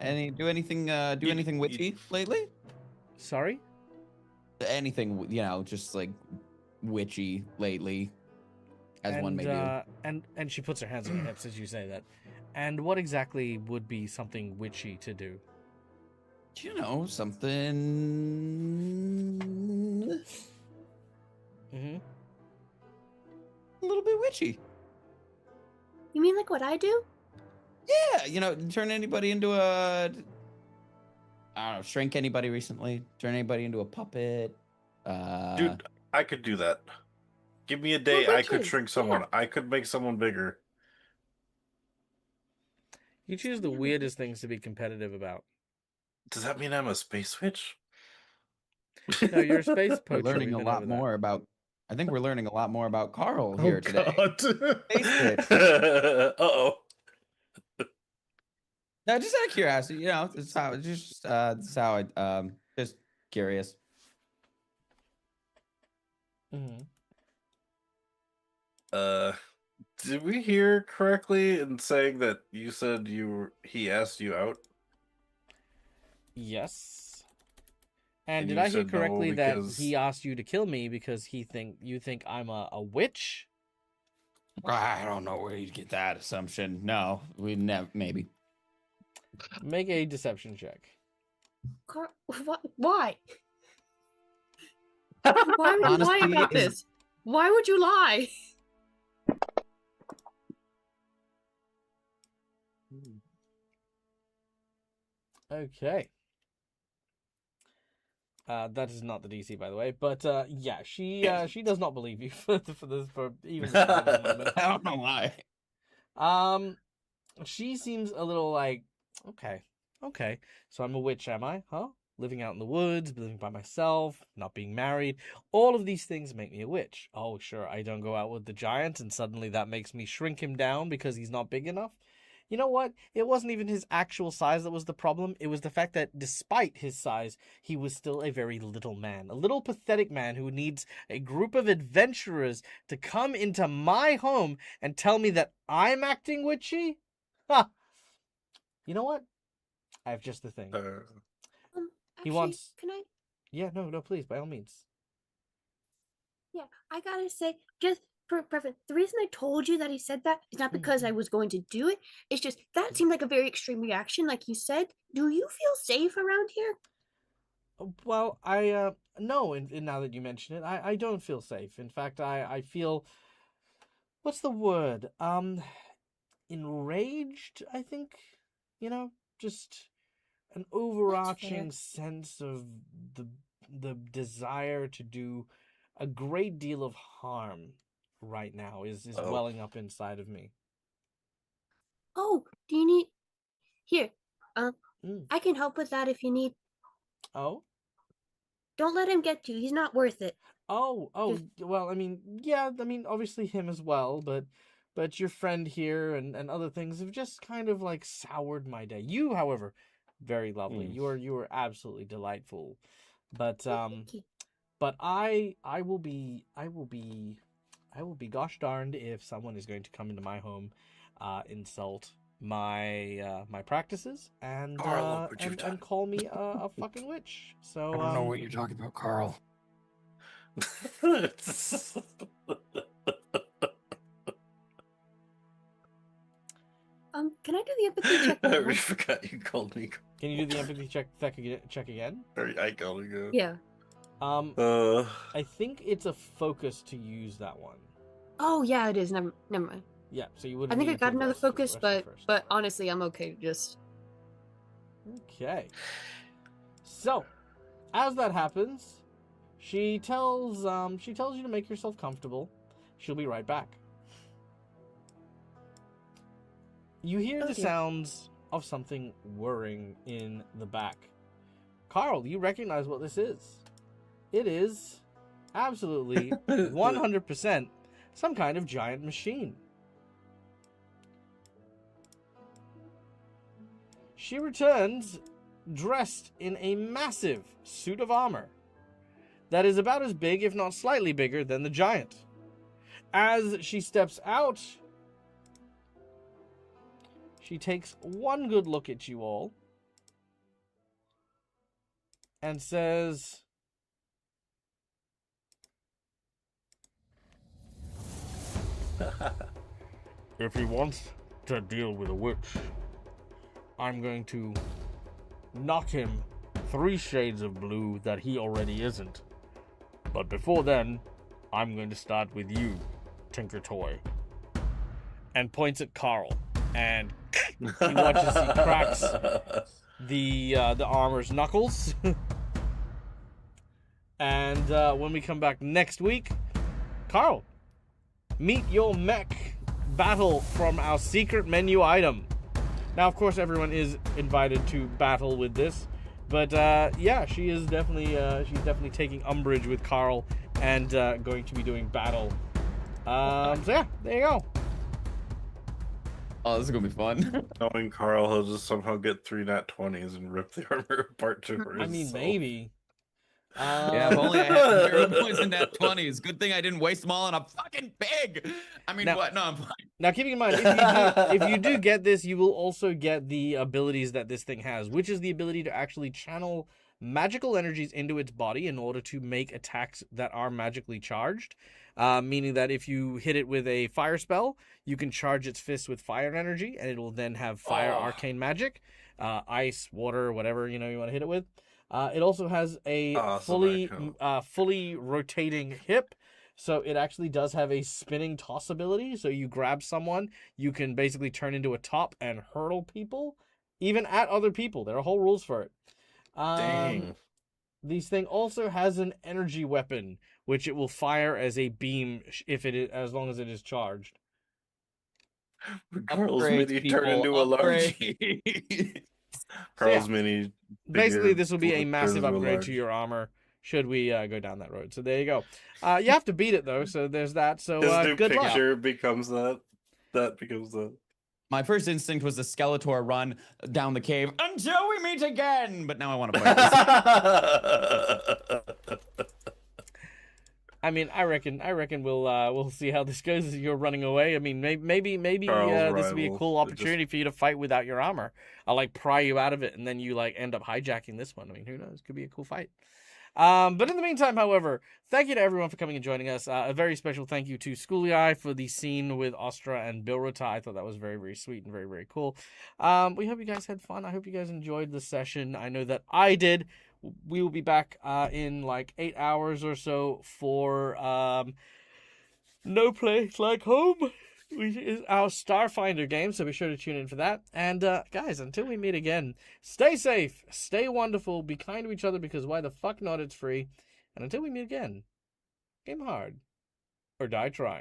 Speaker 3: Anything witchy lately?
Speaker 1: Sorry.
Speaker 3: Anything, just like witchy lately, as one may do.
Speaker 1: And she puts her hands on her hips as you say that. And what exactly would be something witchy to do?
Speaker 3: Something
Speaker 1: Mm-hmm.
Speaker 3: a little bit witchy.
Speaker 4: You mean like what I do?
Speaker 3: Yeah, turn anybody into a, I don't know, shrink anybody recently, turn anybody into a puppet.
Speaker 2: dude, I could do that. Give me a day, I could
Speaker 6: witches,
Speaker 2: shrink someone. I could make someone bigger.
Speaker 1: You choose the weirdest things to be competitive about.
Speaker 2: Does that mean I'm a space witch?
Speaker 1: No, you're a space
Speaker 3: We're
Speaker 1: poacher.
Speaker 3: learning
Speaker 1: We've
Speaker 3: a
Speaker 1: been
Speaker 3: lot
Speaker 1: over that.
Speaker 3: more about. I think we're learning a lot more about Carl
Speaker 5: Oh
Speaker 3: here today.
Speaker 5: God.
Speaker 3: Space witch.
Speaker 2: Uh-oh.
Speaker 3: No, just out of curiosity, it's how this is how I just curious.
Speaker 1: Mm-hmm.
Speaker 2: Did we hear correctly in saying that you said he asked you out?
Speaker 1: Yes. And
Speaker 2: And
Speaker 1: did
Speaker 2: you
Speaker 1: I hear
Speaker 2: said no
Speaker 1: correctly that
Speaker 2: because-
Speaker 1: he asked you to kill me because you think I'm a witch?
Speaker 3: I don't know where you get that assumption. No, we never. Maybe.
Speaker 1: Make a deception check.
Speaker 4: What? Why?
Speaker 6: Why would you lie
Speaker 3: Honesty
Speaker 6: about
Speaker 3: is-
Speaker 6: this? Why would you lie?
Speaker 1: Okay. That is not the DC, by the way. But yeah, she does not believe you for even the slightest moment.
Speaker 3: I don't know why.
Speaker 1: She seems a little like, okay. So I'm a witch, am I? Huh? Living out in the woods, living by myself, not being married. All of these things make me a witch. Oh, sure, I don't go out with the giant, and suddenly that makes me shrink him down because he's not big enough. You know what? It wasn't even his actual size that was the problem. It was the fact that despite his size, he was still a very little man. A little pathetic man who needs a group of adventurers to come into my home and tell me that I'm acting witchy? Ha! You know what? I have just the thing.
Speaker 4: Actually,
Speaker 1: wants-
Speaker 4: Can I?
Speaker 1: Yeah, no, please, by all means.
Speaker 4: Yeah, I gotta say, just for preference, the reason I told you that he said that is not because I was going to do it. It's just that seemed like a very extreme reaction, like you said. Do you feel safe around here?
Speaker 1: Well, no, and now that you mention it, I don't feel safe. In fact, I feel, what's the word? Enraged, I think. Just an overarching sense of the desire to do a great deal of harm right now is
Speaker 2: Oh.
Speaker 1: welling up inside of me.
Speaker 4: Oh, do you need? Here,
Speaker 1: Mm.
Speaker 4: I can help with that if you need.
Speaker 1: Oh?
Speaker 4: Don't let him get you. He's not worth it.
Speaker 1: Oh,
Speaker 4: Just-
Speaker 1: well, obviously him as well, but your friend here and other things have just kind of like soured my day. You, however, very lovely.
Speaker 2: Mm.
Speaker 1: You are absolutely delightful. But
Speaker 4: Thank you.
Speaker 1: but I will be gosh darned if someone is going to come into my home, insult my my practices and
Speaker 2: Carl, look what you've
Speaker 1: and
Speaker 2: done.
Speaker 1: call me a fucking witch. So
Speaker 3: I don't know what you're talking about, Carl.
Speaker 4: can I do the empathy check?
Speaker 2: I
Speaker 4: one
Speaker 2: already
Speaker 4: more?
Speaker 2: forgot you called me.
Speaker 1: Can you do the empathy check again?
Speaker 2: Or I called you.
Speaker 6: Yeah.
Speaker 1: I think it's a focus to use that one.
Speaker 4: Oh yeah, it is. Never mind.
Speaker 1: Yeah, so you would.
Speaker 4: I think I got another focus, but honestly, I'm okay. Just
Speaker 1: Okay. So, as that happens, she tells you to make yourself comfortable. She'll be right back. You hear the
Speaker 4: dear.
Speaker 1: sounds of something whirring in the back. Carl, you recognize what this is. It is absolutely 100% some kind of giant machine. She returns dressed in a massive suit of armor that is about as big, if not slightly bigger, than the giant. As she steps out, she takes one good look at you all and says, "If he wants to deal with a witch, I'm going to knock him 3 shades of blue that he already isn't. But before then, I'm going to start with you, Tinker Toy." And points at Carl, and he watches he cracks the armor's knuckles. And when we come back next week, Carl, meet your mech battle from our secret menu item. Now, of course, everyone is invited to battle with this, but yeah, she's definitely taking umbrage with Carl and going to be doing battle. So yeah, there you go.
Speaker 3: Oh, this is gonna be fun.
Speaker 2: Knowing Carl, he'll just somehow get 3 nat 20s and rip the armor apart to
Speaker 1: I mean, maybe.
Speaker 3: Yeah, if only I had 0 points in that 20s. Good thing I didn't waste them all on a fucking pig. I mean,
Speaker 1: Now-
Speaker 3: what? No, I'm fine.
Speaker 1: Now, keeping in mind, if you do get this, you will also get the abilities that this thing has, which is the ability to actually channel magical energies into its body in order to make attacks that are magically charged. Meaning that if you hit it with a fire spell, you can charge its fist with fire energy, and it will then have fire arcane magic, ice, water, whatever you want to hit it with. It also has a fully rotating hip. So it actually does have a spinning toss ability. So you grab someone, you can basically turn into a top and hurtle people, even at other people. There are whole rules for it.
Speaker 2: Dang.
Speaker 1: This thing also has an energy weapon, which it will fire as a beam as long as it is charged.
Speaker 2: Carl's
Speaker 3: Upgrades,
Speaker 2: mini turn
Speaker 3: people,
Speaker 2: into a large.
Speaker 3: upgrades.
Speaker 2: Carl's
Speaker 1: So,
Speaker 2: mini.
Speaker 1: Basically, this will be a
Speaker 2: turns
Speaker 1: massive
Speaker 2: into a
Speaker 1: upgrade
Speaker 2: large.
Speaker 1: to your armor should we go down that road. So there you go. You have to beat it though, so there's that. So
Speaker 2: His new
Speaker 1: good luck.
Speaker 2: picture becomes that. That becomes that.
Speaker 3: My first instinct was the Skeletor run down the cave until we meet again. But now I want to fight this.
Speaker 1: I mean, I reckon we'll see how this goes as you're running away. I mean, maybe
Speaker 2: Carl's
Speaker 1: this would be a
Speaker 2: rivals,
Speaker 1: cool
Speaker 2: it
Speaker 1: opportunity for you to fight without your armor. I'll like pry you out of it, and then you like end up hijacking this one. I mean, who knows? Could be a cool fight. But in the meantime, however, thank you to everyone for coming and joining us. A very special thank you to Schooly Eye for the scene with Ostra and Bilrota. I thought that was very, very sweet and very, very cool. We hope you guys had fun. I hope you guys enjoyed the session. I know that I did. We will be back in like 8 hours or so for No Place Like Home, which is our Starfinder game, so be sure to tune in for that. And guys, until we meet again, stay safe, stay wonderful, be kind to each other, because why the fuck not, it's free. And until we meet again, game hard or die trying.